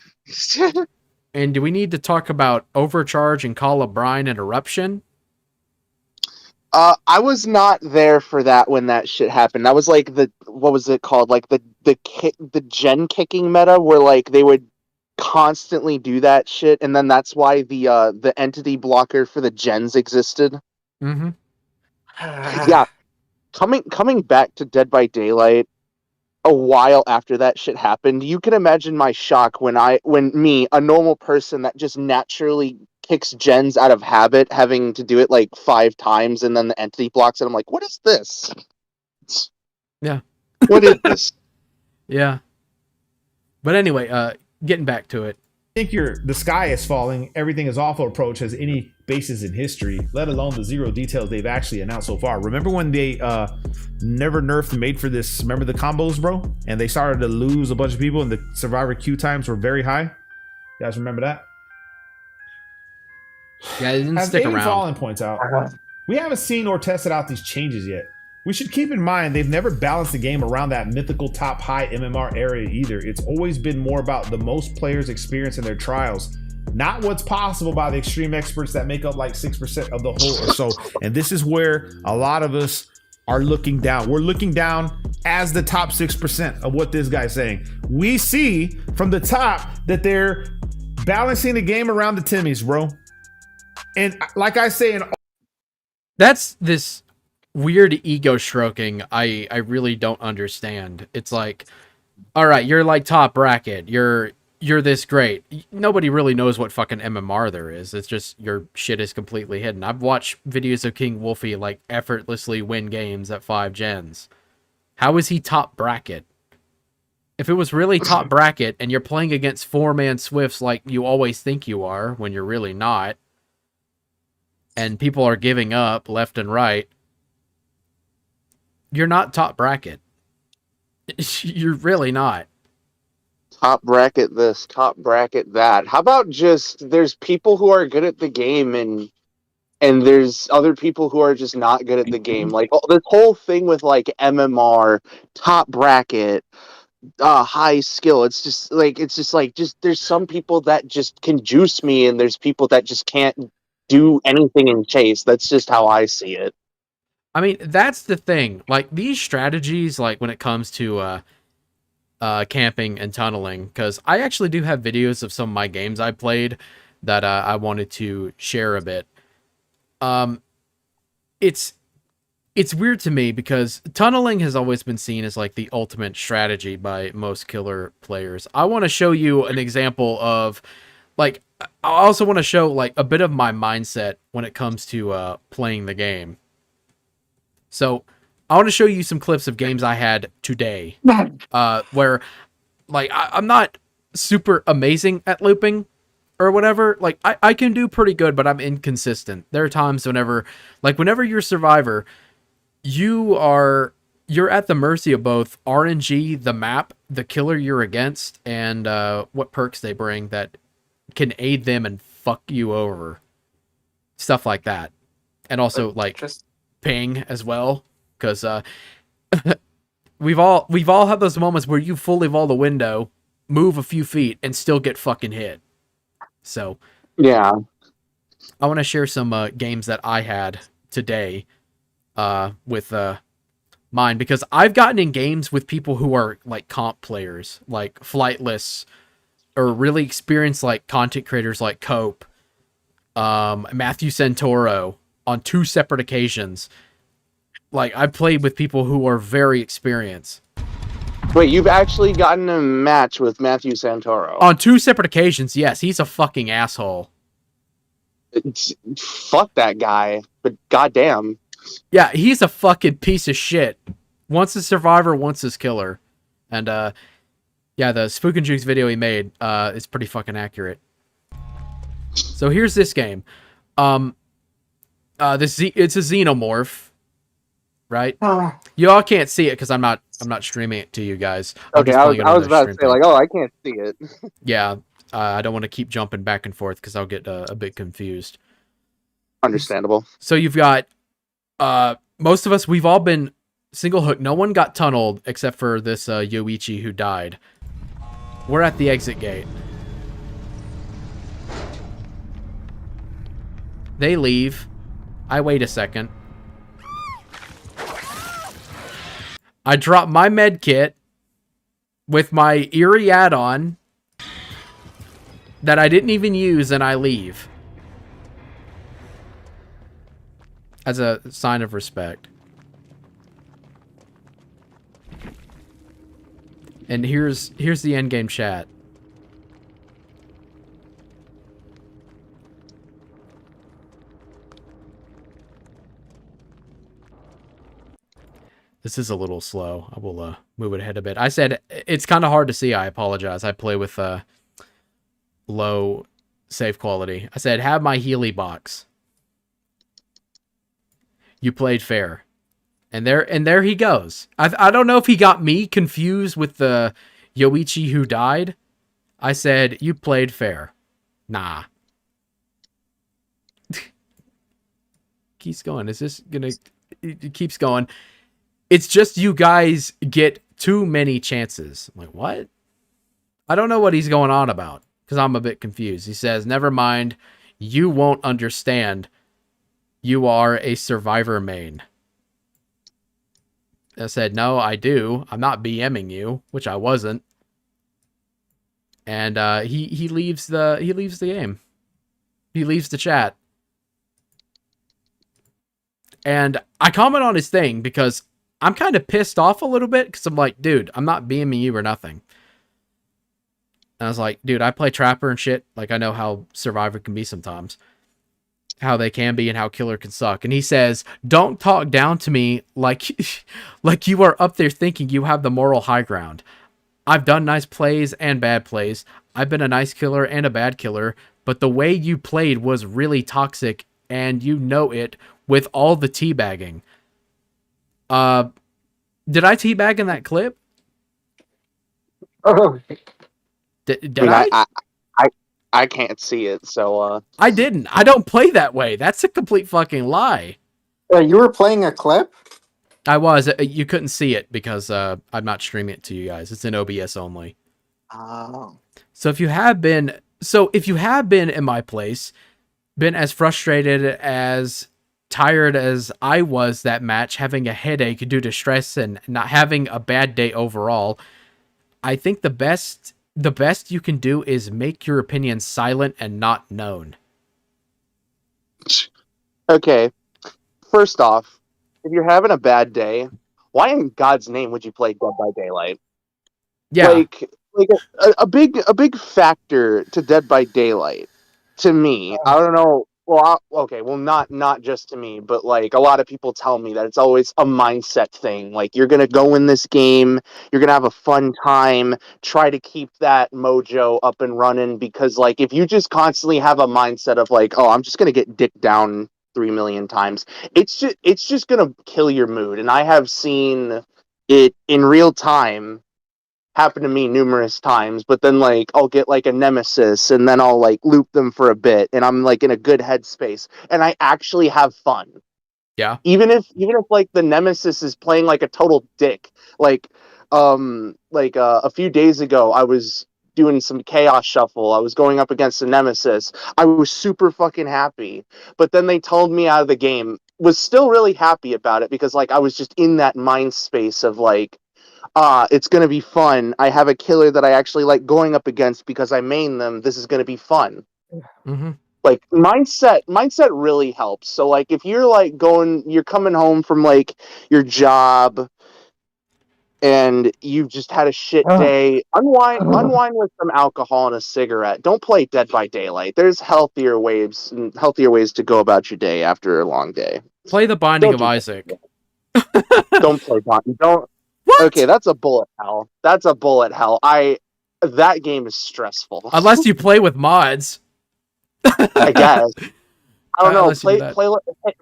And do we need to talk about Overcharge and Call of Brine and Eruption? I was not there for that when that shit happened. That was like what was it called? Like the gen kicking meta where like they would constantly do that shit, and then that's why the entity blocker for the gens existed. Mm-hmm. Yeah. Coming back to Dead by Daylight a while after that shit happened, you can imagine my shock when me, a normal person that just naturally kicks gens out of habit, having to do it like 5 times, and then the entity blocks it. I'm like, what is this? Yeah. What is this? Yeah. But anyway, getting back to it. I think the sky is falling, everything is awful approach has any basis in history, let alone the zero details they've actually announced so far. Remember when they never nerfed and made for this, remember the combos, bro? And they started to lose a bunch of people and the survivor queue times were very high? You guys remember that? Yeah, it didn't As stick Aiden around. Fallen points out, we haven't seen or tested out these changes yet. We should keep in mind they've never balanced the game around that mythical top high MMR area either. It's always been more about the most players' experience in their trials, not what's possible by the extreme experts that make up like 6% of the whole or so. And this is where a lot of us are looking down. We're looking down as the top 6% of what this guy's saying. We see from the top that they're balancing the game around the Timmies, bro. And like I say, that's this weird ego stroking I really don't understand. It's like, all right, you're like top bracket. You're this great. Nobody really knows what fucking MMR there is. It's just your shit is completely hidden. I've watched videos of King Wolfie like effortlessly win games at 5 gens. How is he top bracket? If it was really top bracket and you're playing against 4-man Swifts like you always think you are when you're really not, and people are giving up left and right, you're not top bracket. You're really not. top bracket this, top bracket that. How about just there's people who are good at the game and there's other people who are just not good at the game. Like this whole thing with like MMR, top bracket, high skill. It's just like there's some people that just can juice me, and there's people that just can't do anything in chase. That's just how I see it. I mean, that's the thing. Like these strategies, like when it comes to camping and tunneling, because I actually do have videos of some of my games I played that I wanted to share a bit. It's weird to me because tunneling has always been seen as like the ultimate strategy by most killer players. I want to show you an example of like I also want to show like a bit of my mindset when it comes to playing the game. So I want to show you some clips of games I had today where like I'm not super amazing at looping or whatever. Like I can do pretty good, but I'm inconsistent. There are times whenever you're a survivor, you're at the mercy of both RNG, the map, the killer you're against, and what perks they bring that can aid them and fuck you over. Stuff like that. And also like ping as well, because we've all had those moments where you fully wall the window, move a few feet, and still get fucking hit. So yeah, I want to share some games that I had today with mine, because I've gotten in games with people who are like comp players, like Flightless, or really experienced like content creators like Cope, Matthew Santoro, on 2 separate occasions. Like I've played with people who are very experienced. Wait, you've actually gotten a match with Matthew Santoro? On 2 separate occasions, yes. He's a fucking asshole. Fuck that guy, but goddamn. Yeah, he's a fucking piece of shit. Once a survivor, once his killer. And yeah, the Spook and Jukes video he made is pretty fucking accurate. So here's this game. It's a xenomorph, right? You all can't see it because I'm not streaming it to you guys. Okay, I was about to say like, oh, I can't see it. Yeah, I don't want to keep jumping back and forth because I'll get a bit confused. Understandable. So you've got most of us. We've all been single hook. No one got tunneled except for this Yoichi who died. We're at the exit gate. They leave. I wait a second. I drop my med kit with my eerie add-on that I didn't even use, and I leave. As a sign of respect. And here's the endgame chat. This is a little slow. I will move it ahead a bit. I said it's kind of hard to see. I apologize. I play with low save quality. I said have my Healy box. You played fair. And there he goes. I don't know if he got me confused with the Yoichi who died. I said you played fair. Nah. Keeps going. Is this gonna... It keeps going. It's just you guys get too many chances. I'm like, what? I don't know what he's going on about, because I'm a bit confused. He says, never mind. You won't understand. You are a survivor main. I said, no, I do. I'm not BMing you, which I wasn't. And he leaves the game. He leaves the chat. And I comment on his thing because I'm kind of pissed off a little bit, because I'm like, dude, I'm not BMing you or nothing. And I was like, dude, I play Trapper and shit. Like, I know how Survivor can be sometimes. How they can be and how Killer can suck. And he says, don't talk down to me like you are up there thinking you have the moral high ground. I've done nice plays and bad plays. I've been a nice killer and a bad killer. But the way you played was really toxic, and you know it with all the teabagging. Did I teabag in that clip? Oh. Did I mean, I? I can't see it, so I didn't. I don't play that way. That's a complete fucking lie. You were playing a clip? I was. You couldn't see it because I'm not streaming it to you guys. It's in OBS only. Oh. So if you have been in my place, been as frustrated, as tired as I was that match, having a headache due to stress and not having a bad day overall, I think the best you can do is make your opinion silent and not known. okay. First off, if you're having a bad day, why in God's name would you play Dead by Daylight? Yeah. Like a big factor to Dead by Daylight to me. I don't know. Well, okay. Well, not just to me, but like a lot of people tell me that it's always a mindset thing. Like you're gonna go in this game, you're gonna have a fun time. Try to keep that mojo up and running because like if you just constantly have a mindset of like, oh, I'm just gonna get dicked down 3 million times, it's just gonna kill your mood. And I have seen it in real time happened to me numerous times, but then like I'll get like a nemesis and then I'll like loop them for a bit and I'm like in a good headspace and I actually have fun. Yeah. Even if like the nemesis is playing like a total dick. Like a few days ago I was doing some chaos shuffle. I was going up against a nemesis. I was super fucking happy. But then they told me out of the game. Was still really happy about it because like I was just in that mind space of like it's going to be fun. I have a killer that I actually like going up against because I main them. This is going to be fun. Mm-hmm. Like mindset really helps. So like if you're like you're coming home from like your job and you've just had a shit day, unwind with some alcohol and a cigarette. Don't play Dead by Daylight. There's healthier ways to go about your day after a long day. Play The Binding of Isaac. Don't play Binding. Don't. What? Okay, that's a bullet hell. That game is stressful. Unless you play with mods. I guess. I don't know. Unless you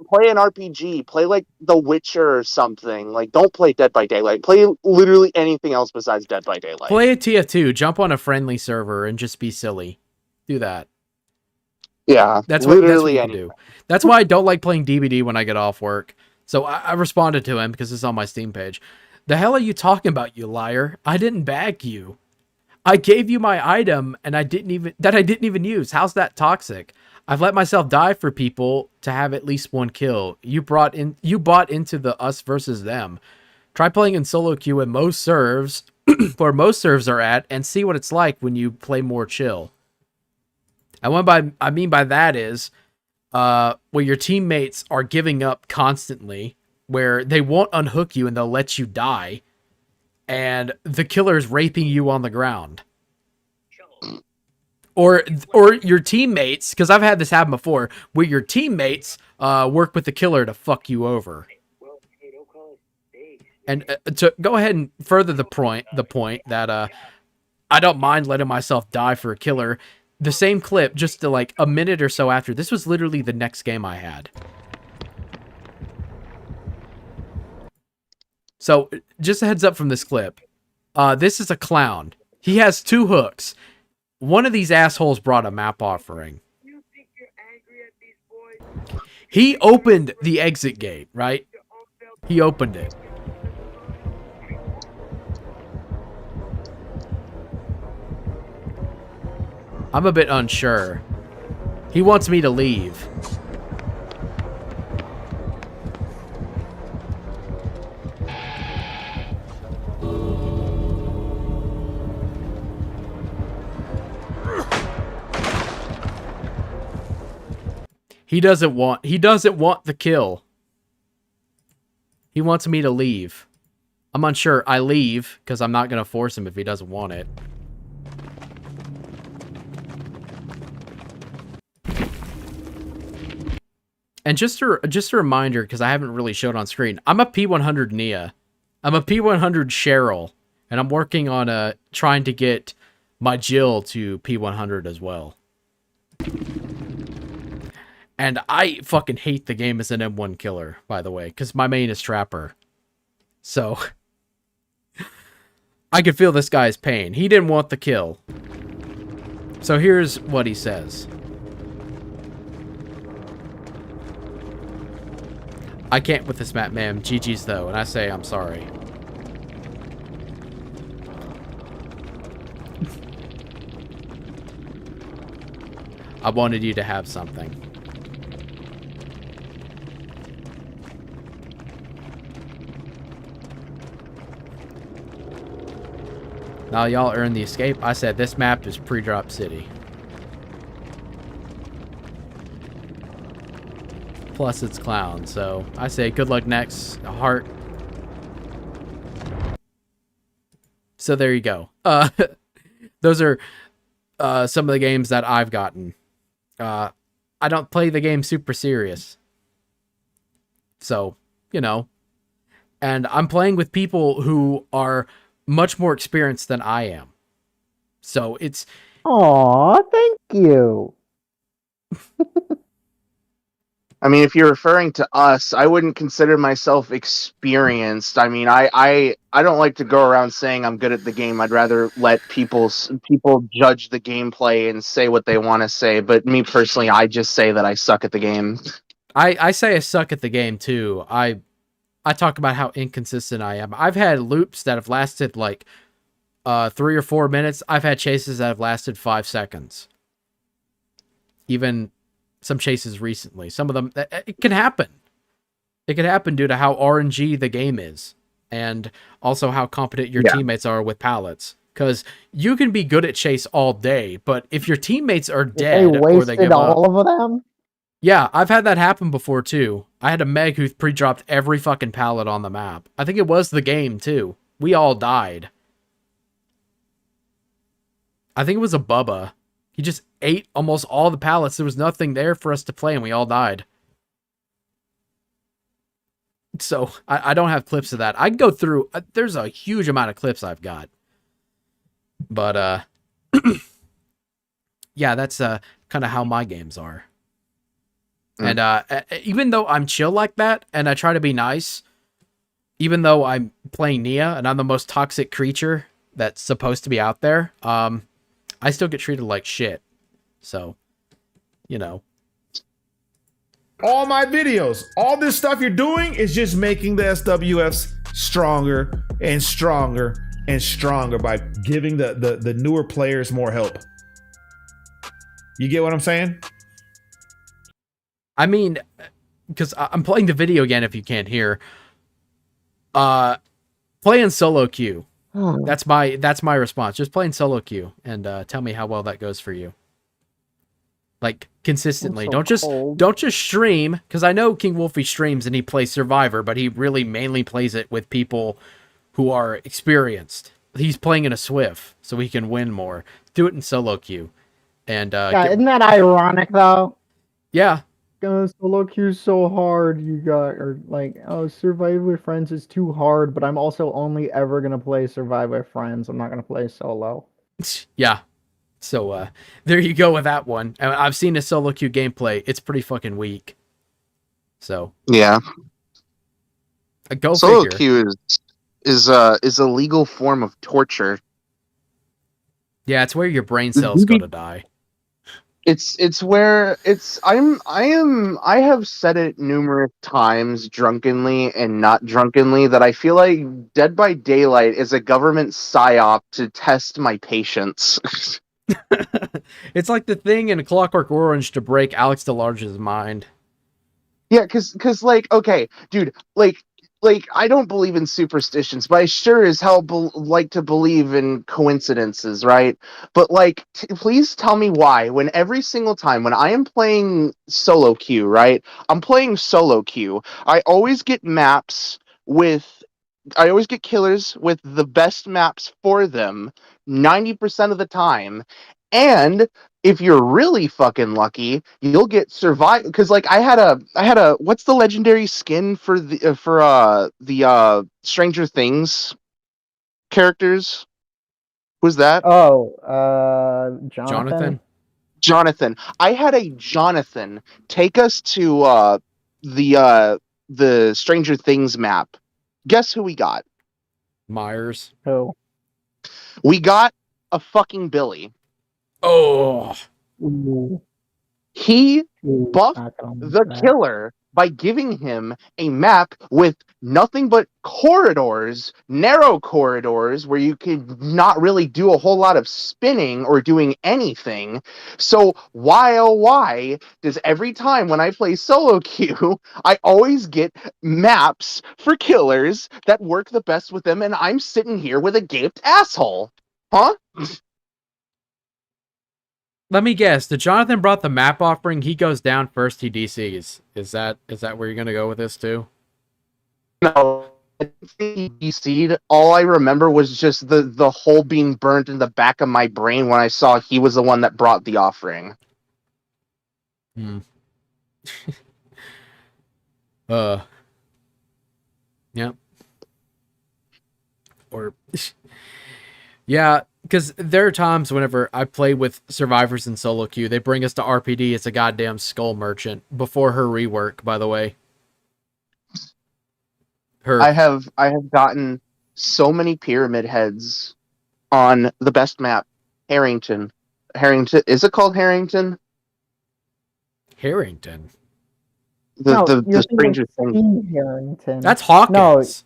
Play an RPG. Play like The Witcher or something. Like, don't play Dead by Daylight. Play literally anything else besides Dead by Daylight. Play a TF2. Jump on a friendly server and just be silly. Do that. Yeah, that's what you can do. That's why I don't like playing DBD when I get off work. So I responded to him because it's on my Steam page. The hell are you talking about, you liar? I didn't bag you. I gave you my item and I didn't even use. How's that toxic? I've let myself die for people to have at least one kill. You bought into the us versus them. Try playing in solo queue when most serves where most serves are at and see what it's like when you play more chill. And what I mean by that is where your teammates are giving up constantly, where they won't unhook you and they'll let you die, and the killer's raping you on the ground. Or your teammates, because I've had this happen before, where your teammates work with the killer to fuck you over. And to go ahead and further the point that I don't mind letting myself die for a killer. The same clip, just to like a minute or so after, this was literally the next game I had. So, just a heads up from this clip. This is a clown. He has 2 hooks. One of these assholes brought a map offering. He opened the exit gate, right? He opened it. I'm a bit unsure. He wants me to leave. He doesn't want the kill. He wants me to leave. I'm unsure. I leave because I'm not going to force him if he doesn't want it. And just a reminder, because I haven't really showed on screen, I'm a P100 Nia. I'm a P100 Cheryl, and I'm working on trying to get my Jill to P100 as well. And I fucking hate the game as an M1 killer, by the way, because my main is Trapper. So I could feel this guy's pain. He didn't want the kill. So here's what he says. I can't with this map, ma'am. GG's though, and I say I'm sorry. I wanted you to have something. Now y'all earned the escape. I said this map is pre-drop city. Plus it's clown, so I say good luck next. Heart. So there you go. Those are some of the games that I've gotten. I don't play the game super serious. So, you know. And I'm playing with people who are much more experienced than I am. So it's... Aw, thank you. I mean, if you're referring to us, I wouldn't consider myself experienced. I mean, I don't like to go around saying I'm good at the game. I'd rather let people judge the gameplay and say what they want to say. But me personally, I just say that I suck at the game. I say I suck at the game too. I talk about how inconsistent I am. I've had loops that have lasted like 3 or 4 minutes. I've had chases that have lasted 5 seconds. Even some chases recently. Some of them, it can happen. It can happen due to how RNG the game is. And also how competent your teammates are with pallets. Because you can be good at chase all day, but if your teammates are dead or they give up... all of them? Yeah, I've had that happen before too. I had a Meg who pre-dropped every fucking pallet on the map. I think it was the game too. We all died. I think it was a Bubba. He just ate almost all the pallets. There was nothing there for us to play, and we all died. So, I don't have clips of that. I can go through... there's a huge amount of clips I've got. But, yeah, that's kind of how my games are. And even though I'm chill like that, and I try to be nice, even though I'm playing Nia, and I'm the most toxic creature that's supposed to be out there, I still get treated like shit. So, you know. All my videos, all this stuff you're doing is just making the SWFs stronger and stronger and stronger by giving the newer players more help. You get what I'm saying? I mean, because I'm playing the video again if you can't hear. Playing solo queue. That's my response. Just playing solo queue and tell me how well that goes for you. Like consistently. Don't just stream, because I know King Wolfie streams and he plays Survivor, but he really mainly plays it with people who are experienced. He's playing in a Swift, so he can win more. Do it in solo queue. And isn't that ironic though? Yeah. Solo queue's so hard, you got, or like, oh, Survive with Friends is too hard, but I'm also only ever gonna play Survive with Friends. I'm not gonna play solo. Yeah. So there you go with that one. I've seen a solo queue gameplay. It's pretty fucking weak. So yeah, go solo figure. queue is a legal form of torture. Yeah, it's where your brain cells go to die. It's where I have said it numerous times drunkenly and not drunkenly that I feel like Dead by Daylight is a government psyop to test my patience. It's like the thing in A Clockwork Orange to break Alex DeLarge's mind. Yeah, cause like, okay, dude, like I don't believe in superstitions, but I sure as hell like to believe in coincidences, right? But like, please tell me why, when every single time when I am playing solo queue, right? I'm playing solo queue. I always get killers with the best maps for them 90% of the time. And if you're really fucking lucky, you'll get survive, because like I had a what's the legendary skin for the Stranger Things characters? Who's that? Oh, Jonathan. I had a Jonathan take us to the Stranger Things map. Guess who we got? Myers. Who? We got a fucking Billy. Oh, He buffed Not gonna the that. killer by giving him a map with nothing but corridors, narrow corridors where you could not really do a whole lot of spinning or doing anything. So why oh why does every time when I play solo queue, I always get maps for killers that work the best with them, and I'm sitting here with a gaped asshole? Huh? let me guess. The Jonathan brought the map offering. He goes down first. He DCs. Is that where you're gonna go with this too? No, I didn't think he DC'd. All I remember was just the hole being burnt in the back of my brain when I saw he was the one that brought the offering. Hmm. uh. Yep. Or. Yeah, because there are times whenever I play with survivors in solo queue, they bring us to RPD. It's a goddamn skull merchant before her rework, by the way. I have gotten so many pyramid heads on the best map, Harrington. Harrington, is it called Harrington? Harrington. No, The you're Stranger thinking Things. Steve Harrington. That's Hawkins.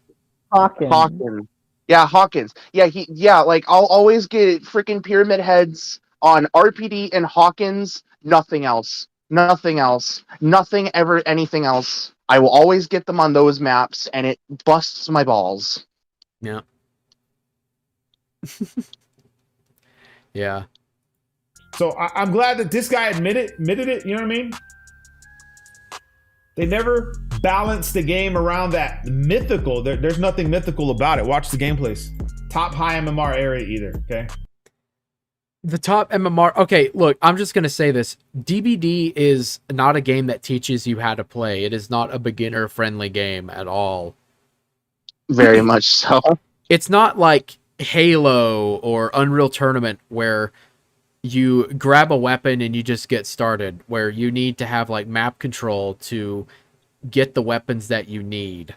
No, Hawkins. Hawkins. Yeah, Hawkins. Like I'll always get freaking pyramid heads on RPD and Hawkins, nothing else. Nothing else. Nothing ever anything else. I will always get them on those maps and it busts my balls. Yeah. Yeah. So I'm glad that this guy admitted it. You know what I mean? They never balanced the game around that mythical. There's nothing mythical about it. Watch the gameplays. Top high MMR area either. Okay. The top MMR. Okay, look, I'm just going to say this. DBD is not a game that teaches you how to play. It is not a beginner-friendly game at all. Very much so. It's not like Halo or Unreal Tournament where you grab a weapon and you just get started, where you need to have like map control to get the weapons that you need.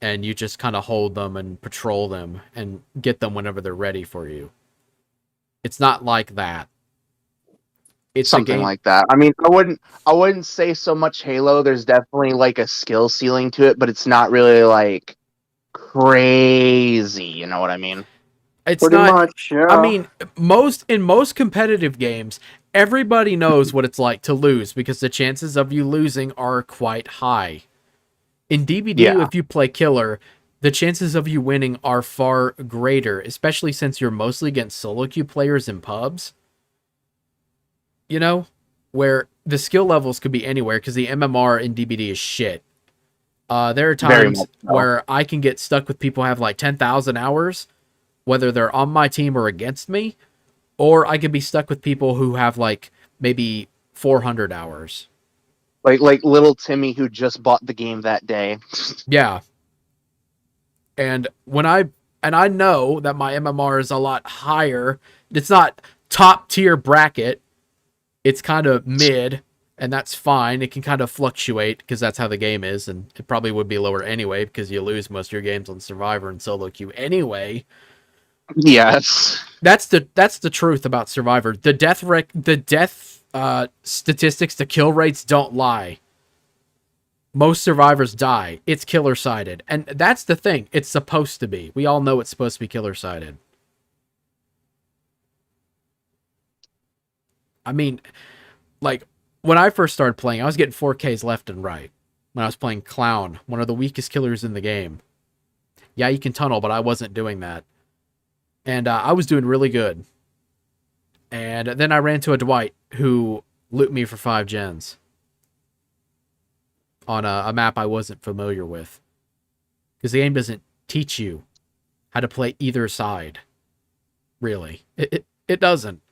And you just kind of hold them and patrol them and get them whenever they're ready for you. It's not like that. It's something like that. I mean, I wouldn't say so much Halo. There's definitely like a skill ceiling to it, but it's not really like crazy. You know what I mean? It's pretty not much. Yeah. I mean, in most competitive games, everybody knows what it's like to lose because the chances of you losing are quite high. In DBD, if you play killer, the chances of you winning are far greater, especially since you're mostly against solo queue players in pubs. You know, where the skill levels could be anywhere because the MMR in DBD is shit. There are times where I can get stuck with people who have like 10,000 hours, whether they're on my team or against me, or I could be stuck with people who have like maybe 400 hours. Like little Timmy who just bought the game that day. Yeah. And I know that my MMR is a lot higher. It's not top tier bracket. It's kind of mid, and that's fine. It can kind of fluctuate because that's how the game is, and it probably would be lower anyway because you lose most of your games on Survivor and solo queue anyway. Yes. That's the truth about Survivor. The death statistics, the kill rates don't lie. Most survivors die. It's killer-sided. And that's the thing. It's supposed to be. We all know it's supposed to be killer-sided. I mean, like, when I first started playing, I was getting 4Ks left and right. When I was playing Clown, one of the weakest killers in the game. Yeah, you can tunnel, but I wasn't doing that. And I was doing really good. And then I ran into a Dwight who looped me for 5 gens. On a map I wasn't familiar with. Because the game doesn't teach you how to play either side. Really. It doesn't.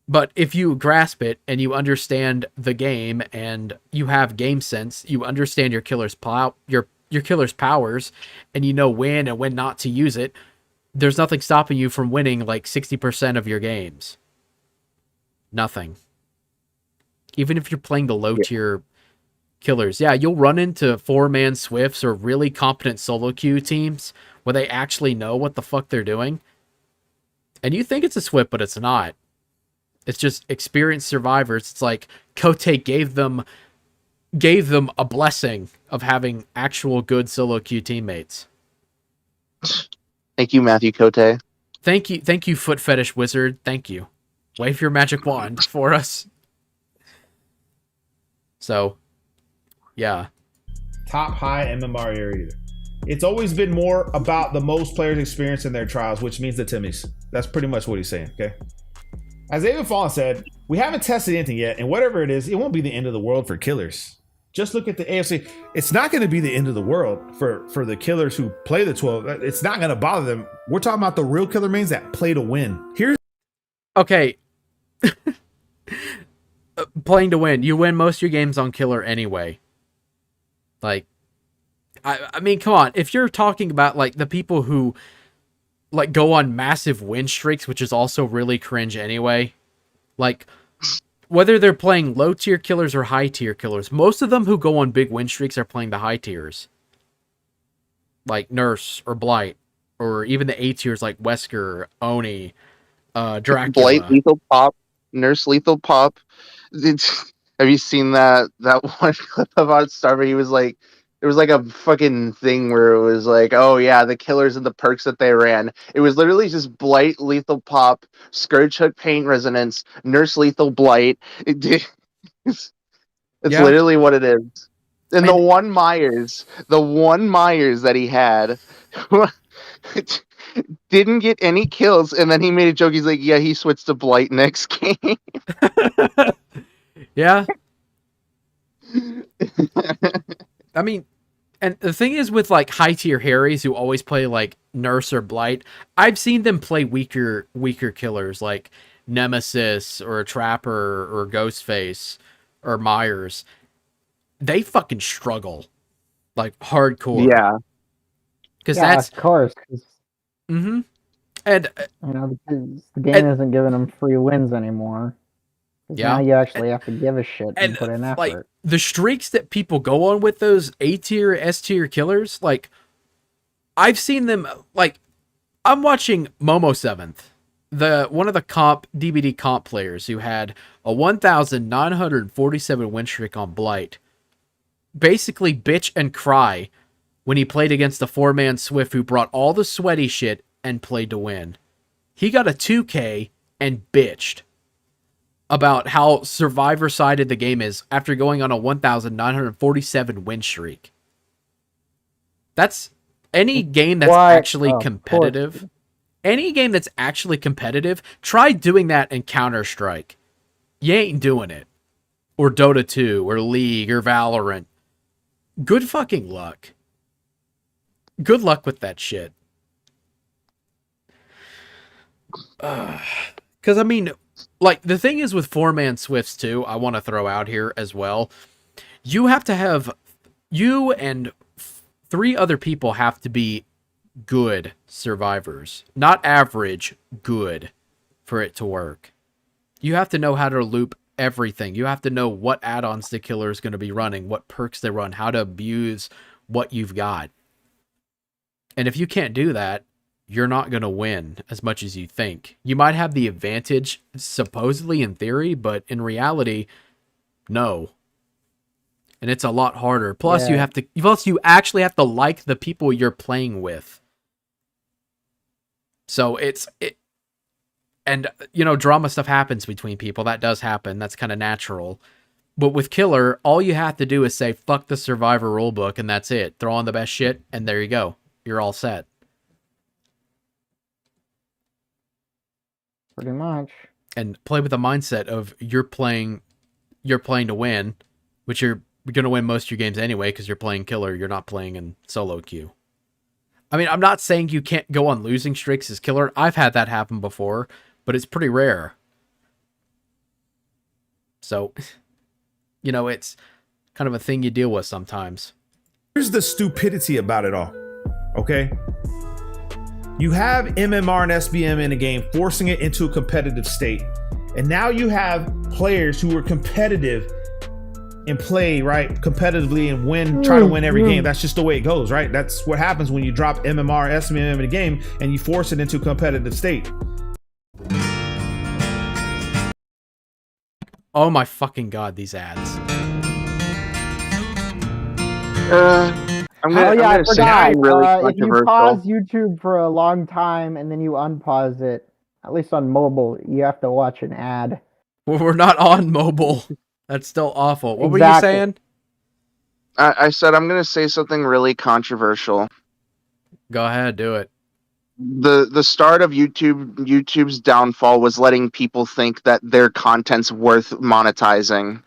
But if you grasp it and you understand the game and you have game sense, you understand your killer's killer's powers, and you know when and when not to use it, there's nothing stopping you from winning like 60% of your games. Nothing. Even if you're playing the low tier killers. Yeah, you'll run into 4-man Swifts or really competent solo queue teams where they actually know what the fuck they're doing. And you think it's a Swift, but it's not. It's just experienced survivors. It's like Kote gave them a blessing of having actual good solo queue teammates. Thank you, Matthew Cote. Thank you, Foot Fetish Wizard. Thank you. Wave your magic wand for us. So, yeah. Top high MMR area. It's always been more about the most players' experience in their trials, which means the Timmies. That's pretty much what he's saying, okay? As David Fallen said, we haven't tested anything yet, and whatever it is, it won't be the end of the world for killers. Just look at the AFC. It's not going to be the end of the world for the killers who play the 12. It's not going to bother them. We're talking about the real killer mains that play to win. Here's okay. Playing to win. You win most of your games on killer anyway. Like, I mean, come on. If you're talking about like the people who like go on massive win streaks, which is also really cringe anyway, like whether they're playing low tier killers or high tier killers, most of them who go on big win streaks are playing the high tiers, like Nurse or Blight, or even the A tiers like Wesker, Oni, Dracula. Blight, Lethal Pop, Nurse, Lethal Pop. Have you seen that one clip about Starver? He was like, it was like a fucking thing where it was like, oh yeah, the killers and the perks that they ran. It was literally just Blight, Lethal Pop, Scourge Hook, Paint Resonance, Nurse, Lethal Blight. It's literally what it is. And the one Myers that he had didn't get any kills, and then he made a joke. He's like, yeah, he switched to Blight next game. Yeah. I mean, and the thing is with like high tier Harrys who always play like Nurse or Blight, I've seen them play weaker killers like Nemesis or Trapper or Ghostface or Myers. They fucking struggle like hardcore. Yeah. Because yeah, that's of course. Mm-hmm. And because the game isn't giving them free wins anymore. Yeah. Now you actually have to give a shit and put in effort. Like the streaks that people go on with those A tier, S tier killers, like I've seen them. Like I'm watching Momo 7th, one of the DBD comp players who had a 1,947 win streak on Blight, basically bitch and cry when he played against the 4-man Swift who brought all the sweaty shit and played to win. He got a 2K and bitched about how survivor-sided the game is after going on a 1,947 win streak. That's any game that's actually competitive. Any game that's actually competitive, try doing that in Counter-Strike. You ain't doing it. Or Dota 2, or League, or Valorant. Good fucking luck. Good luck with that shit. Because, I mean, like, the thing is with 4-man Swifts, too, I want to throw out here as well. You have to have... You and 3 other people have to be good survivors. Not average, good, for it to work. You have to know how to loop everything. You have to know what add-ons the killer is going to be running, what perks they run, how to abuse what you've got. And if you can't do that, you're not going to win as much as you think. You might have the advantage, supposedly in theory, but in reality, no. And it's a lot harder. Plus, you actually have to like the people you're playing with. So and you know, drama stuff happens between people. That does happen. That's kind of natural. But with Killer, all you have to do is say, fuck the Survivor rulebook, and that's it. Throw on the best shit, and there you go. You're all set. Pretty much. And play with the mindset of you're playing to win, which you're going to win most of your games anyway because you're playing Killer. You're not playing in solo queue. I mean, I'm not saying you can't go on losing streaks as Killer. I've had that happen before, but it's pretty rare. So, you know, it's kind of a thing you deal with sometimes. Here's the stupidity about it all, okay? You have MMR and SBM in a game, forcing it into a competitive state. And now you have players who are competitive and play, right, competitively and try to win every game. That's just the way it goes, right? That's what happens when you drop MMR, SBM in a game and you force it into a competitive state. Oh my fucking god, these ads. I'm gonna, Oh yeah, I I'm gonna say forgot. something really If you controversial. pause YouTube for a long time and then you unpause it, at least on mobile, you have to watch an ad. Well, we're not on mobile. That's still awful. What were you Exactly. saying? I said I'm gonna say something really controversial. Go ahead, do it. The start of YouTube's downfall was letting people think that their content's worth monetizing.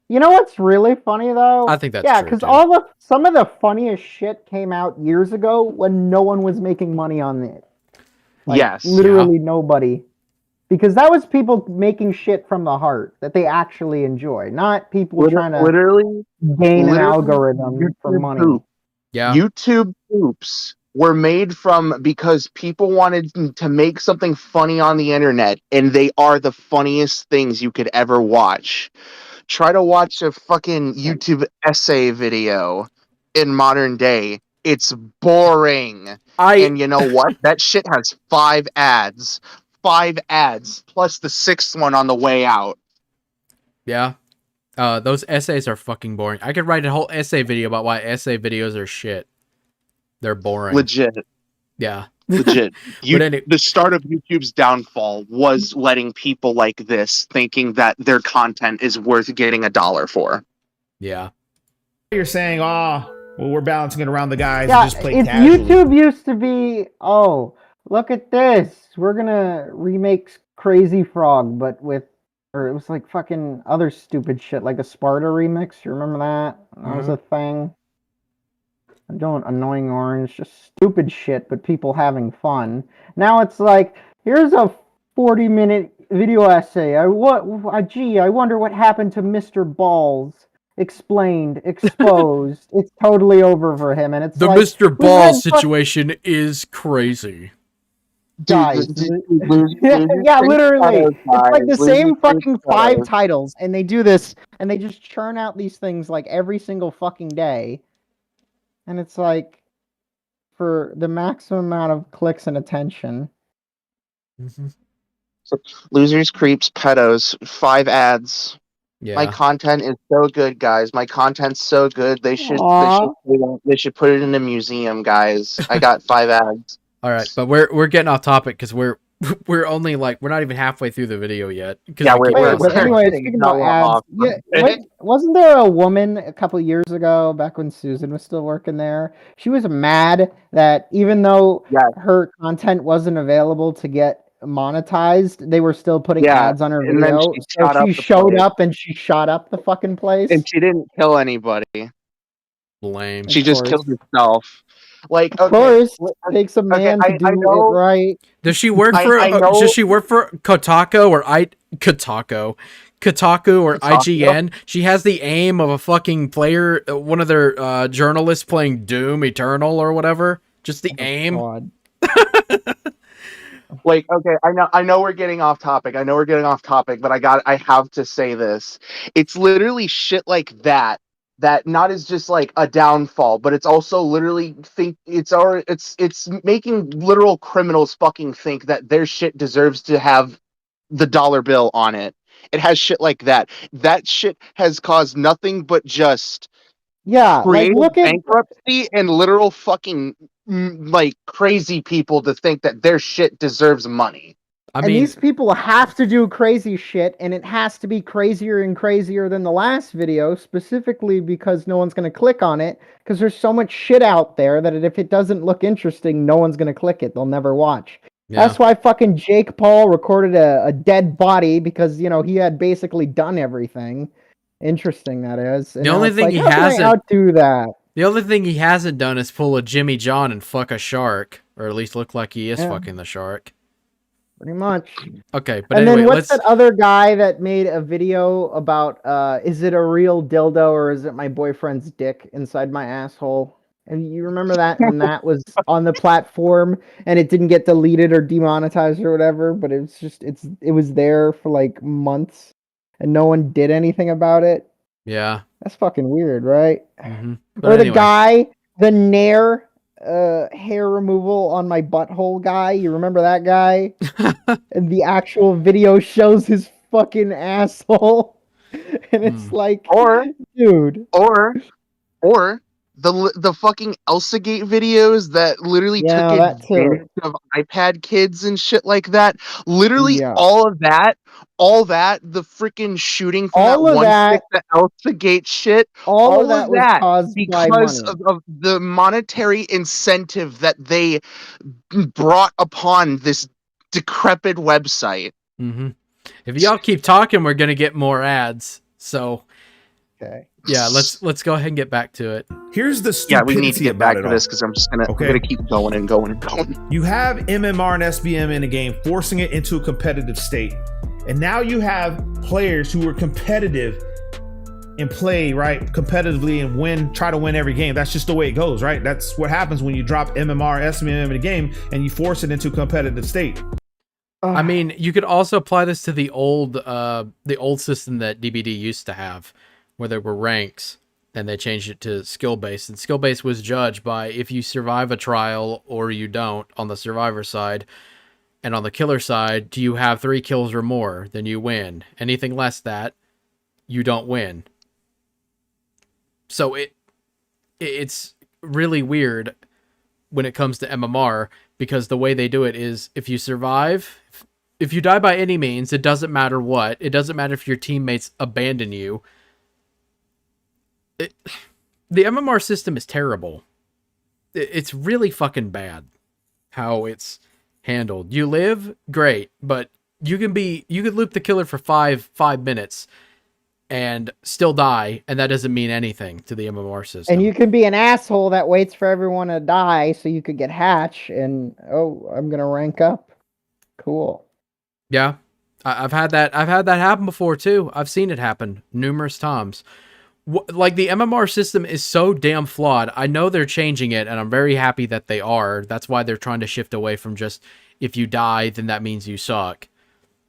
You know what's really funny though? I think that's yeah, true, because too. some of the funniest shit came out years ago when no one was making money on it. Like, Yes. literally nobody. Because that was people making shit from the heart that they actually enjoy, not people trying to Literally gain an algorithm for YouTube money. poop. Yeah. YouTube poops were made from because people wanted to make something funny on the internet, and they are the funniest things you could ever watch. Try to watch a fucking YouTube essay video in modern day. It's boring. And you know what? That shit has 5 ads. 5 ads plus the 6th one on the way out. Yeah. Those essays are fucking boring. I could write a whole essay video about why essay videos are shit. They're boring. Legit. Yeah. Legit. But the start of YouTube's downfall was letting people like this thinking that their content is worth getting $1 for. Yeah. You're saying, oh, well, we're balancing it around the guys Yeah, who just play it's casually. YouTube used to be, oh, look at this. We're gonna remake Crazy Frog, but with, or it was like fucking other stupid shit, like a Sparta remix. You remember that? That was a thing. Annoying Orange, just stupid shit, but people having fun. Now it's like, here's a 40-minute video essay. Gee, I wonder what happened to Mr. Balls. Explained, exposed. It's totally over for him, and it's The like, Mr. we've Ball had situation is crazy. guys. Yeah, literally. It's like the same fucking 5 titles, and they do this, and they just churn out these things like every single fucking day. And it's like, for the maximum amount of clicks and attention. Losers, creeps, pedos, 5 ads. Yeah. My content is so good, guys. My content's so good. They should Aw. they should put it in a museum, guys. I got 5 ads. All right, but we're getting off topic because we're only like we're not even halfway through the video yet. Yeah, But anyway, speaking about ads, wasn't there a woman a couple years ago, back when Susan was still working there? She was mad that even though her content wasn't available to get monetized, they were still putting ads on her and then video. she So shot up she the showed place. up and she shot up the fucking place. And she didn't kill anybody. Lame. She just killed herself. Like, Of course, it takes a man to do it right. Does she work I for? know- Does she work for Kotaku or Kotaku or IGN? She has the aim of a fucking player, one of their journalists playing Doom Eternal or whatever. Just the aim. Like, okay, I know we're getting off topic. But I have to say this. It's literally shit like that not is just like a downfall, but it's also literally it's making literal criminals fucking think that their shit deserves to have the dollar bill on it. It has shit like that. That shit has caused nothing but just creative look at bankruptcy and literal fucking like crazy people to think that their shit deserves money. And these people have to do crazy shit, and it has to be crazier and crazier than the last video, specifically because no one's going to click on it, because there's so much shit out there that if it doesn't look interesting, no one's going to click it. They'll never watch. Yeah. That's why fucking Jake Paul recorded a dead body, because, you know, he had basically done everything. Interesting, that is. And The only it's thing like, he how can I hasn't outdo that. The only thing he hasn't done is pull a Jimmy John and fuck a shark, or at least look like he is Yeah. fucking the shark. Pretty much. Okay, but And anyway, then what's that other guy that made a video about is it a real dildo or is it my boyfriend's dick inside my asshole? And you remember that when that was on the platform and it didn't get deleted or demonetized or whatever, but it was just it was there for like months and no one did anything about it. Yeah. That's fucking weird, right? But Or the anyway. guy, the Nair hair removal on my butthole guy. You remember that guy? And the actual video shows his fucking asshole. And it's like, dude. Or the fucking Elsagate videos that literally Yeah, took that too. advantage of iPad kids and shit like that. Literally Yeah. all that, the freaking shooting from All that of one that- chick, the Elsagate shit, all of that was caused by because money. of the monetary incentive that they brought upon this decrepit website. Mm-hmm. If y'all keep talking, we're gonna get more ads. So, okay, yeah, let's go ahead and get back to it. Here's the Yeah, stupidity we need to get back about to it this all. because I'm gonna keep going and going and going. You have MMR and SBM in a game, forcing it into a competitive state, and now you have players who are competitive and play right competitively and try to win every game. That's just the way it goes, right? That's what happens when you drop MMR, SBM in a game and you force it into a competitive state. I mean, you could also apply this to the old system that DBD used to have, where there were ranks, and they changed it to skill based. And skill based was judged by if you survive a trial or you don't on the survivor side, and on the killer side, do you have 3 kills or more? Then you win. Anything less that, you don't win. So it's really weird when it comes to MMR, because the way they do it is if you survive, if you die by any means, it doesn't matter what. It doesn't matter if your teammates abandon you. The MMR system is terrible. It's really fucking bad how it's handled. You live, great, but you could loop the killer for five minutes and still die, and that doesn't mean anything to the MMR system. And you can be an asshole that waits for everyone to die so you could get hatch and I'm gonna rank up. Cool. Yeah, I've had that happen before too. I've seen it happen numerous times. Like, the MMR system is so damn flawed. I know they're changing it, and I'm very happy that they are. That's why they're trying to shift away from just if you die, then that means you suck.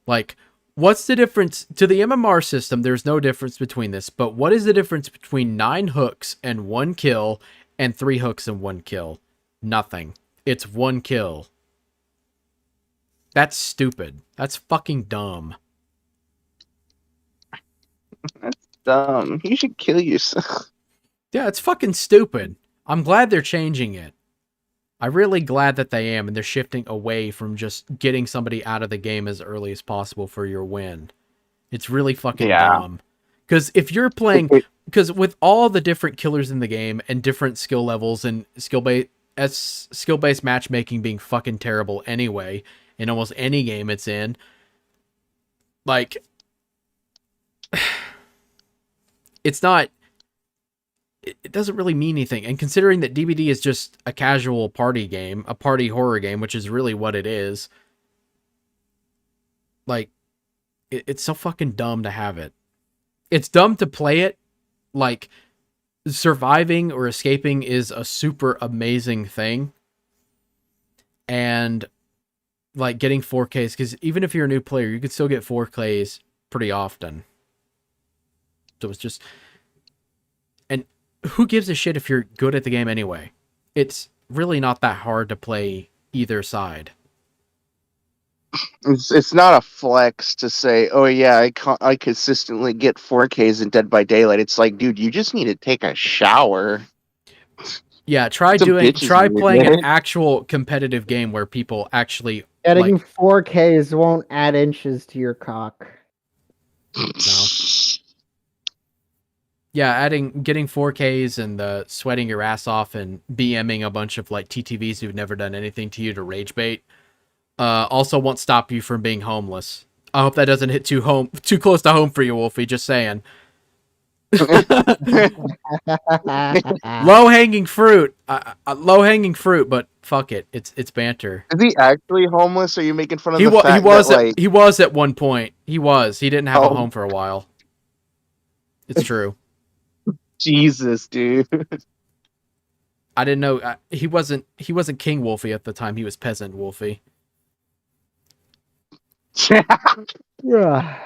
Like, what's the difference to the MMR system? There's no difference between this, but what is the difference between 9 hooks and 1 kill and 3 hooks and 1 kill? Nothing. It's 1 kill. That's stupid. That's fucking dumb. That's dumb. You should kill yourself. Yeah, it's fucking stupid. I'm glad they're changing it. I'm really glad that they am, and they're shifting away from just getting somebody out of the game as early as possible for your win. It's really fucking dumb. Because if you're playing... Because with all the different killers in the game and different skill levels and skill-based matchmaking being fucking terrible anyway, in almost any game it's in, like... It's not... It doesn't really mean anything. And considering that DBD is just a casual party game, a party horror game, which is really what it is, like, it's so fucking dumb to have it. It's dumb to play it. Like, surviving or escaping is a super amazing thing. And, like, getting 4Ks, because even if you're a new player, you could still get 4Ks pretty often. So it's just... And who gives a shit if you're good at the game anyway? It's really not that hard to play either side. It's not a flex to say, oh yeah, I consistently get 4Ks in Dead by Daylight. It's like, dude, you just need to take a shower. Yeah, try playing an actual competitive game where people actually... Getting 4Ks won't add inches to your cock. No. Yeah, getting 4Ks and sweating your ass off and BMing a bunch of like TTVs who've never done anything to you to rage bait also won't stop you from being homeless. I hope that doesn't hit too close to home for you, Wolfie. Just saying. Low hanging fruit, but fuck it, it's banter. Is he actually homeless? Or are you making fun of He was at one point. He didn't have a home for a while. It's true. Jesus, dude. I didn't know he wasn't King Wolfie at the time. He was Peasant Wolfie. Yeah.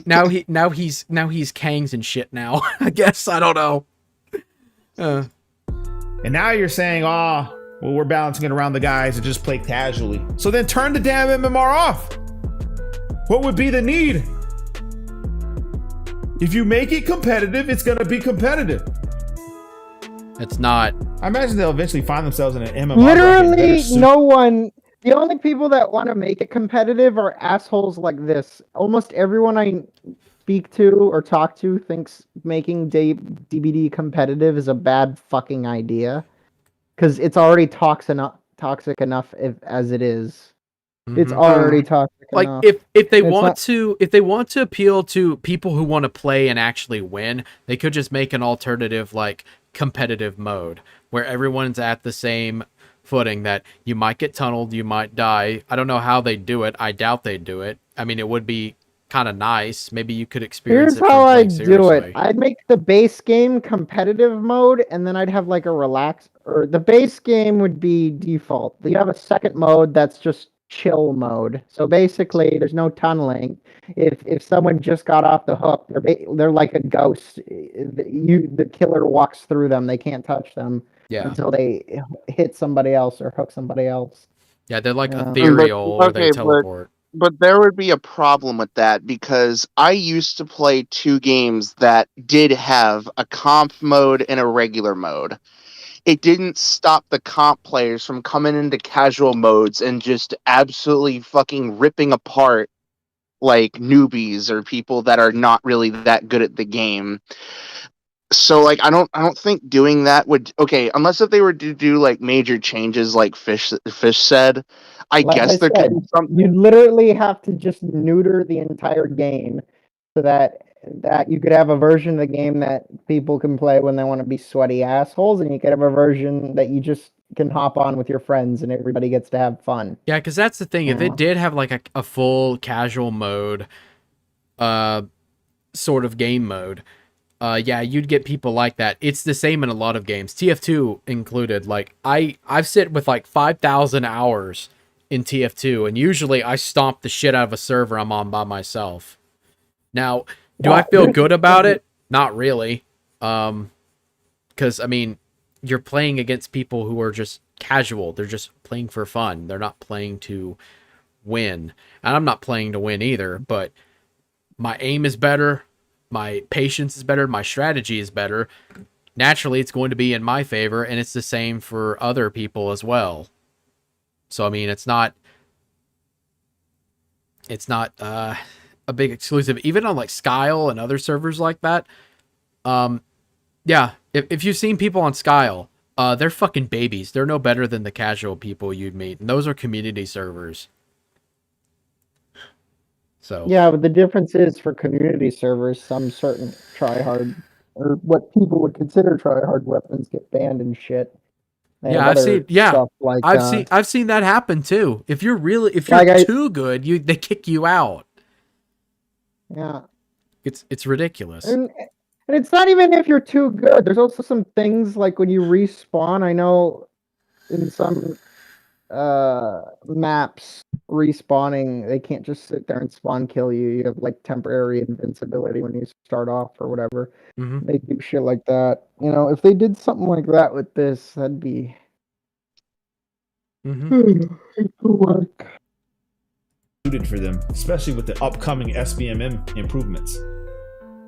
Now he's Kangz and shit now. I guess, I don't know. And now you're saying, well, we're balancing it around the guys and just play casually. So then turn the damn MMR off. What would be the need? If you make it competitive, it's going to be competitive. It's not. I imagine they'll eventually find themselves in an MMR. Literally, no one. The only people that want to make it competitive are assholes like this. Almost everyone I speak to or talk to thinks making DBD competitive is a bad fucking idea, because it's already toxic enough as it is. It's already toxic like enough. if they want to appeal to people who want to play and actually win, they could just make an alternative like competitive mode where everyone's at the same footing, that you might get tunneled, you might die. I don't know how they do it. I doubt they do it. I mean, it would be kind of nice. Maybe you could experience Here's it how from I'd playing do it. seriously. I'd make the base game competitive mode, and then I'd have like a relax, or the base game would be default. You have a second mode that's just chill mode. So basically, there's no tunneling. If someone just got off the hook, they're like a ghost. The killer walks through them. They can't touch them until they hit somebody else or hook somebody else. Yeah, they're like ethereal, or they teleport. But there would be a problem with that, because I used to play 2 games that did have a comp mode and a regular mode. It didn't stop the comp players from coming into casual modes and just absolutely fucking ripping apart like newbies or people that are not really that good at the game. So like I don't think doing that would, okay, unless if they were to do like major changes like Fish said. Like guess there could be something. You'd literally have to just neuter the entire game so that you could have a version of the game that people can play when they want to be sweaty assholes, and you could have a version that you just can hop on with your friends and everybody gets to have fun. Yeah, because that's the thing. If it did have like a full casual mode, sort of game mode, yeah, you'd get people like that. It's the same in a lot of games, TF2 included. Like I've sit with like 5,000 hours in TF2, and usually I stomp the shit out of a server I'm on by myself. Now, do I feel good about it? Not really. Because, I mean, you're playing against people who are just casual. They're just playing for fun. They're not playing to win. And I'm not playing to win either, but my aim is better. My patience is better. My strategy is better. Naturally, it's going to be in my favor, and it's the same for other people as well. So, I mean, it's not a big exclusive, even on like Skyle and other servers like that. Yeah, if you've seen people on Skyle, they're fucking babies. They're no better than the casual people you'd meet, and those are community servers. So yeah, but the difference is, for community servers, some certain tryhard, or what people would consider tryhard weapons, get banned and shit. Yeah, I've seen that happen too. If you're too good, they kick you out. Yeah, it's ridiculous. And it's not even if you're too good. There's also some things like when you respawn. I know in some maps, respawning, they can't just sit there and spawn kill you. You have like temporary invincibility when you start off or whatever. They do shit like that. You know, if they did something like that with this, that'd be work. Suited for them, especially with the upcoming SBMM improvements.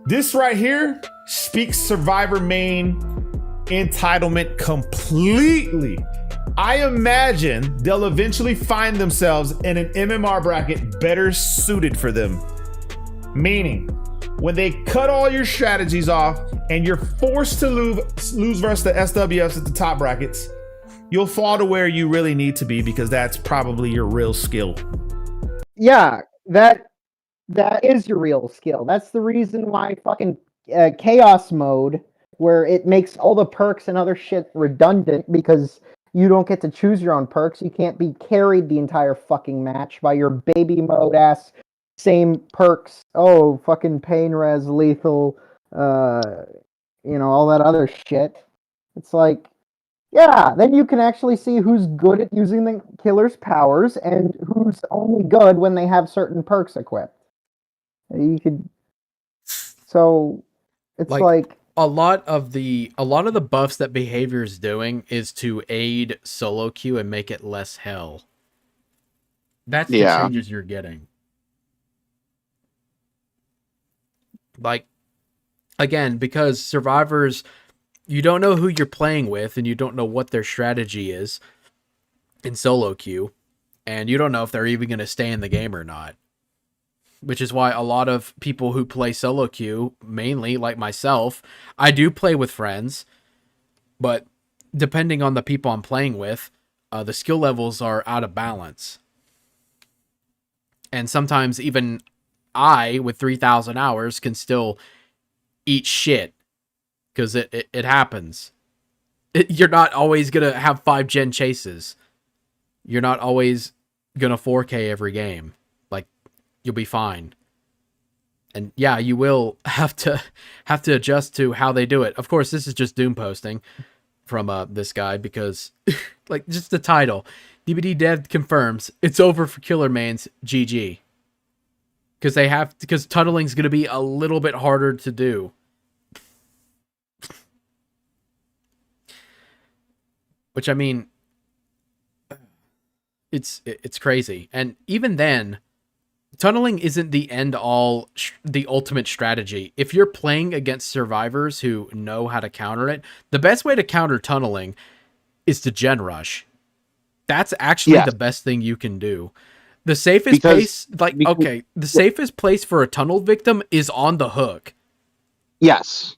This right here speaks Survivor main entitlement completely. I imagine they'll eventually find themselves in an MMR bracket better suited for them. Meaning, when they cut all your strategies off and you're forced to lose versus the SWFs at the top brackets, you'll fall to where you really need to be, because that's probably your real skill. Yeah, that is your real skill. That's the reason why fucking chaos mode, where it makes all the perks and other shit redundant, because you don't get to choose your own perks. You can't be carried the entire fucking match by your baby mode ass same perks. Oh, fucking pain res, lethal, all that other shit. It's like, yeah, then you can actually see who's good at using the killer's powers and who's only good when they have certain perks equipped. You could, so it's like a lot of the buffs that Behavior is doing is to aid solo queue and make it less hell. That's the changes you're getting. Like, again, because survivors, you don't know who you're playing with and you don't know what their strategy is in solo queue, and you don't know if they're even going to stay in the game or not. Which is why a lot of people who play solo queue, mainly like myself, I do play with friends, but depending on the people I'm playing with, the skill levels are out of balance. And sometimes even I, with 3,000 hours, can still eat shit. Because it happens. You're not always going to have 5 gen chases. You're not always going to 4K every game. Like, you'll be fine. And yeah, you will have to adjust to how they do it. Of course, this is just Doom posting from this guy because, like, just the title. DBD Dev confirms it's over for Killer Mains. GG. Because tunneling's going to be a little bit harder to do. Which, I mean, it's crazy. And even then, tunneling isn't the end-all, the ultimate strategy. If you're playing against survivors who know how to counter it, the best way to counter tunneling is to gen rush. That's actually the best thing you can do. The safest place, the safest place for a tunnel victim is on the hook. Yes.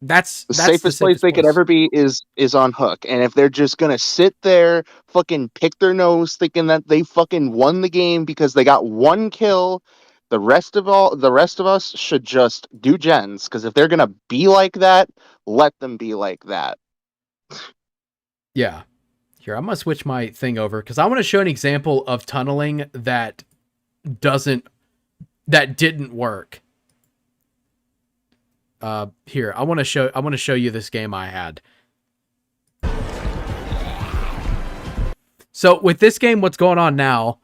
That's the safest place they could ever be is on hook. And if they're just gonna sit there, fucking pick their nose, thinking that they fucking won the game because they got 1 kill, the rest of us should just do gens. Because if they're gonna be like that, let them be like that. Yeah. Here, I'm gonna switch my thing over because I want to show an example of tunneling that didn't work. Here, I want to show you this game I had. So with this game, what's going on now?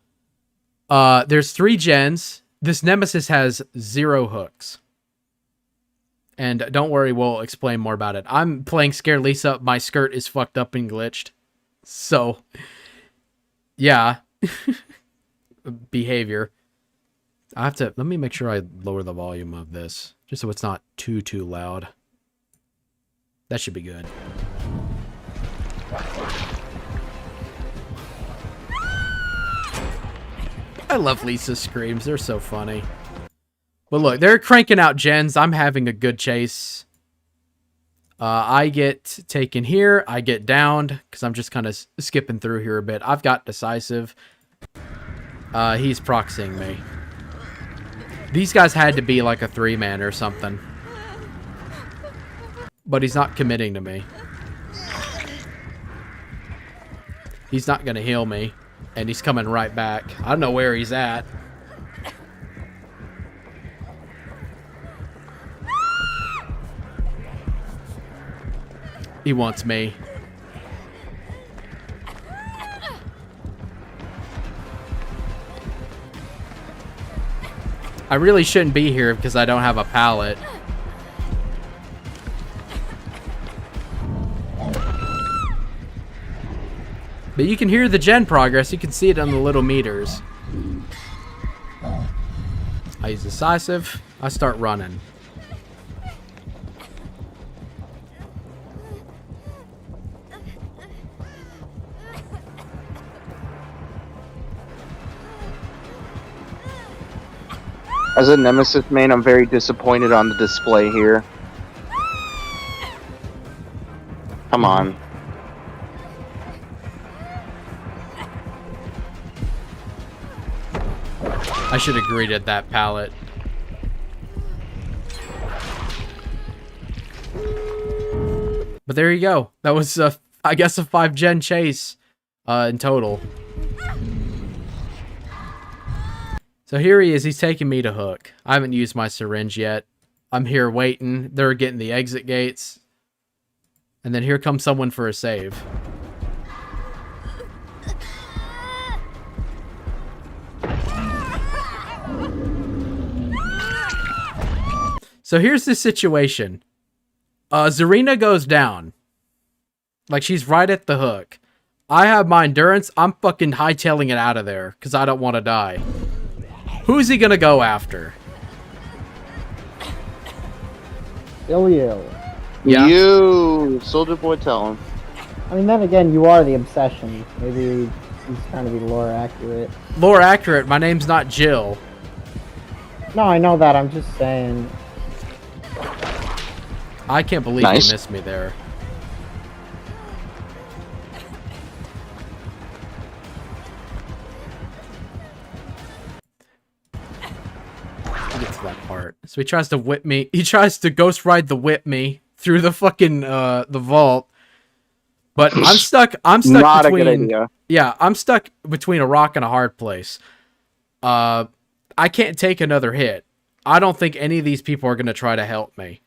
There's 3 gens. This Nemesis has 0 hooks. And don't worry, we'll explain more about it. I'm playing Scare Lisa. My skirt is fucked up and glitched. So, yeah. Behavior. Let me make sure I lower the volume of this. Just so it's not too loud. That should be good. I love Lisa's screams. They're so funny. But look, they're cranking out gens. I'm having a good chase. I get taken here. I get downed because I'm just kind of skipping through here a bit. I've got decisive. He's proxying me. These guys had to be like a 3-man or something. But he's not committing to me. He's not going to heal me. And he's coming right back. I don't know where he's at. He wants me. I really shouldn't be here because I don't have a pallet. But you can hear the gen progress. You can see it on the little meters. I use decisive. I start running. As a Nemesis main, I'm very disappointed on the display here. Come on. I should have greeted that pallet. But there you go. That was, I guess, a 5-gen chase in total. So here he is. He's taking me to hook. I haven't used my syringe yet. I'm here waiting. They're getting the exit gates. And then here comes someone for a save. So here's the situation. Zarina goes down. Like, she's right at the hook. I have my endurance. I'm fucking hightailing it out of there because I don't want to die. Who's he gonna go after? Ilio. Yeah. You, Soldier Boy, tell him. I mean, then again, you are the obsession. Maybe he's trying to be lore accurate. Lore accurate. My name's not Jill. No, I know that. I'm just saying. I can't believe Nice. you missed me there. We'll get to that part. So he tries to whip me. He tries to ghost ride the whip me through the fucking the vault. But I'm stuck. I'm stuck Not between. a good idea. Yeah, I'm stuck between a rock and a hard place. I can't take another hit. I don't think any of these people are gonna try to help me.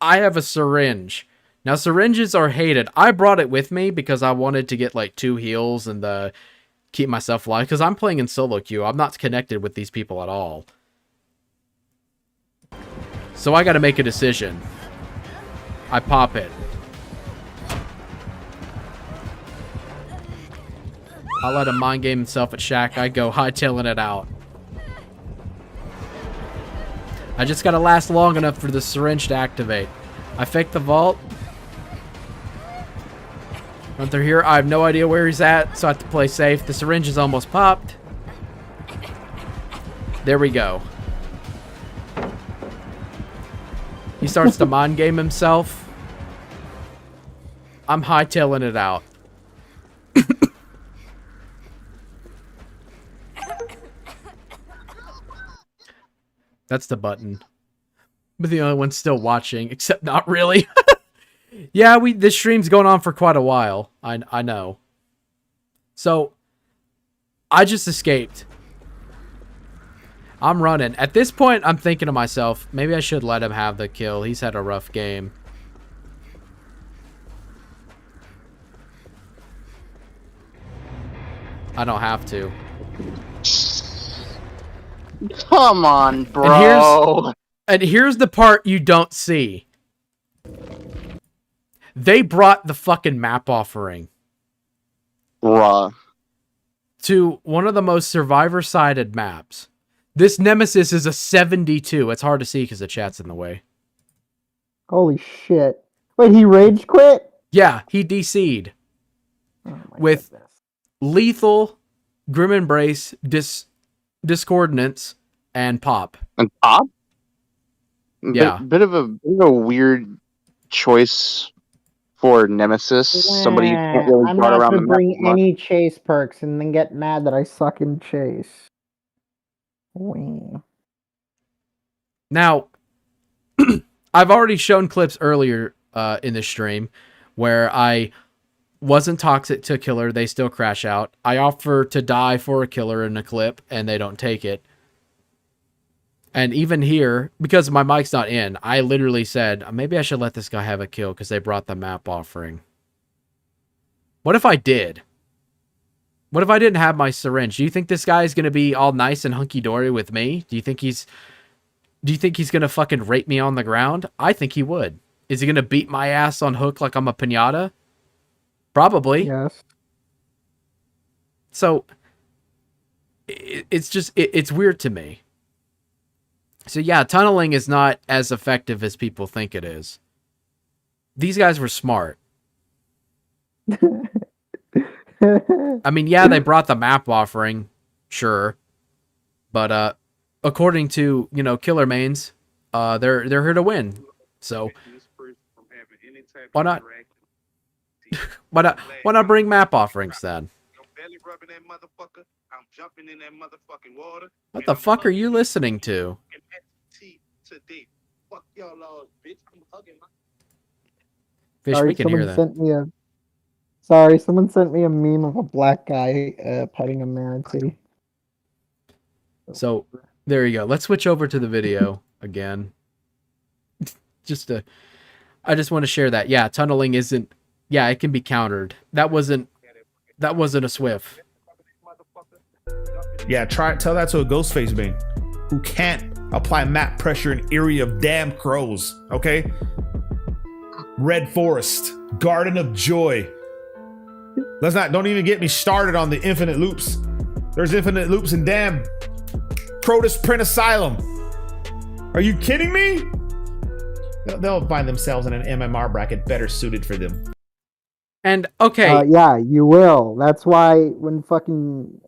I have a syringe. Now syringes are hated. I brought it with me because I wanted to get like 2 heals and keep myself alive. Because I'm playing in solo queue. I'm not connected with these people at all. So I got to make a decision. I pop it. I let him mind game himself at Shaq. I go hightailing it out. I just gotta last long enough for the syringe to activate. I fake the vault. Run through here. I have no idea where he's at, so I have to play safe. The syringe is almost popped. There we go. He starts to mind game himself. I'm hightailing it out. That's the button. But the only one still watching, except not really. Yeah, this stream's going on for quite a while. I know. So, I just escaped. I'm running. At this point, I'm thinking to myself, maybe I should let him have the kill. He's had a rough game. I don't have to. Come on, bro. And here's the part you don't see. They brought the fucking map offering. Bruh. To one of the most survivor-sided maps. This Nemesis is a 72. It's hard to see because the chat's in the way. Holy shit. Wait, he rage quit? Yeah, he DC'd. With lethal, Grim Embrace, Discordance, and Pop. And Pop? Yeah. Bit of a weird choice for Nemesis. Somebody you can't really I'm dart not around gonna the bring map. any chase perks and then get mad that I suck in chase. Wee. Now, I've already shown clips earlier in the stream where I wasn't toxic to a killer. They still crash out. I offer to die for a killer in a clip, and they don't take it. And even here, because my mic's not in, I literally said, maybe I should let this guy have a kill because they brought the map offering. What if I did? What if I didn't have my syringe? Do you think this guy is going to be all nice and hunky-dory with me? Do you think he's going to fucking rape me on the ground? I think he would. Is he going to beat my ass on hook like I'm a piñata? Probably. Yes. So, it's weird to me. So yeah, tunneling is not as effective as people think it is. These guys were smart. I mean, yeah, they brought the map offering, sure. But according to, killer mains, they're here to win. So why not why not bring map offerings then? What the fuck are you listening to? Fish, we can hear that. Someone sent me a meme of a black guy petting a manatee. So there you go. Let's switch over to the video again. I just want to share that. Yeah, tunneling isn't. Yeah, it can be countered. That wasn't a Swift. Yeah, tell that to a Ghostface main who can't apply map pressure in area of damn crows. Okay, Red Forest, Garden of Joy. Don't even get me started on the infinite loops. There's infinite loops in damn Protus Print Asylum. Are you kidding me? They'll find themselves in an MMR bracket better suited for them. And okay, Yeah, you will. That's why when fucking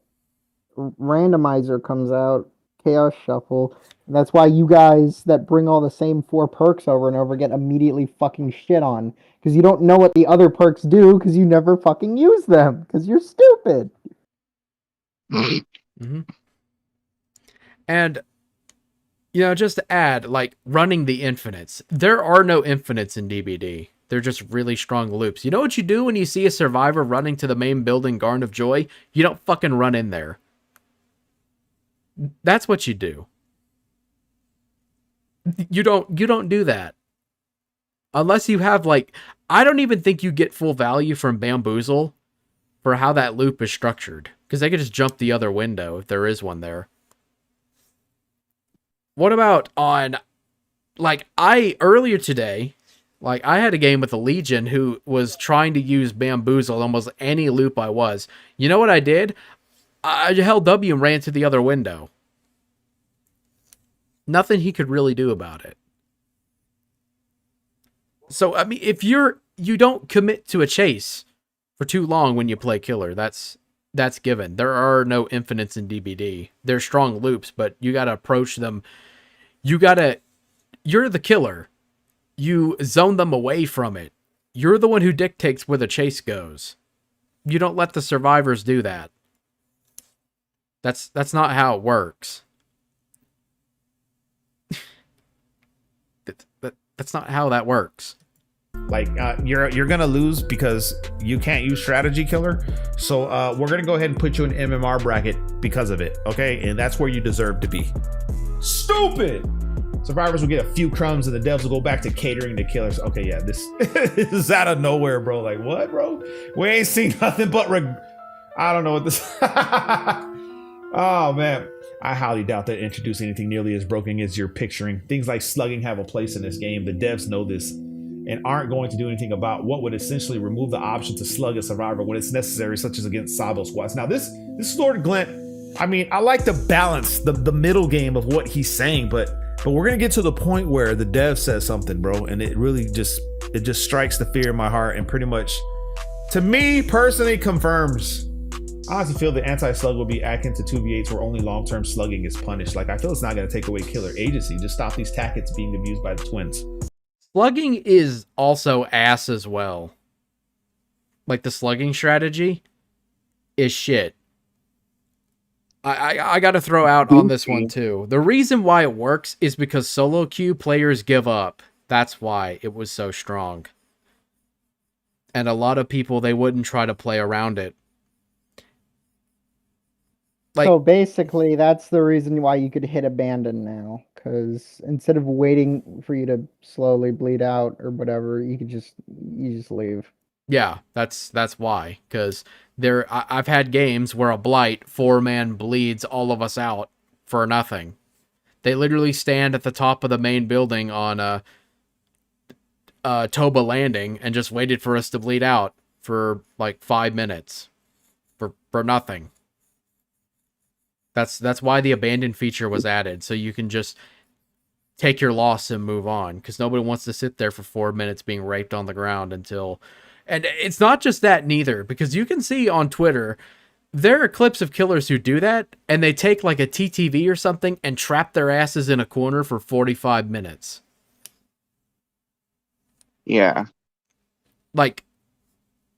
randomizer comes out, Chaos Shuffle, that's why you guys that bring all the same 4 perks over and over get immediately fucking shit on. Because you don't know what the other perks do because you never fucking use them. Because you're stupid. Mm-hmm. And, just to add, like, running the infinites. There are no infinites in DBD. They're just really strong loops. You know what you do when you see a survivor running to the main building, Garden of Joy? You don't fucking run in there. That's what you do. You don't do that. Unless you have, like, I don't even think you get full value from Bamboozle for how that loop is structured. Because they could just jump the other window if there is one there. What about on, like, earlier today, like, I had a game with a Legion who was trying to use Bamboozle almost any loop I was. You know what I did? I held W and ran to the other window. Nothing he could really do about it. So, I mean, if you don't commit to a chase for too long when you play killer, that's given. There are no infinites in DBD. They're strong loops, but you got to approach them. You're the killer. You zone them away from it. You're the one who dictates where the chase goes. You don't let the survivors do that. That's not how it works. That's not how that works. Like, you're gonna lose because you can't use strategy killer. So we're gonna go ahead and put you in MMR bracket because of it, okay? And that's where you deserve to be. Stupid. Survivors will get a few crumbs and the devs will go back to catering to killers. Okay, yeah, this is out of nowhere, bro. Like, what, bro? We ain't seen nothing but I don't know what this. Oh man, I highly doubt that introduce anything nearly as broken as you're picturing. Things like slugging have a place in this game. The devs know this and aren't going to do anything about what would essentially remove the option to slug a survivor when it's necessary, such as against Sabo squads. Now, this Lord Glint, I mean, I like the balance, the middle game of what he's saying, but we're gonna get to the point where the dev says something, bro, and it really just strikes the fear in my heart and pretty much, to me personally, confirms. I honestly feel the anti-slug will be akin to 2v8s where only long-term slugging is punished. Like, I feel it's not going to take away killer agency. Just stop these tactics being abused by the twins. Slugging is also ass as well. Like, the slugging strategy is shit. I got to throw out on this one, too. The reason why it works is because solo queue players give up. That's why it was so strong. And a lot of people, they wouldn't try to play around it. Like, so basically, that's the reason why you could hit abandon now, because instead of waiting for you to slowly bleed out or whatever, you just leave. Yeah, that's why. Because I've had games where a blight 4-man bleeds all of us out for nothing. They literally stand at the top of the main building on Toba Landing and just waited for us to bleed out for like 5 minutes for nothing. That's why the abandon feature was added, so you can just take your loss and move on, because nobody wants to sit there for 4 minutes being raped on the ground until... And it's not just that neither, because you can see on Twitter, there are clips of killers who do that, and they take like a TTV or something and trap their asses in a corner for 45 minutes. Yeah. Like,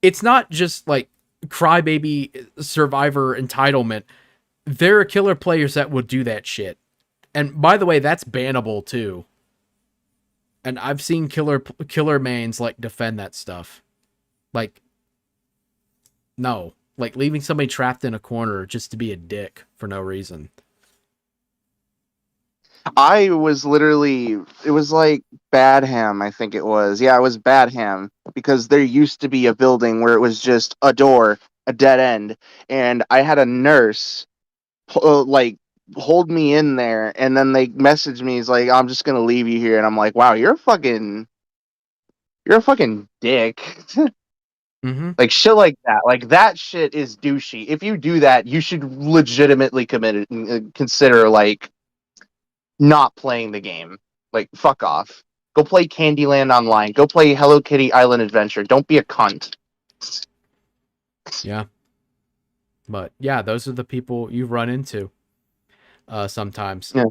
it's not just like crybaby survivor entitlement. There are killer players that would do that shit. And by the way, that's bannable too. And I've seen killer mains like defend that stuff. Like, no. Like leaving somebody trapped in a corner just to be a dick for no reason. I was literally, it was like Badham, I think it was. Yeah, it was Badham, because there used to be a building where it was just a door, a dead end, and I had a nurse like hold me in there, and then they messaged me, he's like, I'm just gonna leave you here, and I'm like, wow, you're a fucking dick. Mm-hmm. Like shit like that. Like that shit is douchey. If you do that, you should legitimately consider like not playing the game. Like fuck off. Go play Candyland Online. Go play Hello Kitty Island Adventure. Don't be a cunt. Yeah. But yeah, those are the people you run into sometimes. Yeah.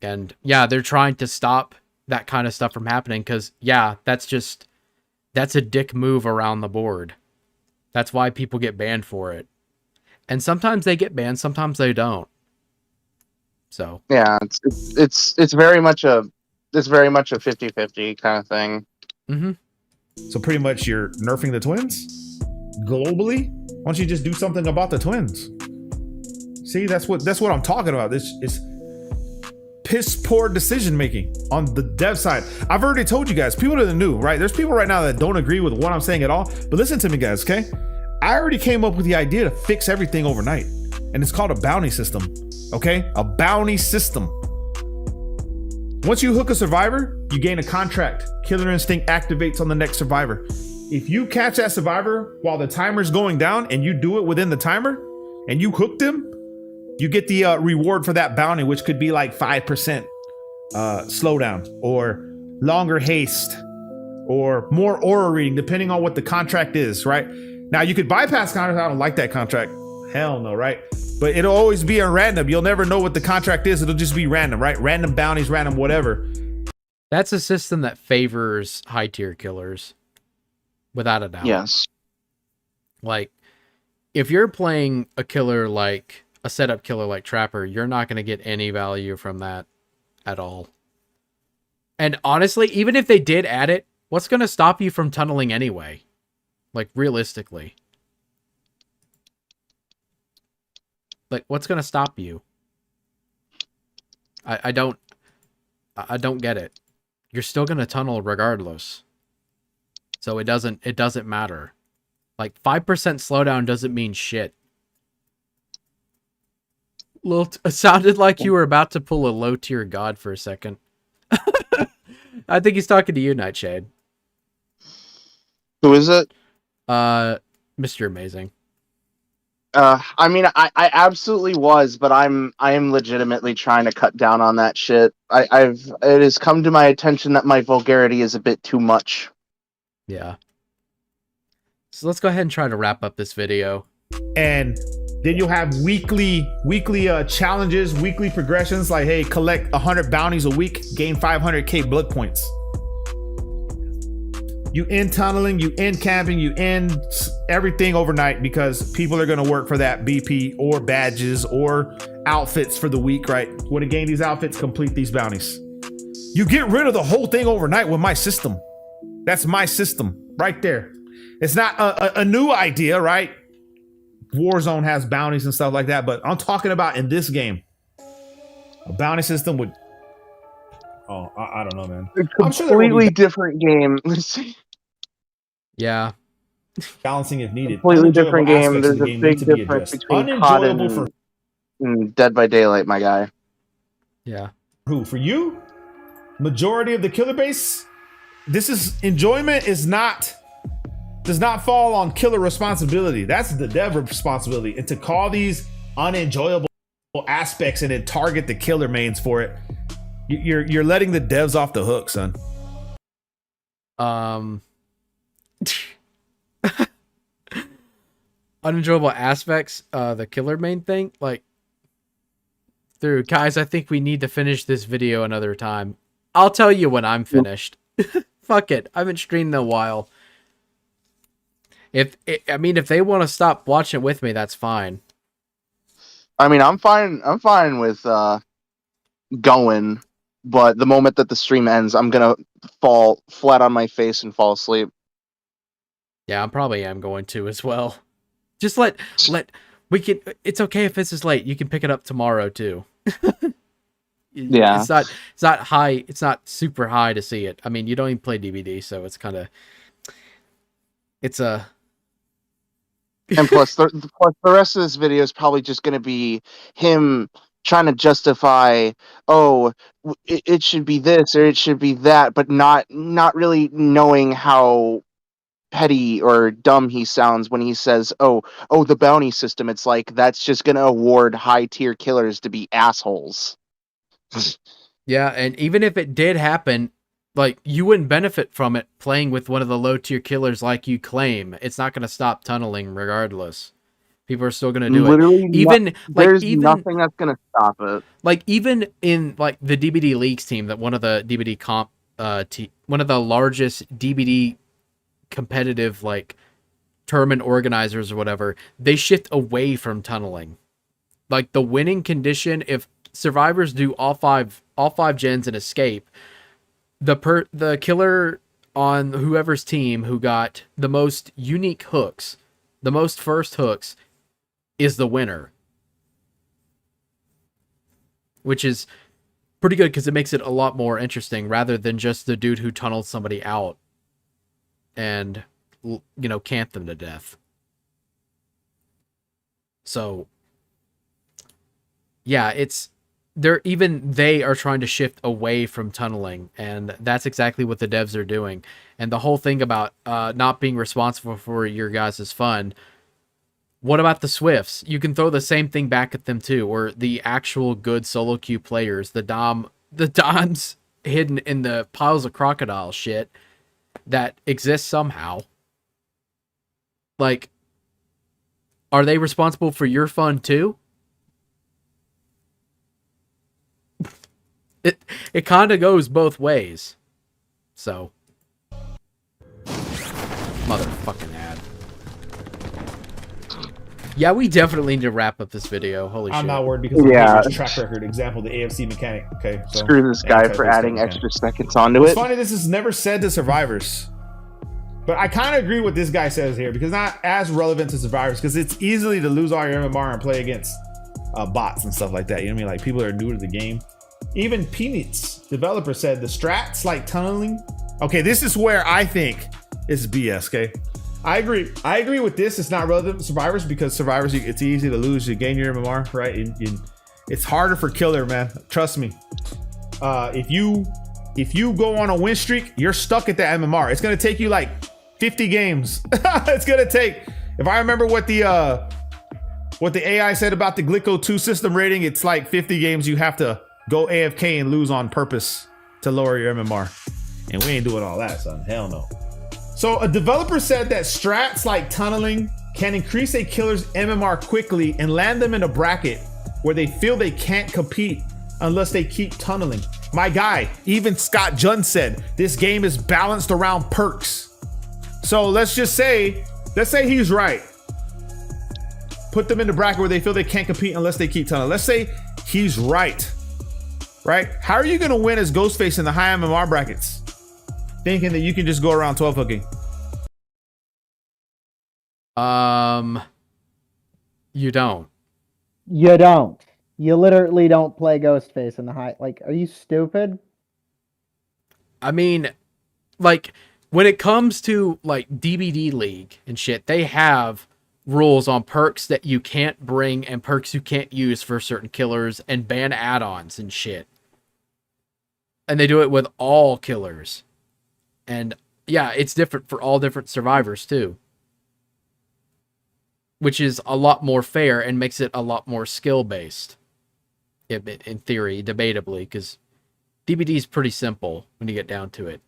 And yeah, they're trying to stop that kind of stuff from happening because, yeah, that's a dick move around the board. That's why people get banned for it. And sometimes they get banned, sometimes they don't. So yeah, it's very much a 50-50 kind of thing. Mm-hmm. So pretty much you're nerfing the twins globally. Why don't you just do something about the twins? See, that's what I'm talking about. This is piss poor decision making on the dev side. I've already told you guys, people that are new, right? There's people right now that don't agree with what I'm saying at all. But listen to me, guys, okay? I already came up with the idea to fix everything overnight, and it's called a bounty system. Okay, a bounty system. Once you hook a survivor, you gain a contract. Killer instinct activates on the next survivor. If you catch that survivor while the timer's going down and you do it within the timer and you hook them, you get the reward for that bounty, which could be like 5% slowdown or longer haste or more aura reading, depending on what the contract is, right? Now, you could bypass contract. I don't like that contract. Hell no, right? But it'll always be a random. You'll never know what the contract is. It'll just be random, right? Random bounties, random whatever. that's a system that favors high tier killers, without a doubt. Yes. Like, if you're playing a killer like a setup killer like Trapper, you're not going to get any value from that at all. And honestly, even if they did add it, what's going to stop you from tunneling anyway? Like, realistically. Like, what's going to stop you? I don't get it. You're still going to tunnel regardless. So it doesn't matter. Like, 5% slowdown doesn't mean shit. It sounded like you were about to pull a low tier god for a second. I think he's talking to you, Nightshade. Who is it? Mr. Amazing. I mean, I absolutely was, but I am legitimately trying to cut down on that shit. It has come to my attention that my vulgarity is a bit too much. Yeah. So let's go ahead and try to wrap up this video. And then you'll have weekly challenges, weekly progressions, like, hey, collect 100 bounties a week, gain 500k blood points. You end tunneling, you end camping, you end everything overnight because people are going to work for that BP or badges or outfits for the week, right? Want to gain these outfits, complete these bounties. You get rid of the whole thing overnight with my system. That's my system right there. It's not a new idea, right? Warzone has bounties and stuff like that, but I'm talking about in this game. A bounty system would... Oh, I don't know, man. A completely different game. Yeah. Balancing if needed. Completely different game. There's a big difference between COD and Dead by Daylight, my guy. Yeah. Who, for you? Majority of the killer base? This is... Enjoyment is not... Does not fall on killer responsibility. That's the dev responsibility. And to call these unenjoyable aspects and then target the killer mains for it, you're letting the devs off the hook, son. Unenjoyable aspects, the killer main thing, like, dude, guys, I think we need to finish this video another time. I'll tell you when I'm finished. Fuck it. I haven't streamed in a while. If they want to stop watching it with me, that's fine. I mean, I'm fine with going, but the moment that the stream ends, I'm gonna fall flat on my face and fall asleep. Yeah, I probably am going to as well. Just let we can. It's okay if this is late. You can pick it up tomorrow too. Yeah, it's not high. It's not super high to see it. I mean, you don't even play DVD, so it's kind of And plus the rest of this video is probably just going to be him trying to justify, it should be this or it should be that, but not really knowing how petty or dumb he sounds when he says, oh, the bounty system. It's like, that's just going to award high tier killers to be assholes. Yeah, and even if it did happen, Like, you wouldn't benefit from it playing with one of the low tier killers like you claim. It's not going to stop tunneling regardless. People are still going to do Literally, it. Even there's nothing that's gonna stop it. like even in like the DBD Leagues team, that one of the DBD comp one of the largest DBD competitive like tournament organizers or whatever, they shift away from tunneling. Like the winning condition, if survivors do all five gens and escape, the killer on whoever's team who got the most unique hooks, the most first hooks, is the winner. Which is pretty good because it makes it a lot more interesting rather than just the dude who tunneled somebody out and, you know, camped them to death. So, yeah, they are trying to shift away from tunneling, and that's exactly what the devs are doing. And the whole thing about not being responsible for your guys' fun, what about the Swifts? You can throw the same thing back at them too, or the actual good solo queue players, the Dons hidden in the piles of crocodile shit that exist somehow. Like, are they responsible for your fun too? It kind of goes both ways. So, motherfucking ad. Yeah, we definitely need to wrap up this video. Holy shit. I'm not worried because of the track record. Example, the AFC mechanic. Okay, so Screw this guy for adding extra seconds onto it. It's funny this is never said to survivors. But I kind of agree with this guy says here, because not as relevant to survivors, because it's easily to lose all your MMR and play against bots and stuff like that. You know what I mean? Like people that are new to the game. Even Peanuts developer said the strats like tunneling. Okay, this is where I think it's BS. Okay, I agree with this. It's not relevant to survivors because survivors, it's easy to lose. You gain your MMR, right? It's harder for killer, man. Trust me. If you go on a win streak, you're stuck at the MMR. It's gonna take you like 50 games. It's gonna take. If I remember what the AI said about the Glico 2 system rating, it's like 50 games you have to go AFK and lose on purpose to lower your MMR. And we ain't doing all that, son. Hell no. So a developer said that strats like tunneling can increase a killer's MMR quickly and land them in a bracket where they feel they can't compete unless they keep tunneling. My guy, even Scott Junn said, this game is balanced around perks. So let's say he's right. Put them in the bracket where they feel they can't compete unless they keep tunneling. Let's say he's right. Right? How are you going to win as Ghostface in the high MMR brackets? Thinking that you can just go around 12 hooking. You don't. You don't. You literally don't play Ghostface in the high. Like, are you stupid? I mean, like, when it comes to, like, DBD League and shit, they have rules on perks that you can't bring and perks you can't use for certain killers and ban add-ons and shit. And they do it with all killers. And, yeah, it's different for all different survivors, too. Which is a lot more fair and makes it a lot more skill-based. In theory, debatably, because DBD is pretty simple when you get down to it.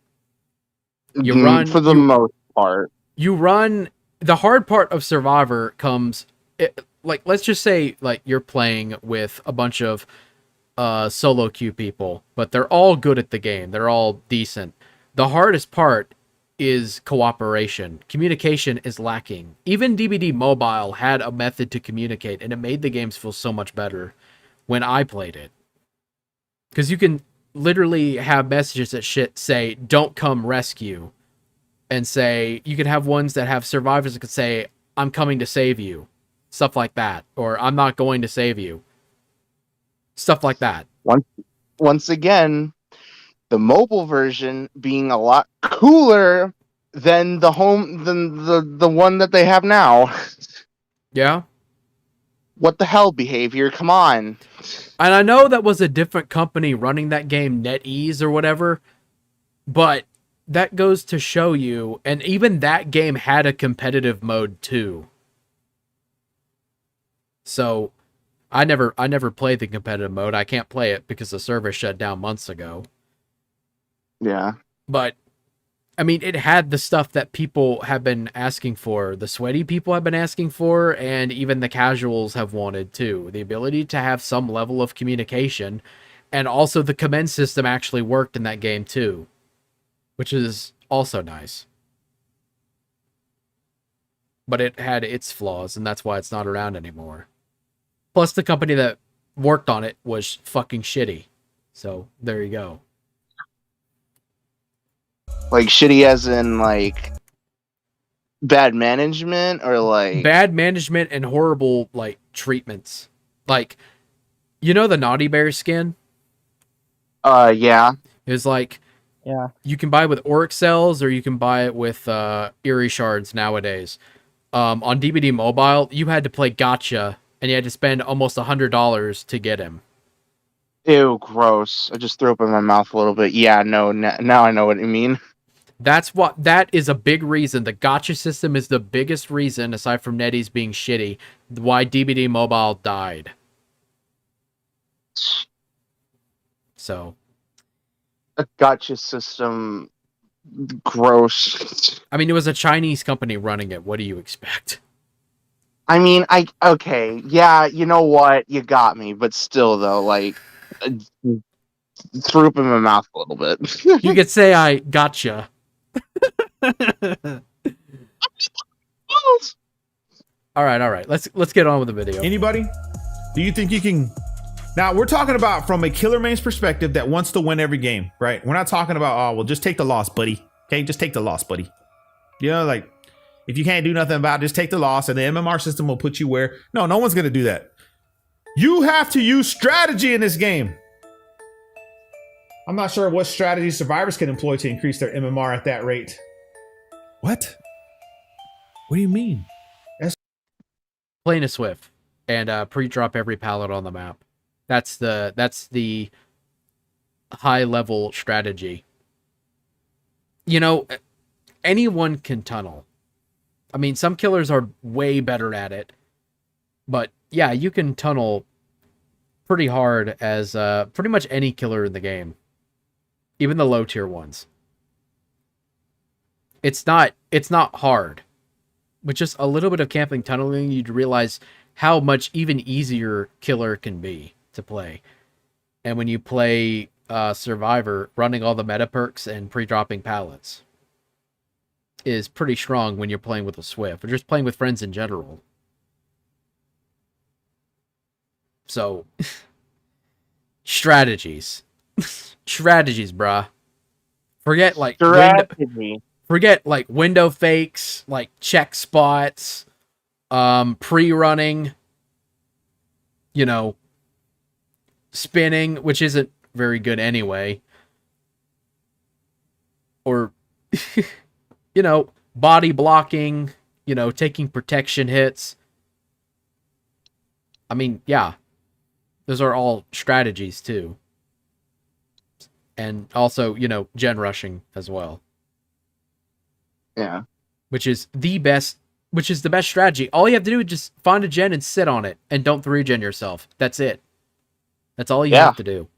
You run... For the most part. You run... The hard part of Survivor comes... like, let's just say, like, you're playing with a bunch of solo queue people, but they're all good at the game. They're all decent. The hardest part is cooperation. Communication is lacking. Even DBD Mobile had a method to communicate, and it made the games feel so much better when I played it. Because you can literally have messages that shit say, don't come rescue. And say, you can have ones that have survivors that could say, I'm coming to save you. Stuff like that. Or I'm not going to save you. Stuff like that. Once again, the mobile version being a lot cooler than the one that they have now. Yeah. What the hell, behavior? Come on. And I know that was a different company running that game, NetEase or whatever, but that goes to show you, and even that game had a competitive mode too. So I never played the competitive mode. I can't play it because the server shut down months ago. Yeah. But I mean, it had the stuff that people have been asking for, the sweaty people have been asking for, and even the casuals have wanted too. The ability to have some level of communication, and also the commend system actually worked in that game too, which is also nice. But it had its flaws, and that's why it's not around anymore. Plus, the company that worked on it was fucking shitty. So, there you go. Like shitty as in like bad management or like Bad management and horrible like treatments. Like, you know the Naughty Bear skin? Yeah. It was like, yeah, you can buy it with Auric cells or you can buy it with Eerie shards nowadays. On DVD Mobile, you had to play Gotcha and you had to spend almost $100 to get him. Ew, gross. I just threw up in my mouth a little bit. Yeah, no, now I know what you mean. That is a big reason. The Gotcha system is the biggest reason, aside from NetEase being shitty, why DVD Mobile died. So, A gotcha system, gross. I mean, it was a Chinese company running it. What do you expect? I mean, okay, yeah, you know what? You got me, but still, though, like, threw up in my mouth a little bit. You could say I gotcha. All right. Let's get on with the video. Anybody? Do you think you can? Now we're talking about from a Killer Main's perspective that wants to win every game, right? We're not talking about, oh, well, just take the loss, buddy. Okay, just take the loss, buddy. You know, like if you can't do nothing about it, just take the loss, and the MMR system will put you where. No one's gonna do that. You have to use strategy in this game. I'm not sure what strategy survivors can employ to increase their MMR at that rate. What? What do you mean? Playing a Swift and pre-drop every pallet on the map. That's the high level strategy. You know, anyone can tunnel. I mean, some killers are way better at it, but yeah, you can tunnel pretty hard as pretty much any killer in the game, even the low tier ones. It's not hard. With just a little bit of camping tunneling, you'd realize how much even easier killer can be to play. And when you play Survivor, running all the meta perks and pre-dropping pallets is pretty strong when you're playing with a Swift, or just playing with friends in general. So, strategies. Strategies, bruh. Forget like strategy. Forget like window fakes, like check spots, pre-running, you know, spinning, which isn't very good anyway. Or, you know, body blocking, you know, taking protection hits. I mean, yeah, those are all strategies too. And also, you know, gen rushing as well. Yeah. Which is the best strategy. All you have to do is just find a gen and sit on it and don't 3-gen yourself. That's it. That's all you have to do.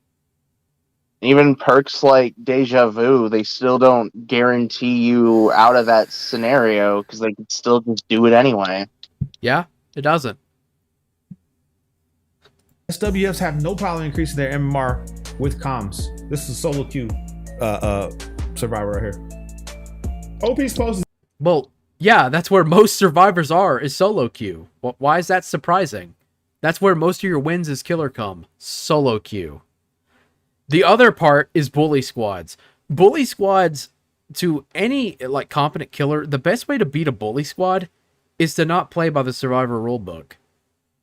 Even perks like Deja Vu, they still don't guarantee you out of that scenario because they can still just do it anyway. Yeah, it doesn't. SWFs have no problem increasing their MMR with comms. This is solo queue survivor right here. OP's poses. Well, yeah, that's where most survivors are, is solo queue. Why is that surprising? That's where most of your wins as killer come. Solo queue. The other part is bully squads. Bully squads, to any like competent killer, the best way to beat a bully squad is to not play by the survivor rulebook.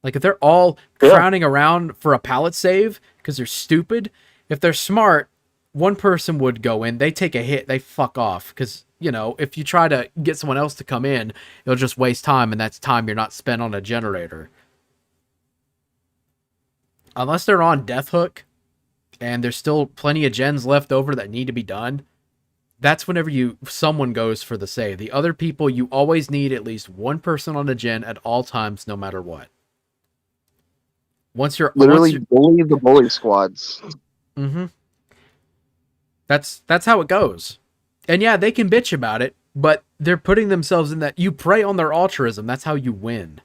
Like if they're all crowding around for a pallet save because they're stupid, if they're smart, one person would go in, they take a hit, they fuck off. Because, you know, if you try to get someone else to come in, it'll just waste time, and that's time you're not spent on a generator. Unless they're on death hook, and there's still plenty of gens left over that need to be done, that's whenever someone goes for the save. The other people, you always need at least one person on a gen at all times, no matter what. Bully the bully squads. Mm-hmm. That's how it goes. And yeah, they can bitch about it, but they're putting themselves in that. You prey on their altruism. That's how you win.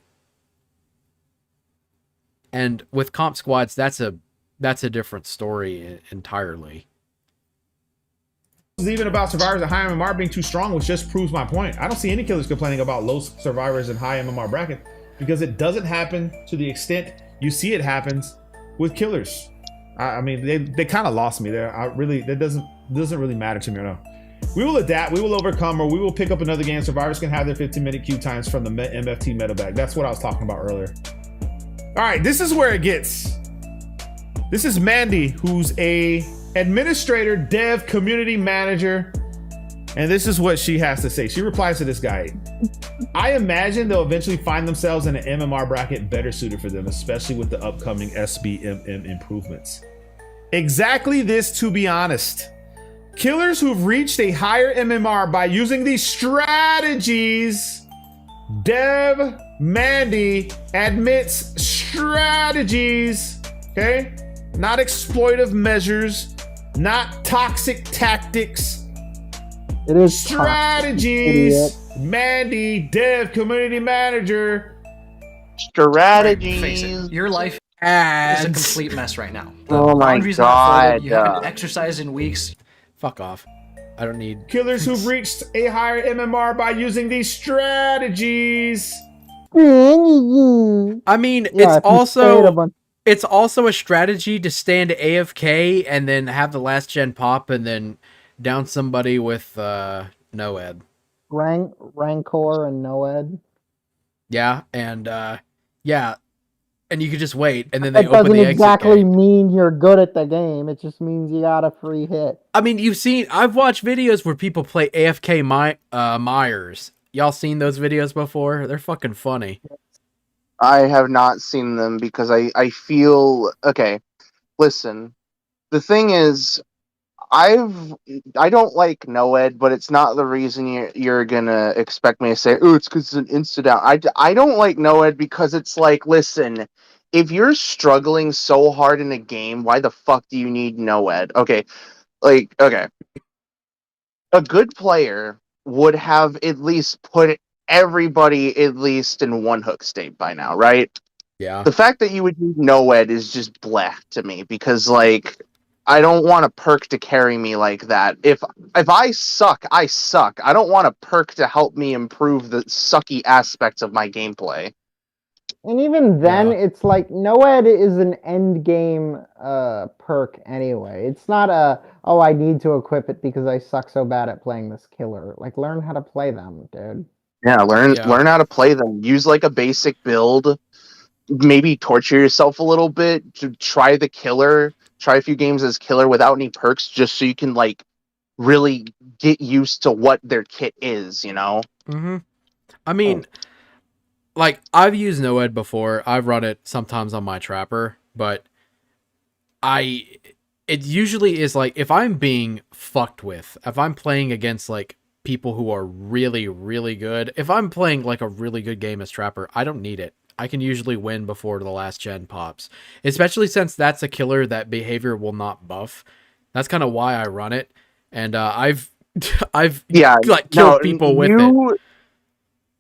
And with comp squads, that's a different story entirely. Even about survivors at high MMR being too strong, which just proves my point. I don't see any killers complaining about low survivors in high MMR bracket because it doesn't happen to the extent you see it happens with killers. I mean, they kind of lost me there. That doesn't really matter to me right now. We will adapt, we will overcome, or we will pick up another game. Survivors can have their 15-minute queue times from the MFT meta bag. That's what I was talking about earlier. All right, this is where it gets. This is Mandy, who's a administrator, dev, community manager, and this is what she has to say. She replies to this guy. I imagine they'll eventually find themselves in an MMR bracket better suited for them, especially with the upcoming SBMM improvements. Exactly this, to be honest. Killers who've reached a higher MMR by using these strategies, Dev Mandy admits strategies, okay? Not exploitive measures, not toxic tactics. It is strategies. Mandy, Dev, community manager. Strategies. Face it, your life Ads. is a complete mess right now. The Oh my boundaries not folded, God. you haven't exercised in weeks. Fuck off. I don't need Killers who've reached a higher MMR by using these strategies. I mean, Yeah, it's also a strategy to stand AFK and then have the last gen pop and then down somebody with Noed. Rancor and Noed. Yeah, and and you could just wait, and then they That open doesn't the exit exactly gate. mean you're good at the game. It just means you got a free hit. I mean, I've watched videos where people play AFK Myers. Y'all seen those videos before? They're fucking funny. I have not seen them because I feel okay. Listen, the thing is, I don't like Noed, but it's not the reason you're gonna expect me to say, oh, it's because it's an insta down. I don't like Noed because it's like, listen, if you're struggling so hard in a game, why the fuck do you need Noed? Okay, okay, a good player would have at least put everybody at least in one hook state by now, right? Yeah. The fact that you would need Noed is just bleh to me because, like, I don't want a perk to carry me like that. If I suck, I suck. I don't want a perk to help me improve the sucky aspects of my gameplay. And even then, it's like Noed is an end game perk anyway. It's not I need to equip it because I suck so bad at playing this killer. Like, learn how to play them, dude. Yeah, learn how to play them. Use like a basic build. Maybe torture yourself a little bit to try the killer. Try a few games as killer without any perks, just so you can like really get used to what their kit is. You know. Mm-hmm. I mean, like, I've used Noed before. I've run it sometimes on my trapper, but it usually is like, if I'm being fucked with, if I'm playing against like people who are really, really good, if I'm playing like a really good game as trapper, I don't need it. I can usually win before the last gen pops, especially since that's a killer that behavior will not buff. That's kind of why I run it. And I've like killed people with it.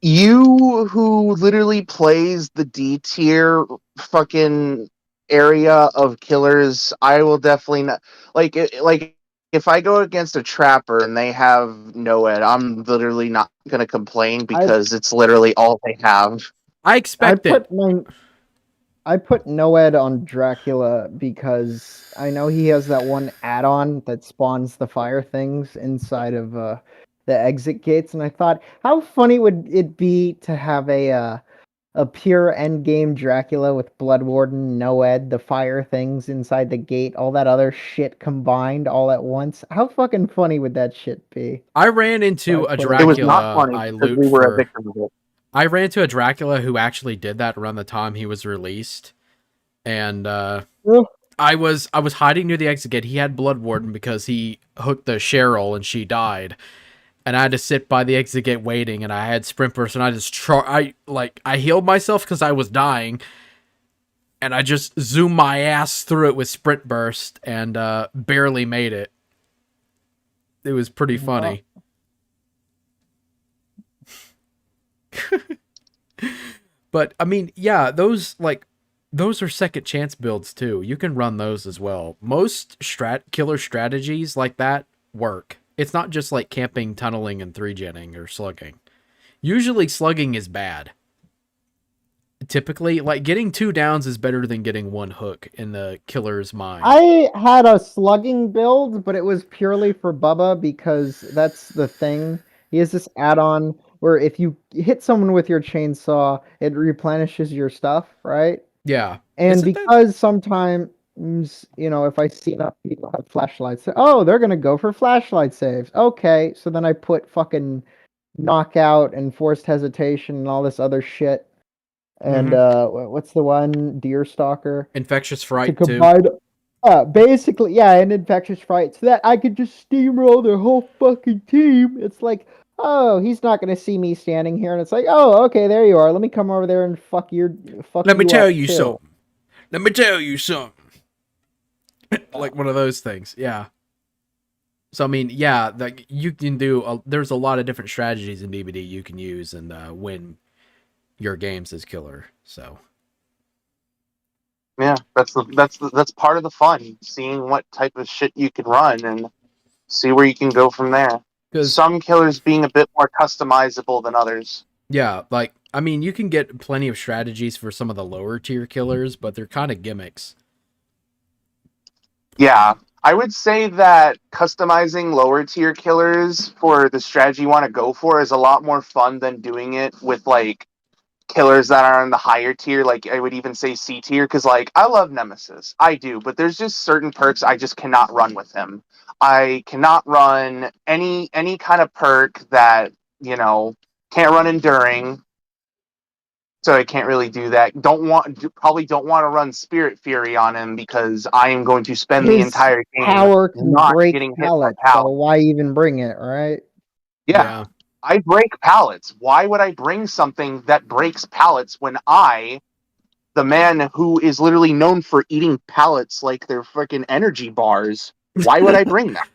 You who literally plays the D tier fucking area of killers, I will definitely not like if I go against a trapper and they have Noed, I'm literally not gonna complain because it's literally all they have. I expect I put Noed on Dracula because I know he has that one add-on that spawns the fire things inside of the exit gates, and I thought, how funny would it be to have a pure endgame Dracula with Bloodwarden, Noed, the fire things inside the gate, all that other shit combined all at once? How fucking funny would that shit be? I ran into a Dracula. It was not funny because we were a victim of it. I ran into a Dracula who actually did that around the time he was released, and I was hiding near the exit gate. He had Bloodwarden because he hooked the Cheryl and she died, and I had to sit by the exit gate waiting. And I had sprint burst, and I just I healed myself because I was dying, and I just zoomed my ass through it with sprint burst and barely made it. It was pretty funny. But I mean, yeah, those are second chance builds too. You can run those as well. Most killer strategies like that work. It's not just like camping, tunneling, and 3-genning or slugging. Usually slugging is bad. Typically, like getting 2 downs is better than getting 1 hook in the killer's mind. I had a slugging build, but it was purely for Bubba because that's the thing. He has this add-on where if you hit someone with your chainsaw, it replenishes your stuff, right? Yeah. And Isn't because sometimes, if I see enough people have flashlights, oh, they're gonna go for flashlight saves. Okay, so then I put fucking knockout and forced hesitation and all this other shit. And what's the one? Deer Stalker. Infectious Fright to too. combine, basically, yeah, an Infectious Fright, so that I could just steamroll their whole fucking team. It's like, oh, he's not gonna see me standing here, and it's like, oh, okay, there you are. Let me come over there and fuck Let me tell up, you too. something. Let me tell you something. Like one of those things, yeah. So I mean, yeah, like you can do. There's a lot of different strategies in BBD you can use and win your games as killer. So Yeah, that's part of the fun, seeing what type of shit you can run and see where you can go from there. Some killers being a bit more customizable than others. yeah, like I mean, you can get plenty of strategies for some of the lower tier killers, but they're kind of gimmicks. Yeah, I would say that customizing lower tier killers for the strategy you want to go for is a lot more fun than doing it with like killers that are in the higher tier, like I would even say C tier, because like I love Nemesis, I do, but there's just certain perks I just cannot run with him. I cannot run any kind of perk that can't run enduring, so I can't really do that. Probably don't want to run Spirit Fury on him because I am going to spend the His entire game power can not break getting hit by pallets, pallets. so why even bring it, right? Yeah. I break pallets. Why would I bring something that breaks pallets when I, the man who is literally known for eating pallets like they're freaking energy bars, why would I bring that?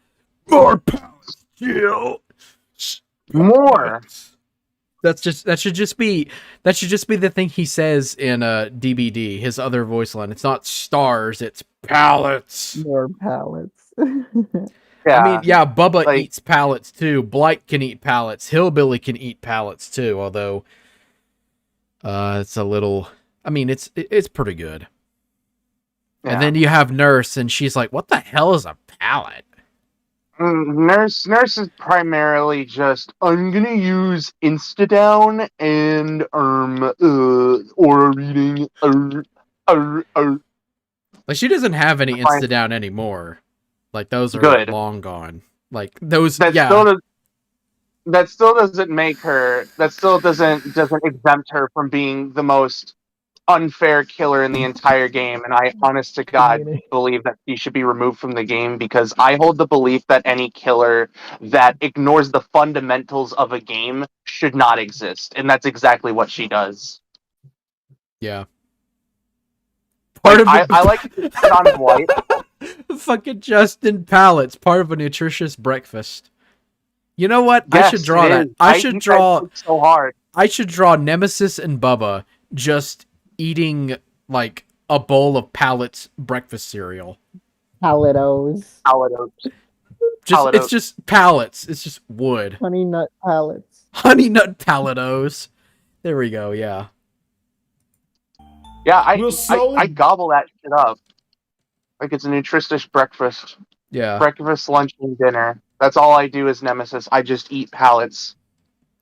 More pallets, Jill. More. That should just be the thing he says in DBD, his other voice line. It's not stars, it's pallets. More pallets. I mean, yeah, Bubba eats pallets too. Blight can eat pallets. Hillbilly can eat pallets too, although it's a little, I mean, it's pretty good. Yeah. And then you have Nurse, and she's like, what the hell is a pallet? Nurse is primarily just, I'm gonna use Instadown and aura reading. Like, she doesn't have any Instadown anymore. Like, those are Good. long gone. Like, those, That still doesn't make her. That still doesn't exempt her from being the most unfair killer in the entire game. And I, honest to God, believe that she should be removed from the game because I hold the belief that any killer that ignores the fundamentals of a game should not exist, and that's exactly what she does. Yeah. I like to put on Blight. Fucking Justin Pallets, part of a nutritious breakfast. You know what? Yes, I should draw it that. is. I should draw so hard. I should draw Nemesis and Bubba just eating like a bowl of Pallets breakfast cereal. Paletos. It's just pallets. It's just wood. Honey nut pallets. Honey nut paletos. There we go. Yeah. Yeah, I gobble that shit up like it's a nutritious breakfast. Yeah. Breakfast, lunch, and dinner. That's all I do as Nemesis. I just eat pallets.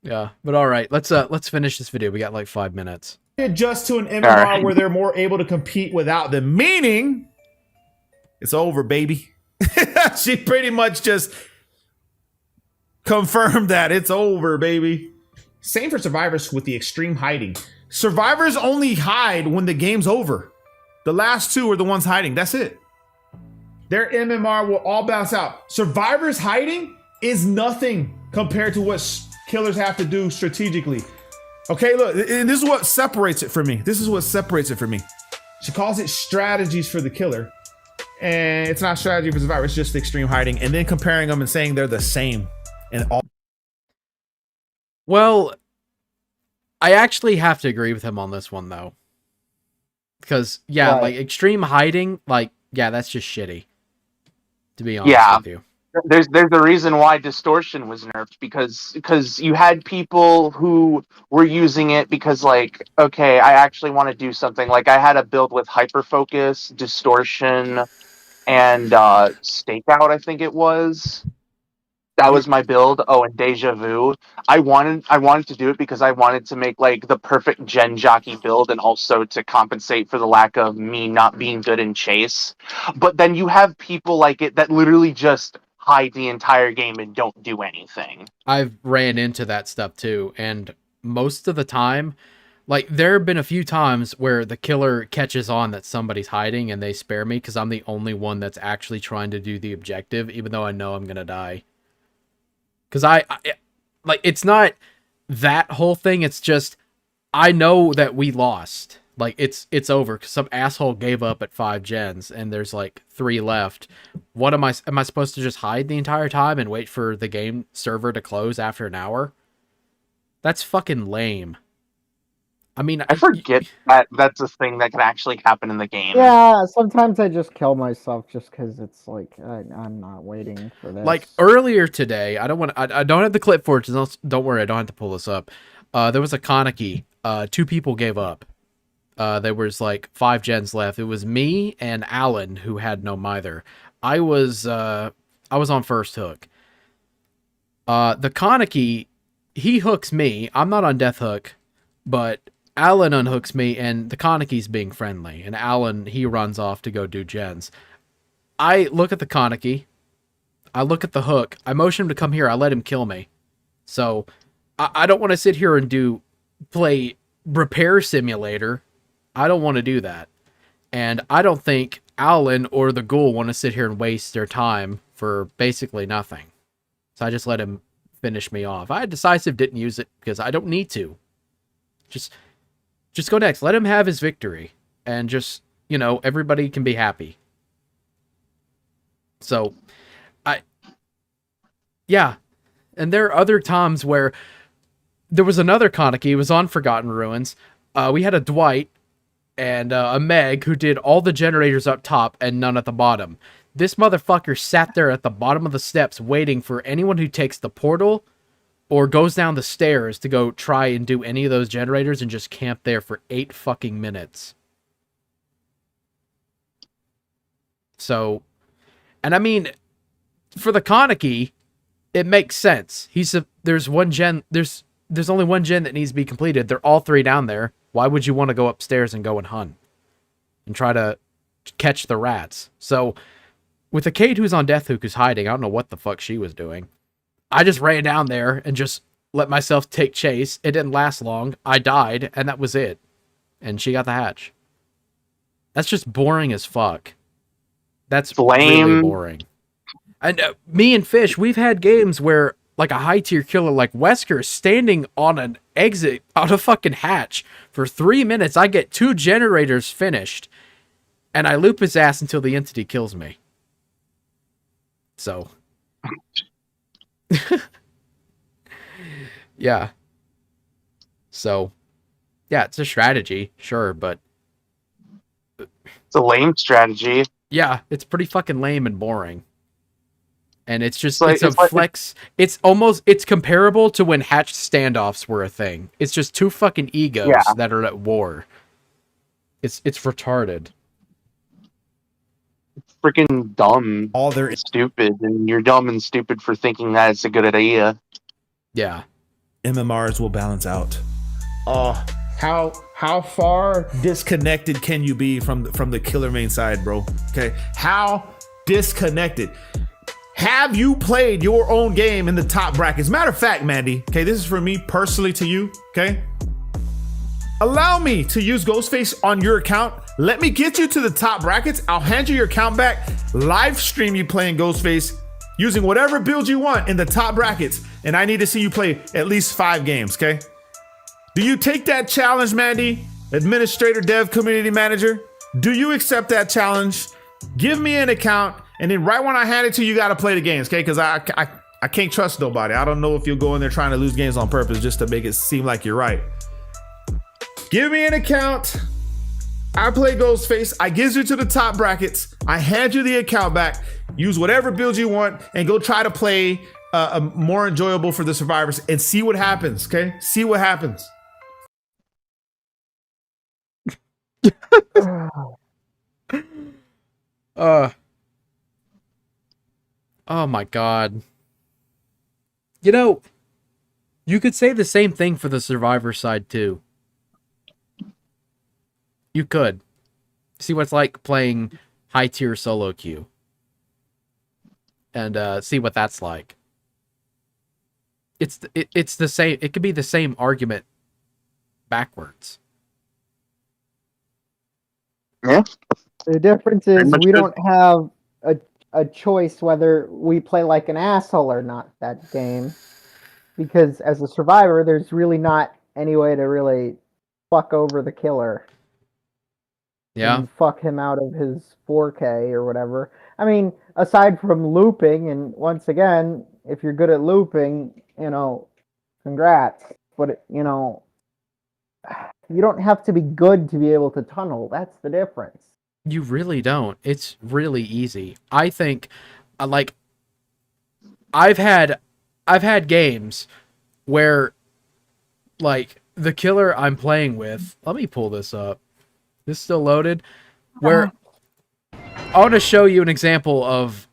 Yeah, but all right, let's finish this video. We got like 5 minutes. Adjust to an MMR where they're more able to compete without them. Meaning, it's over, baby. She pretty much just confirmed that it's over, baby. Same for survivors with the extreme hiding. Survivors only hide when the game's over. The last two are the ones hiding. That's it. Their MMR will all bounce out. Survivors hiding is nothing compared to what killers have to do strategically. Okay, look, and this is what separates it for me. She calls it strategies for the killer. And it's not strategy for survivor, it's just extreme hiding. And then comparing them and saying they're the same. And all. Well, I actually have to agree with him on this one though. Because yeah, Right. like extreme hiding, like yeah, that's just shitty. To be honest Yeah. with you. There's a reason why distortion was nerfed because you had people who were using it because like, okay, I actually want to do something. Like I had a build with hyperfocus, distortion, and stakeout, I think it was. That was my build. Oh, and deja vu. I wanted to do it because I wanted to make like the perfect gen jockey build and also to compensate for the lack of me not being good in chase. But then you have people like it that literally just hide the entire game and don't do anything. I've ran into that stuff too, and most of the time, like there have been a few times where the killer catches on that somebody's hiding and they spare me because I'm the only one that's actually trying to do the objective, even though I know I'm gonna die. Because I like, it's not that whole thing. It's just, I know that we lost. Like, it's over because some asshole gave up at 5 gens and there's like 3 left. What am I supposed to just hide the entire time and wait for the game server to close after an hour? That's fucking lame. I mean, I forget that that's a thing that can actually happen in the game. Yeah, sometimes I just kill myself just because it's like I'm not waiting for this. like earlier today, I don't have the clip for it. So don't worry, I don't have to pull this up. There was a Kaneki. 2 people gave up. There was like 5 gens left. It was me and Alan who had no mither. I was on first hook. The Kaneki, he hooks me. I'm not on death hook, but Alan unhooks me, and the Kaneki's being friendly, and Alan, he runs off to go do gens. I look at the Kaneki, I look at the hook, I motion him to come here, I let him kill me. So, I don't want to sit here and play repair simulator. I don't want to do that. And I don't think Alan or the ghoul want to sit here and waste their time for basically nothing. So I just let him finish me off. I decisive didn't use it because I don't need to. Just go next. Let him have his victory. And just, everybody can be happy. So, yeah. And there are other times where there was another Kaneki. It was on Forgotten Ruins. We had a Dwight and a Meg who did all the generators up top and none at the bottom. This motherfucker sat there at the bottom of the steps waiting for anyone who takes the portal or goes down the stairs to go try and do any of those generators and just camp there for 8 fucking minutes. So, and I mean, for the Kaneki, it makes sense. There's only one gen that needs to be completed. They're all 3 down there. Why would you want to go upstairs and go and hunt and try to catch the rats? So, with a Kate who's on Death Hook who's hiding, I don't know what the fuck she was doing. I just ran down there and just let myself take chase. It didn't last long. I died, and that was it. And she got the hatch. That's just boring as fuck. That's really boring. And me and Fish, we've had games where like a high tier killer like Wesker is standing on an exit on a fucking hatch for 3 minutes. I get 2 generators finished, and I loop his ass until the entity kills me. So, yeah. So, yeah, it's a strategy, sure, but it's a lame strategy. Yeah, it's pretty fucking lame and boring. And it's just, it's a flex. It's comparable to when hatched standoffs were a thing. It's just 2 fucking egos that are at war. It's retarded. It's freaking dumb. They're stupid, and you're dumb and stupid for thinking that it's a good idea. Yeah. MMRs will balance out. How far disconnected can you be from the killer main side, bro? Okay, how disconnected? Have you played your own game in the top brackets? Matter of fact, Mandy, okay, this is for me personally to you, okay? Allow me to use Ghostface on your account. Let me get you to the top brackets. I'll hand you your account back. Live stream you playing Ghostface using whatever build you want in the top brackets. And I need to see you play at least 5 games, okay? Do you take that challenge, Mandy? Administrator, dev, community manager? Do you accept that challenge? Give me an account, and then right when I hand it to you, you got to play the games, okay? Because I can't trust nobody. I don't know if you'll go in there trying to lose games on purpose just to make it seem like you're right. Give me an account. I play Ghostface. I gives you to the top brackets. I hand you the account back. Use whatever build you want and go try to play a more enjoyable for the survivors and see what happens. Okay, see what happens. Oh my god. You know, you could say the same thing for the survivor side too. You could. See what it's like playing high tier solo queue. And see what that's like. It's the same. It could be the same argument backwards. Yeah. The difference is we don't have a choice whether we play like an asshole or not that game. Because as a survivor, there's really not any way to really fuck over the killer. Yeah. And fuck him out of his 4K or whatever. I mean, aside from looping, and once again, if you're good at looping, congrats. But, you don't have to be good to be able to tunnel. That's the difference. You really don't. It's really easy. I think, I've had games where, the killer I'm playing with. Let me pull this up. This is still loaded. Where I want to show you an example of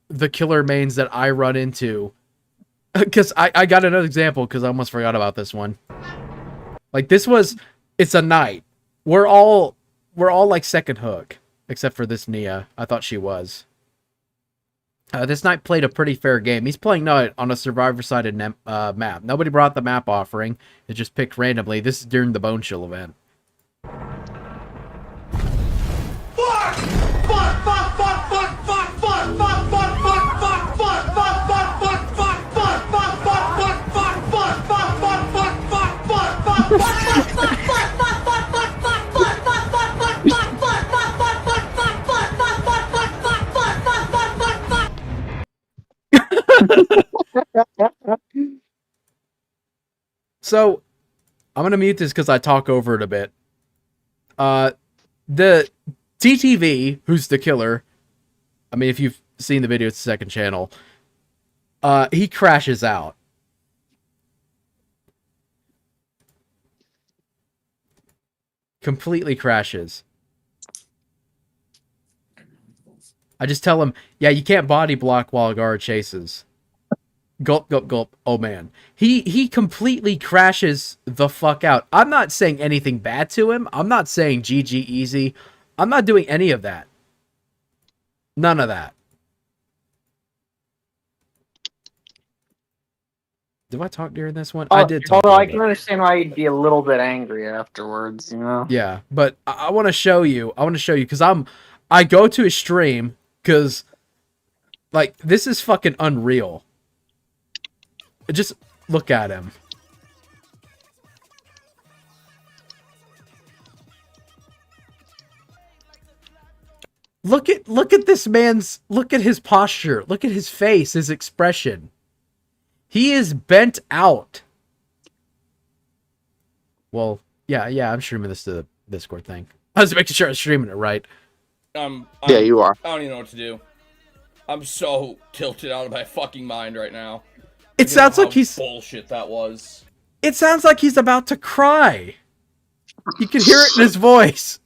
the killer mains that I run into. Because I got another example because I almost forgot about this one. It's a knight. We're all second hook, except for this Nia. I thought she was. This knight played a pretty fair game. He's playing knight on a survivor-sided map. Nobody brought the map offering. It just picked randomly. This is during the Bone Chill event. So, I'm going to mute this because I talk over it a bit. The TTV, who's the killer, I mean, if you've seen the video, it's the second channel, he crashes out. Completely crashes. I just tell him, yeah, you can't body block while a guard chases. Gulp, gulp, gulp. Oh, man. He completely crashes the fuck out. I'm not saying anything bad to him. I'm not saying GG easy. I'm not doing any of that. None of that. Did I talk during this one? I did talk. Although I can understand why you'd be a little bit angry afterwards, Yeah, but I want to show you. Because I go to his stream because, this is fucking unreal. Just look at him. Look at this man's, look at his posture. Look at his face, his expression. He is bent out. Well, yeah, I'm streaming this to the Discord thing. I was making sure I was streaming it right. Yeah, you are. I don't even know what to do. I'm so tilted out of my fucking mind right now. It sounds like he's bullshit that was. It sounds like he's about to cry. You can hear it in his voice.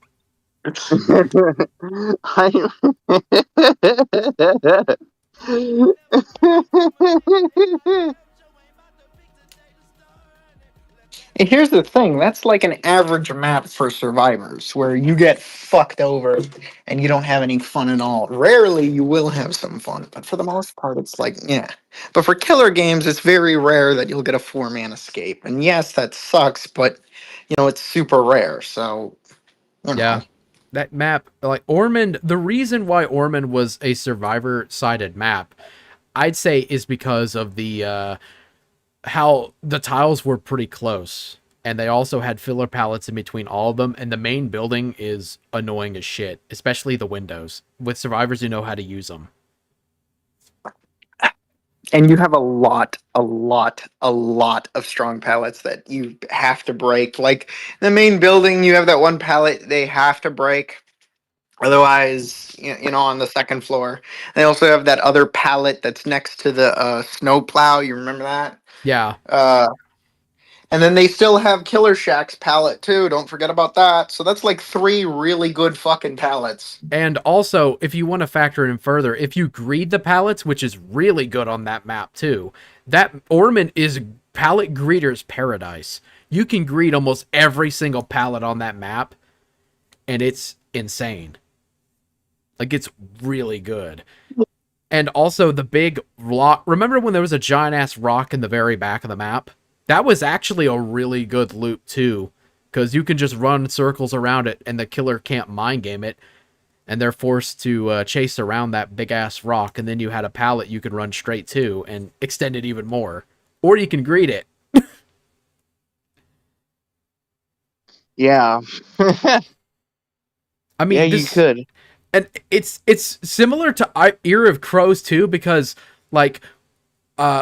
And here's the thing, that's like an average map for survivors, where you get fucked over and you don't have any fun at all. Rarely you will have some fun, but for the most part it's like, yeah. But for killer games, it's very rare that you'll get a 4-man escape. And yes, that sucks, but, it's super rare, so, Yeah. That map, Ormond, the reason why Ormond was a survivor-sided map, I'd say is because of the, how the tiles were pretty close, and they also had filler pallets in between all of them, and the main building is annoying as shit, especially the windows. With survivors, you know how to use them. And you have a lot of strong pallets that you have to break. Like the main building, you have that one pallet they have to break. Otherwise, on the second floor. They also have that other pallet that's next to the snow plow. You remember that? Yeah. And then they still have Killer Shack's pallet too. Don't forget about that. So that's like 3 really good fucking pallets. And also, if you want to factor in further, if you greed the pallets, which is really good on that map too, that Ormond is pallet greeter's paradise. You can greet almost every single pallet on that map, and it's insane. Like, it's really good. And also the big rock. Remember when there was a giant ass rock in the very back of the map? That was actually a really good loop too, because you can just run circles around it and the killer can't mind game it, and they're forced to chase around that big ass rock, and then you had a pallet you could run straight to and extend it even more. Or you can greet it. Yeah. I mean, yeah, you could. And it's similar to Ear of Crows too, because like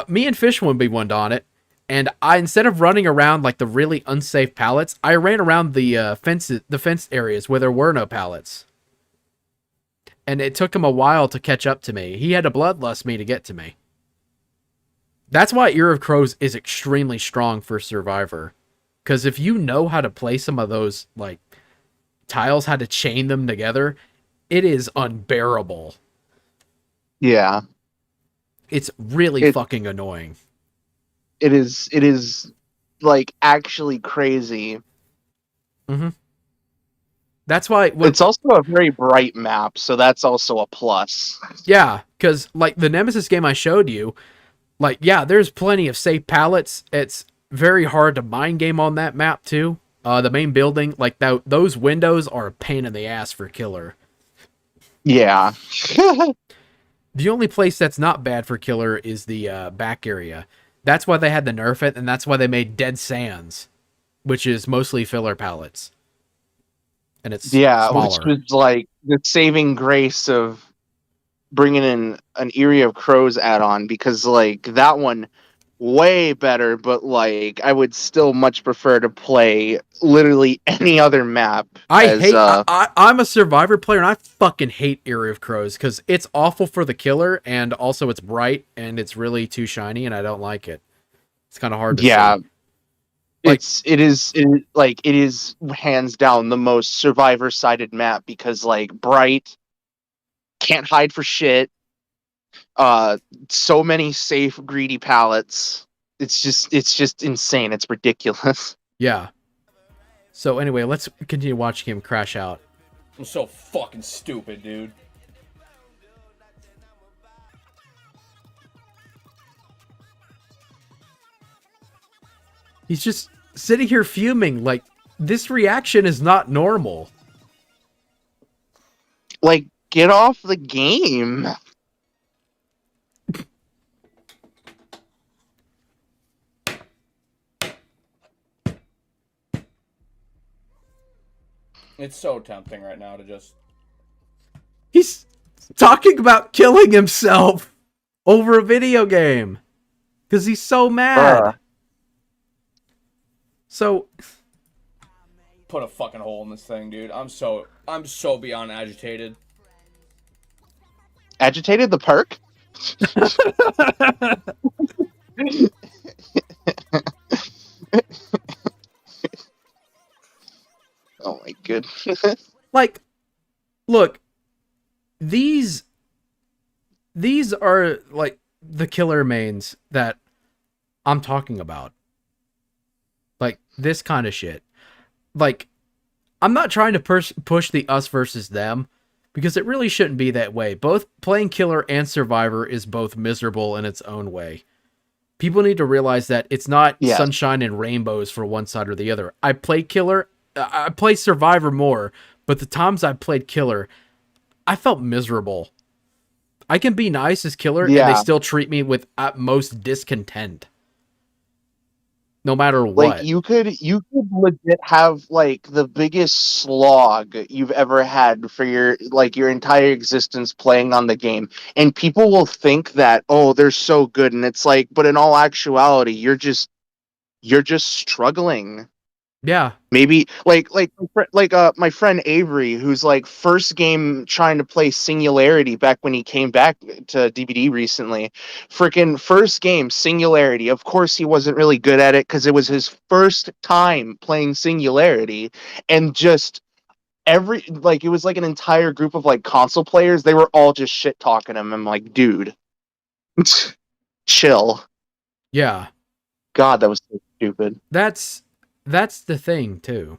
me and Fish would be one on it, and I, instead of running around like the really unsafe pallets, I ran around the fence areas where there were no pallets. And it took him a while to catch up to me. He had to bloodlust me to get to me. That's why Ear of Crows is extremely strong for Survivor. Because if you know how to play some of those like tiles, how to chain them together, it is unbearable. Yeah. It's really fucking annoying. It is like actually crazy. Mm-hmm. That's why it's also a very bright map, so that's also a plus. Yeah, because like the Nemesis game I showed you, like, yeah, there's plenty of safe pallets. It's very hard to mind game on that map too. The main building, like those windows are a pain in the ass for killer. Yeah. The only place that's not bad for killer is the back area. That's why they had to nerf it, and that's why they made Dead Sands, which is mostly filler pallets. And it's smaller. Which was like the saving grace of bringing in an Eerie of Crows add-on, because like that one way better, but like I would still much prefer to play literally any other map. I'm a Survivor player, and I fucking hate Eerie of Crows because it's awful for the killer, and also it's bright and it's really too shiny, and I don't like it. It's kind of hard to see. It is hands down the most Survivor-sided map, because like bright, can't hide for shit. So many safe, greedy pallets. It's just insane. It's ridiculous. Yeah. So anyway, let's continue watching him crash out. I'm so fucking stupid, dude. He's just sitting here fuming, like, this reaction is not normal. Like, get off the game. It's so tempting right now to just... He's talking about killing himself over a video game. Because he's so mad. So... Put a fucking hole in this thing, dude. I'm so beyond agitated. Agitated the perk? Oh my goodness. Like, look, these are like the killer mains that I'm talking about. Like this kind of shit. Like, I'm not trying to push the us versus them, because it really shouldn't be that way. Both playing killer and Survivor is both miserable in its own way. People need to realize that it's not sunshine and rainbows for one side or the other. I play killer. I play Survivor more, but the times I played killer, I felt miserable. I can be nice as killer, and they still treat me with utmost discontent. no matter Like what. you could legit have like the biggest slog you've ever had for your entire existence playing on the game, and people will think that, oh, they're so good, and it's like, but in all actuality, you're just struggling. Yeah. Maybe my friend Avery, who's like first game trying to play Singularity back when he came back to DBD recently. Freaking first game Singularity. Of course he wasn't really good at it because it was his first time playing Singularity, and just it was like an entire group of like console players. They were all just shit talking him. I'm like, dude, chill. Yeah. God, that was so stupid. That's the thing too.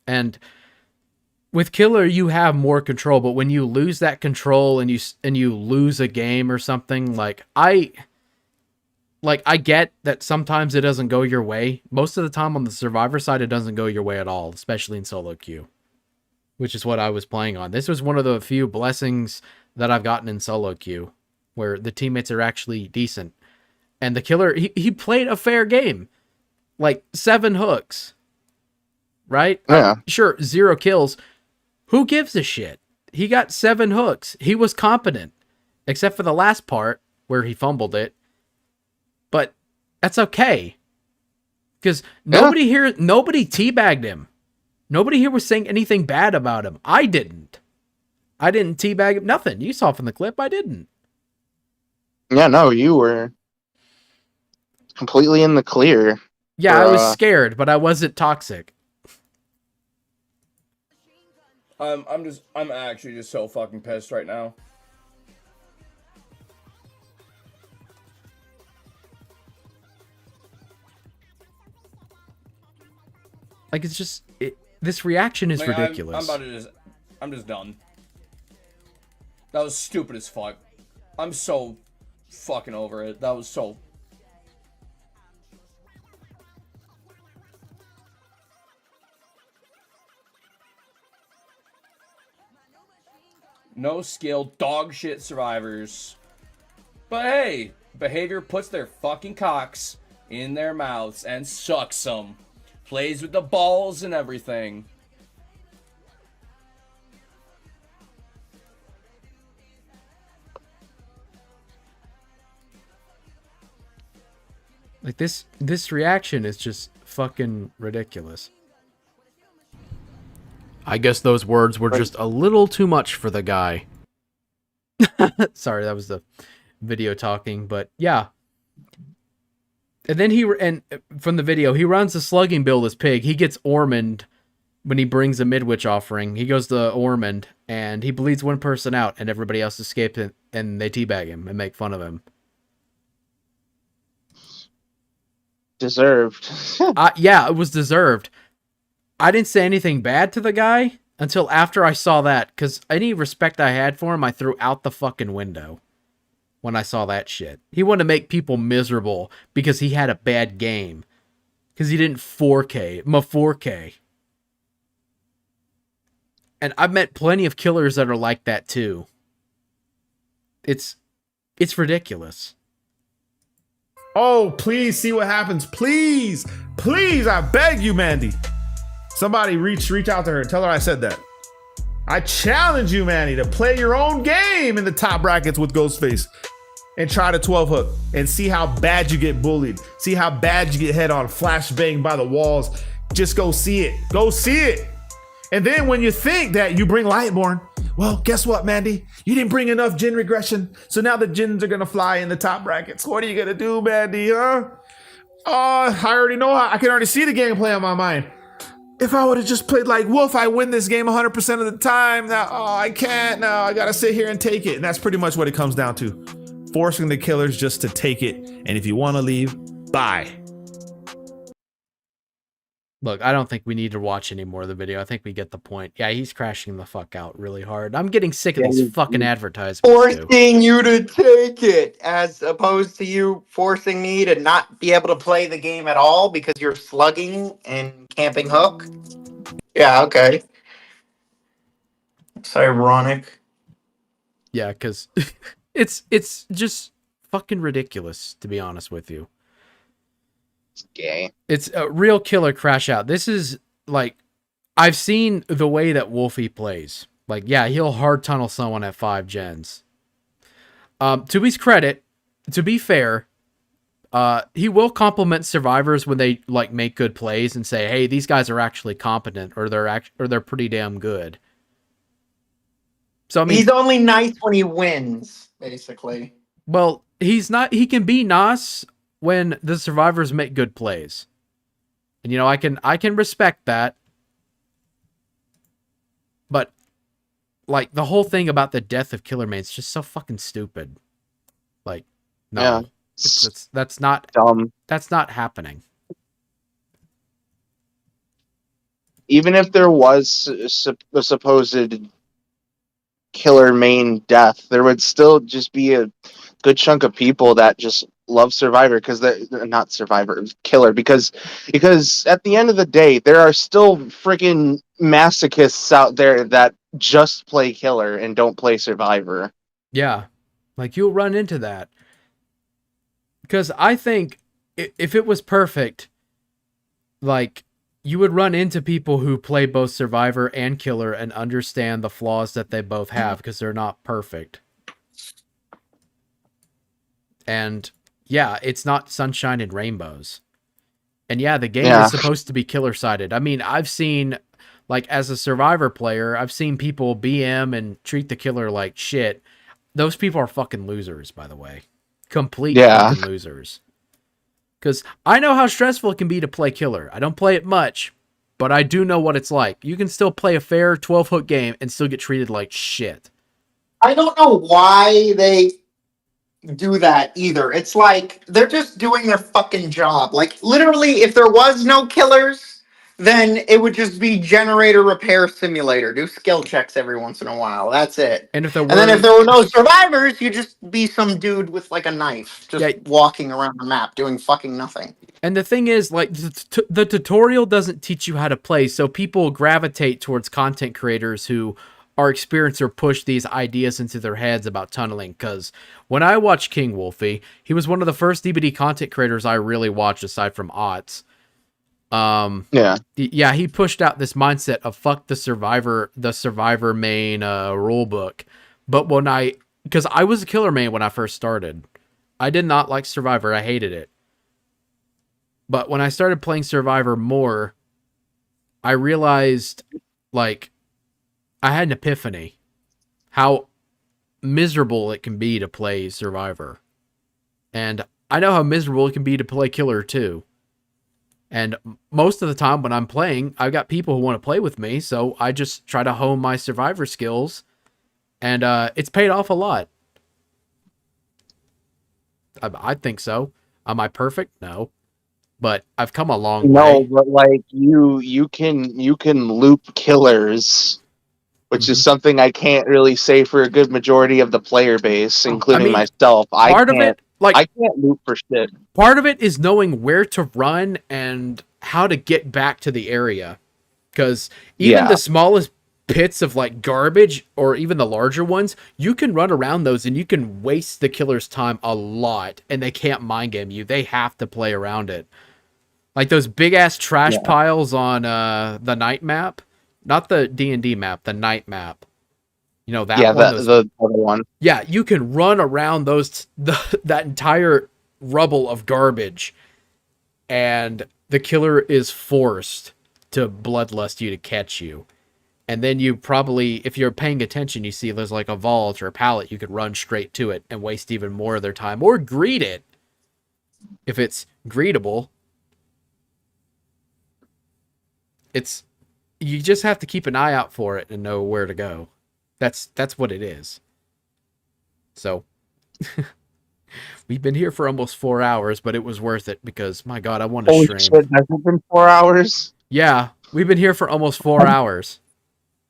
And with Killer you have more control, but when you lose that control and you lose a game or something, I get that sometimes it doesn't go your way. Most of the time on the Survivor side it doesn't go your way at all, especially in solo queue, which is what I was playing on. This was one of the few blessings that I've gotten in solo queue where the teammates are actually decent. And the Killer, he played a fair game. Like 7 hooks. Right? Yeah. Sure, 0 kills. Who gives a shit? He got 7 hooks. He was competent. Except for the last part where he fumbled it. But that's okay. Because nobody teabagged him. Nobody here was saying anything bad about him. I didn't teabag him. Nothing. You saw from the clip. I didn't. Yeah, no, you were completely in the clear. Yeah, I was scared, but I wasn't toxic. I'm actually just so fucking pissed right now. Like, it's just this reaction is ridiculous. I'm just done. That was stupid as fuck. I'm so fucking over it. That was so. No skill, dog shit survivors. But hey, behavior puts their fucking cocks in their mouths and sucks them. Plays with the balls and everything. Like, this reaction is just fucking ridiculous. I guess those words were just a little too much for the guy. Sorry, that was the video talking, but yeah. And then from the video, he runs a slugging build as Pig. He gets Ormond when he brings a Midwich offering. He goes to Ormond, and he bleeds one person out, and everybody else escapes, and they teabag him and make fun of him. Deserved. Yeah, it was deserved. I didn't say anything bad to the guy until after I saw that, because any respect I had for him, I threw out the fucking window when I saw that shit. He wanted to make people miserable because he had a bad game. Because he didn't 4K. And I've met plenty of killers that are like that too. It's ridiculous. Oh, please see what happens. Please, I beg you, Mandy. Somebody reach out to her and tell her I said that. I challenge you, Mandy, to play your own game in the top brackets with Ghostface and try to 12 hook and see how bad you get bullied. See how bad you get head on, flashbang by the walls. Just go see it. Go see it. And then when you think that you bring Lightborn, well, guess what, Mandy? You didn't bring enough Jin regression. So now the Jins are going to fly in the top brackets. What are you going to do, Mandy, huh? I already know. I can already see the gameplay on my mind. If I would have just played like Wolf, I win this game 100% of the time. Now, I can't. Now I got to sit here and take it. And that's pretty much what it comes down to. Forcing the killers just to take it. And if you want to leave, bye. Look, I don't think we need to watch any more of the video. I think we get the point. Yeah, he's crashing the fuck out really hard. I'm getting sick of these fucking advertisements. Forcing you to take it as opposed to you forcing me to not be able to play the game at all because you're slugging and camping hook. Yeah, okay. It's ironic. Yeah, because it's just fucking ridiculous, to be honest with you. It's gay. It's a real killer crash out. This is like, I've seen the way that Wolfie plays. Like, yeah, he'll hard tunnel someone at 5 gens. To his credit, to be fair, he will compliment survivors when they like make good plays and say, "Hey, these guys are actually competent, or they're pretty damn good." So I mean, he's only nice when he wins, basically. well, he's not. He can be nice when the survivors make good plays, and you know, I can respect that. But like the whole thing about the death of Killer Main is just so fucking stupid. Like, no, Yeah. that's not dumb. That's not happening. Even if there was a supposed killer main death, there would still just be a good chunk of people that just love Survivor because they're not Survivor, Killer, because at the end of the day, there are still freaking masochists out there that just play Killer and don't play Survivor. Yeah, like you'll run into that. Because I think if it was perfect, like you would run into people who play both Survivor and Killer and understand the flaws that they both have because they're not perfect. And yeah, it's not sunshine and rainbows. And yeah, the game is supposed to be killer sided. I mean, I've seen, like, as a Survivor player, I've seen people BM and treat the killer like shit. Those people are fucking losers, by the way. Complete fucking losers. Because I know how stressful it can be to play killer. I don't play it much, but I do know what it's like. You can still play a fair 12-hook game and still get treated like shit. I don't know why they do that either. It's like they're just doing their fucking job. Like literally, if there was no killers, then it would just be generator repair simulator. Do skill checks every once in a while. That's it. And if there then if there were no survivors, you'd just be some dude with like a knife, just walking around the map doing fucking nothing. And the thing is, like, the tutorial doesn't teach you how to play, so people gravitate towards content creators who are experienced or push these ideas into their heads about tunneling. Because when I watched King Wolfie, he was one of the first DBD content creators I really watched aside from Otts. Yeah, he pushed out this mindset of fuck the survivor main rule book. But because I was a killer main when I first started, I did not like Survivor. I hated it. But when I started playing Survivor more, I realized, like, I had an epiphany how miserable it can be to play Survivor. And I know how miserable it can be to play Killer too. And most of the time when I'm playing, I've got people who want to play with me, so I just try to hone my Survivor skills, and it's paid off a lot. I think so. Am I perfect? No. But I've come a long way. No, but like you can loop killers, which is something I can't really say for a good majority of the player base, including myself. I can't loop for shit. Part of it is knowing where to run and how to get back to the area. Because even the smallest pits of like garbage, or even the larger ones, you can run around those and you can waste the killer's time a lot, and they can't mind game you. They have to play around it. Like those big ass trash piles on the night map, not the D&D map, the night map. You know that one. The other one. Yeah, you can run around that entire rubble of garbage, and the killer is forced to bloodlust you to catch you. And then you probably, if you're paying attention, you see there's like a vault or a pallet, you could run straight to it and waste even more of their time, or greet it if it's greetable. You just have to keep an eye out for it and know where to go. That's what it is. So we've been here for almost 4 hours, but it was worth it because my God, I want to stream. Shit, has it been 4 hours? Yeah, we've been here for almost 4 hours.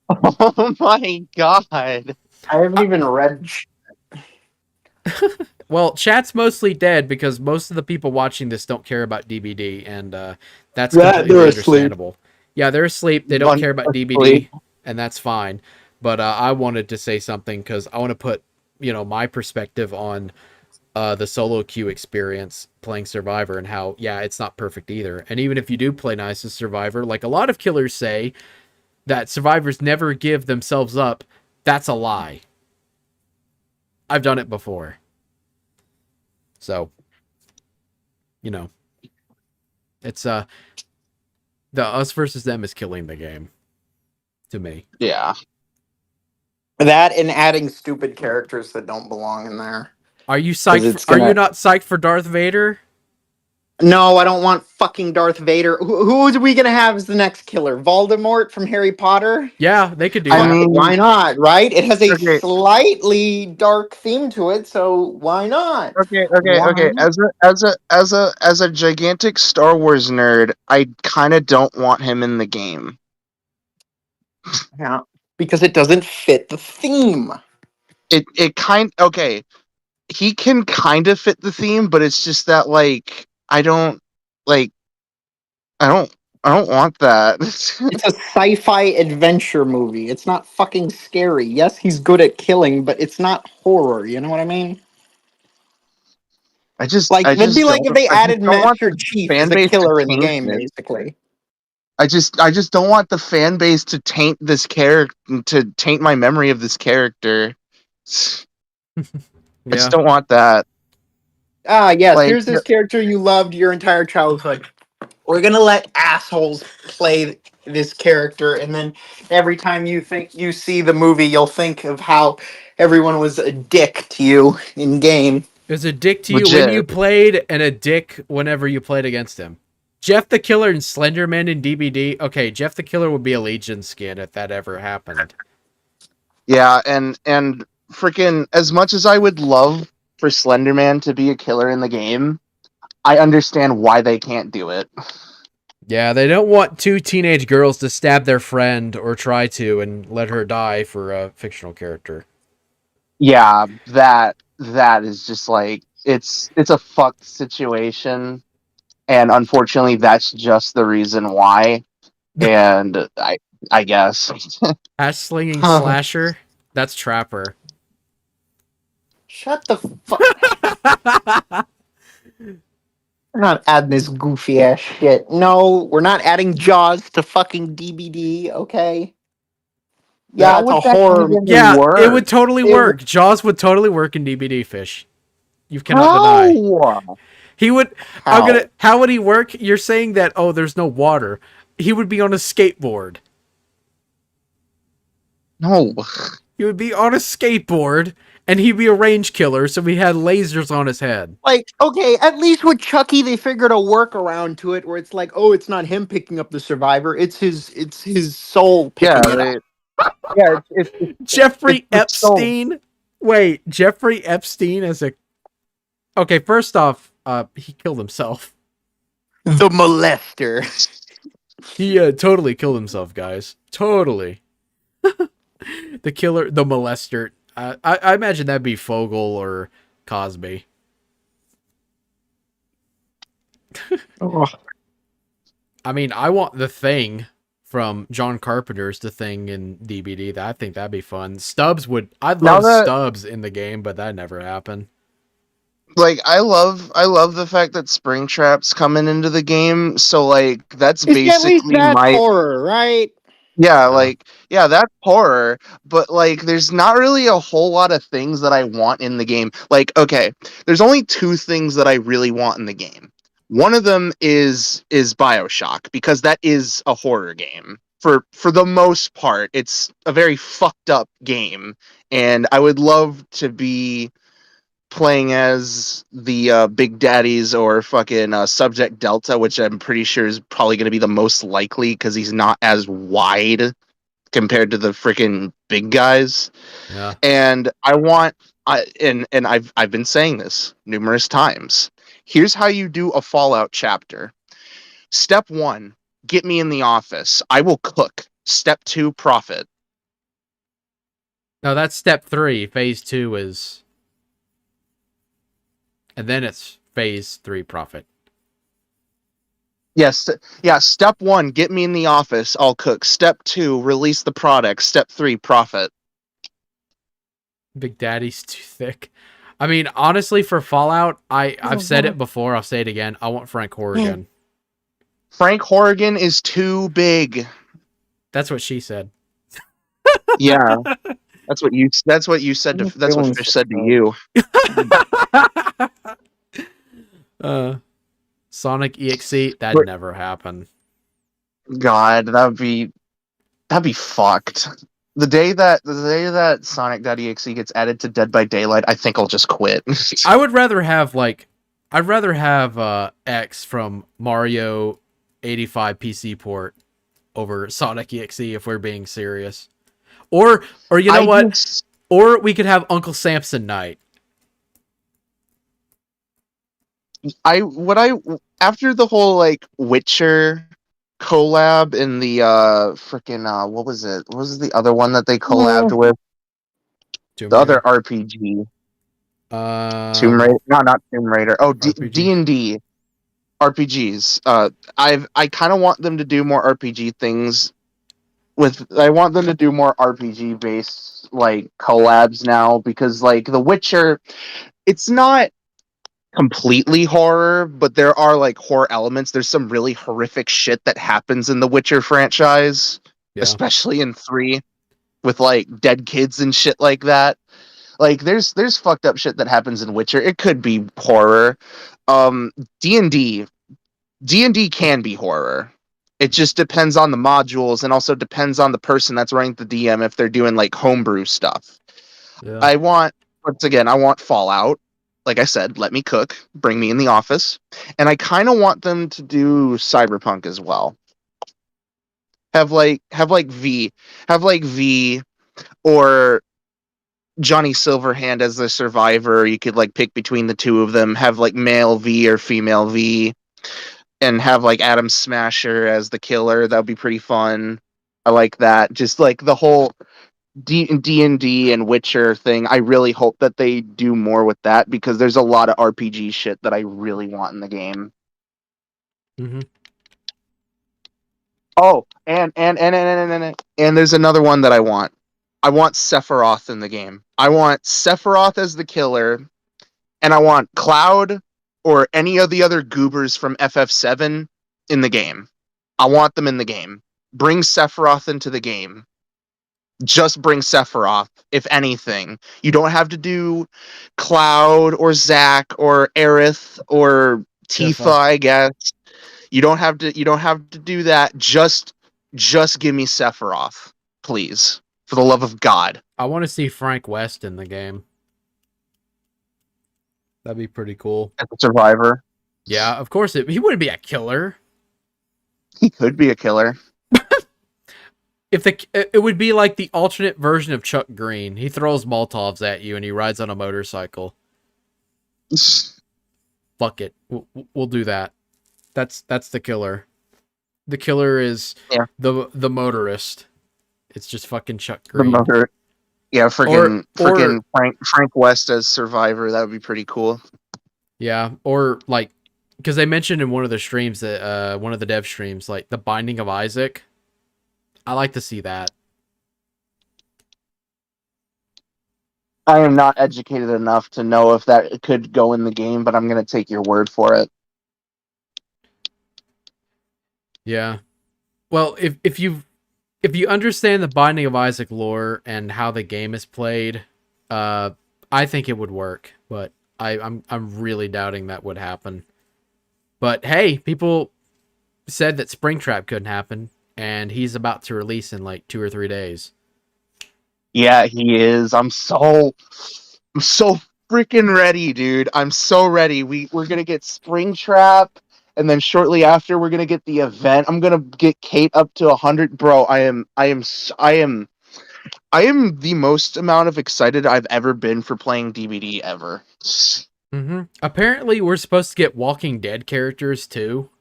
Oh my God. I haven't even read. Well, chat's mostly dead because most of the people watching this don't care about DBD, and that's completely understandable. Yeah, they're asleep. They don't care about DBD, and that's fine. But I wanted to say something because I want to put, my perspective on the solo queue experience playing Survivor and how, yeah, it's not perfect either. And even if you do play nice as Survivor, like a lot of killers say that survivors never give themselves up, that's a lie. I've done it before. So, you know, it's the us versus them is killing the game to me. Yeah. That and adding stupid characters that don't belong in there. Are you 'Cause psyched? it's Are you gonna- not psyched for Darth Vader? No, I don't want fucking Darth Vader. Who are we gonna have as the next killer? Voldemort from Harry Potter? Yeah, they could do I that. mean, why not? Right? It has a Okay. slightly dark theme to it, so why not? Okay. Why? As a gigantic Star Wars nerd, I kind of don't want him in the game. Yeah, because it doesn't fit the theme. Okay. He can kind of fit the theme, but it's just that like I don't want that. It's a sci-fi adventure movie. It's not fucking scary. Yes, he's good at killing, but it's not horror. You know what I mean? It'd be like if they added Master Chief as a killer in the game, basically. I just don't want the fan base to taint this character, to taint my memory of this character. I just don't want that. Ah, yes. Like, Here's this character you loved your entire childhood. We're gonna let assholes play this character, and then every time you think you see the movie, you'll think of how everyone was a dick to you in game. It was a dick to you when you played, and a dick whenever you played against him. Jeff the Killer and Slenderman in DBD. Okay, Jeff the Killer would be a Legion skin if that ever happened. Yeah, and freaking as much as I would love for Slenderman to be a killer in the game, I understand why they can't do it. Yeah, they don't want two teenage girls to stab their friend or try to and let her die for a fictional character. Yeah, that is just like it's a fucked situation, and unfortunately that's just the reason why. And I guess Ash slinging slasher, that's Trapper. Shut the fuck. We're not adding this goofy ass shit. No, we're not adding Jaws to fucking DBD, okay? Yeah, it's a horror. Yeah, it would totally work. Jaws would totally work in DBD, Fish. You cannot deny. He would. How would he work? You're saying that, oh, there's no water. He would be on a skateboard. No. He would be on a skateboard, and he'd be a range killer, so he had lasers on his head. Like, okay, at least with Chucky, they figured a workaround to it where it's like, oh, it's not him picking up the survivor, it's his soul picking it up. Yeah, it's Jeffrey Epstein. Wait, Jeffrey Epstein as a. Okay, first off, he killed himself. The molester. He totally killed himself, guys. Totally. The killer, the molester. I imagine that'd be Fogel or Cosby. I mean, I want The Thing from John Carpenter's The Thing in DBD. I think that'd be fun. Stubbs would. I'd love Stubbs in the game, but that never happened. Like I love the fact that Springtrap's coming into the game. So like that's It's at least basically that's my horror, right? Yeah, like, yeah, that's horror, but, like, there's not really a whole lot of things that I want in the game. Like, okay, there's only two things that I really want in the game. One of them is BioShock, because that is a horror game. For the most part, it's a very fucked up game, and I would love to be playing as the Big Daddies or fucking Subject Delta, which I'm pretty sure is probably going to be the most likely because he's not as wide compared to the freaking big guys. Yeah. And I've been saying this numerous times. Here's how you do a Fallout chapter. Step 1, get me in the office. I will cook. Step 2, profit. No, that's step 3. Phase 2 is. And then it's phase 3 profit. Yes, yeah. Step 1, get me in the office. I'll cook. Step 2, release the product. Step 3, profit. Big Daddy's too thick. I mean, honestly, for Fallout, I've said it before. I'll say it again. I want Frank Horrigan. Frank Horrigan is too big. That's what she said. Yeah, that's what you. That's what you said. That's what Fish said to you. Sonic EXE, that'd never happen. God, that'd be fucked. The day that Sonic.exe gets added to Dead by Daylight, I think I'll just quit. I would rather have X from Mario 85 PC port over Sonic EXE if we're being serious. Or you know what? Or we could have Uncle Samson Night. After the whole like Witcher collab in the freaking what was it? What was the other one that they collabed with? The other RPG. Tomb Raider. No, not Tomb Raider. Oh, D&D RPGs. I kind of want them to do more RPG things. I want them to do more RPG based like collabs now, because like The Witcher, it's not completely horror, but there are like horror elements. There's some really horrific shit that happens in the Witcher franchise, especially in 3 with like dead kids and shit like that. Like there's fucked up shit that happens in Witcher. It could be horror. D&D can be horror. It just depends on the modules, and also depends on the person that's running the DM if they're doing like homebrew stuff. Yeah. I want Fallout. Like I said, let me cook, bring me in the office, and I kind of want them to do Cyberpunk as well. Have V or Johnny Silverhand as the survivor. You could like pick between the two of them. Have like male V or female V, and have like Adam Smasher as the killer. That would be pretty fun. I like that. Just like the whole D&D and Witcher thing. I really hope that they do more with that, because there's a lot of RPG shit that I really want in the game. Mm-hmm. Oh, and there's another one that I want. I want Sephiroth in the game. I want Sephiroth as the killer, and I want Cloud or any of the other goobers from FF7 in the game. I want them in the game. Bring Sephiroth into the game. Just bring Sephiroth, if anything. You don't have to do Cloud or Zack or Aerith or Tifa, I guess. You don't have to do that. Just give me Sephiroth, please. For the love of God. I want to see Frank West in the game. That'd be pretty cool. As a survivor. Yeah, of course. He wouldn't be a killer. He could be a killer. It would be like the alternate version of Chuck Green. He throws Molotovs at you and he rides on a motorcycle. Fuck it. We'll do that. That's the killer. The killer is the motorist. It's just fucking Chuck Green. The motor. Yeah, freaking Frank West as survivor. That would be pretty cool. Yeah, or like, because they mentioned in one of the streams that one of the dev streams, like the Binding of Isaac. I like to see that. I am not educated enough to know if that could go in the game, but I'm going to take your word for it. Yeah. Well, if you understand the Binding of Isaac lore and how the game is played, I think it would work. But I'm really doubting that would happen. But hey, people said that Springtrap couldn't happen, and he's about to release in like 2 or 3 days. Yeah, he is. I'm so freaking ready, dude. I'm so ready. We're gonna get Springtrap, and then shortly after we're gonna get the event. I'm gonna get Kate up to 100. Bro, I am the most amount of excited I've ever been for playing DBD ever. Mm-hmm. Apparently, we're supposed to get Walking Dead characters too.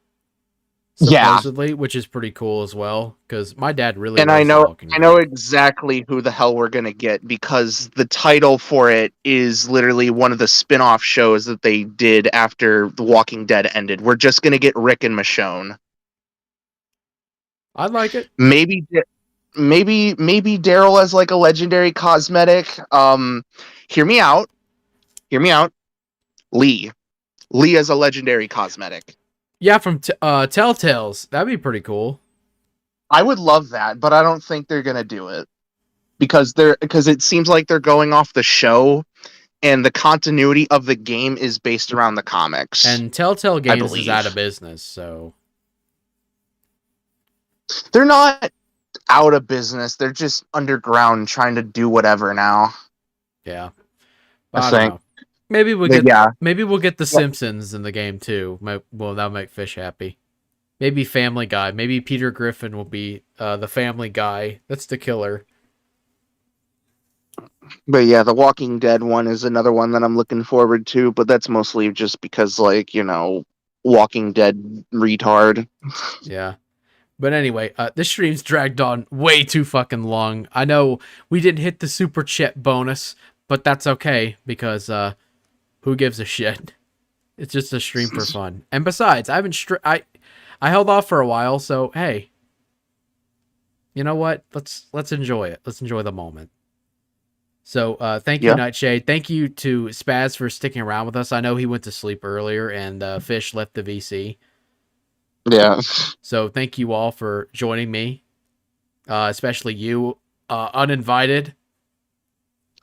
Yeah, Supposedly, which is pretty cool as well, because my dad really and loves I know exactly who the hell we're gonna get, because the title for it is literally one of the spin-off shows that they did after The Walking Dead ended. We're just gonna get Rick and Michonne. I like it. Maybe Daryl as like a legendary cosmetic. Hear me out. Hear me out. Lee as a legendary cosmetic. Yeah, from Telltales. That'd be pretty cool. I would love that, but I don't think they're gonna do it because it seems like they're going off the show, and the continuity of the game is based around the comics. And Telltale Games is out of business, so they're not out of business. They're just underground, trying to do whatever now. Yeah, I don't think. know. Maybe we'll But get yeah. maybe we'll get the Simpsons in the game too. Well, that'll make Fish happy. Maybe Family Guy. Maybe Peter Griffin will be the Family Guy. That's the killer. But yeah, the Walking Dead one is another one that I'm looking forward to, but that's mostly just because, like, you know, Walking Dead retard. Yeah. But anyway, this stream's dragged on way too fucking long. I know we didn't hit the super chat bonus, but that's okay because who gives a shit? It's just a stream for fun. And besides, I haven't I held off for a while, so hey. You know what? Let's enjoy it. Let's enjoy the moment. So, thank you, Nightshade. Thank you to Spaz for sticking around with us. I know he went to sleep earlier, and Fish left the VC. Yeah. So, thank you all for joining me, especially you, uninvited.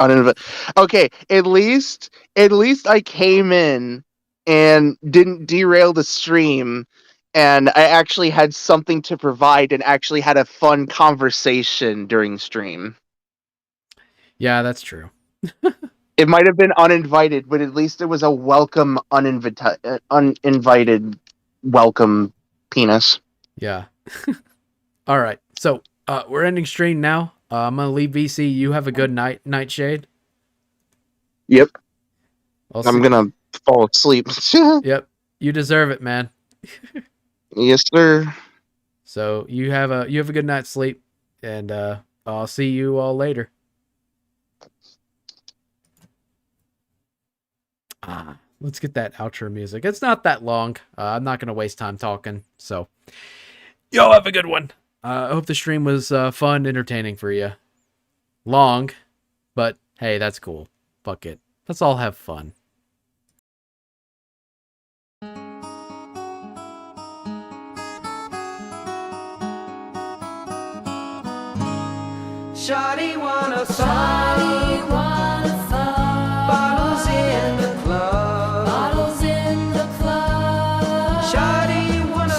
Okay, at least I came in and didn't derail the stream, and I actually had something to provide and actually had a fun conversation during stream. Yeah, that's true. It might have been uninvited, but at least it was a welcome uninvited welcome penis. Yeah. All right. So, we're ending stream now. I'm going to leave VC. You have a good night, Nightshade. Yep. I'm going to fall asleep. Yep. You deserve it, man. Yes, sir. So, you have a good night's sleep, and I'll see you all later. Let's get that outro music. It's not that long. I'm not going to waste time talking. So, y'all have a good one. I hope the stream was fun, entertaining for you. Long, but hey, that's cool. Fuck it. Let's all have fun. Shawty wanna fuck. Bottles in the club. Bottles in the club. Shawty wanna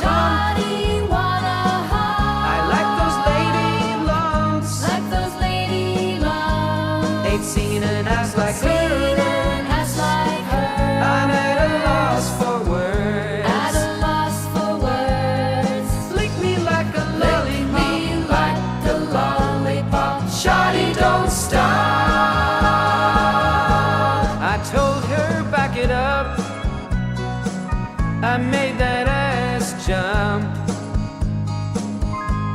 I like those lady lumps. Like those lady lumps. Ain't seen an ass like her. An ass like her. I'm at a loss for words. At a loss for words. Lick me like a lollipop. Lick me like a lollipop. Shawty, don't stop. I told her back it up. I made that ass jump.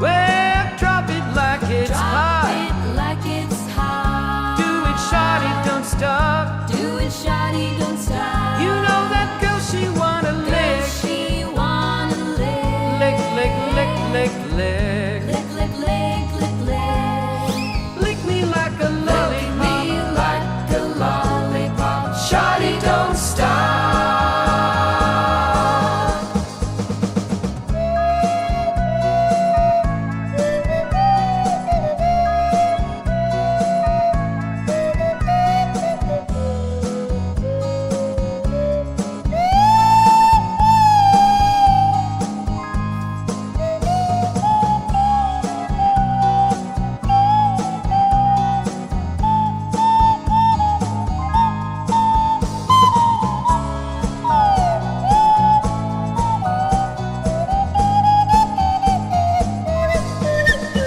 Well, drop it like it's hot. Drop it like it's hot. Do it, shawty, don't stop. Do it, shawty, don't stop. You know that girl, she wanna lick. She wanna lick. Lick, lick, lick, lick, lick. Lick, lick, lick, lick, lick. Lick me like a lollipop. Lick me like a lollipop. Shawty, don't stop.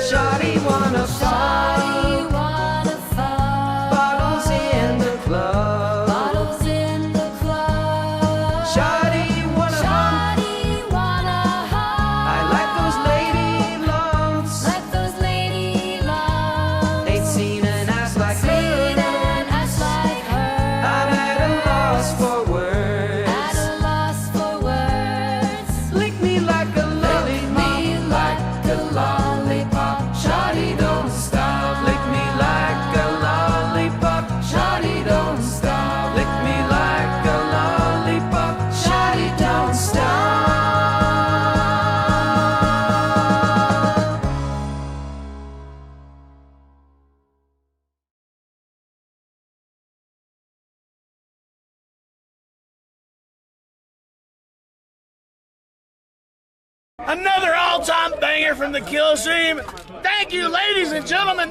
Shawty wanna Shawty wanna fuck. Bottles in the club. Bottles in the club. Shawty wanna Shawty wanna I like those lady lumps. like those lady lumps. Ain't seen an ass like Seen her. an ass like her. I'm at a loss for words. At a loss for words. Lick me like a lollipop. Me like a lollipop. Shawty don't Another all-time banger from the kill stream. Thank you, ladies and gentlemen.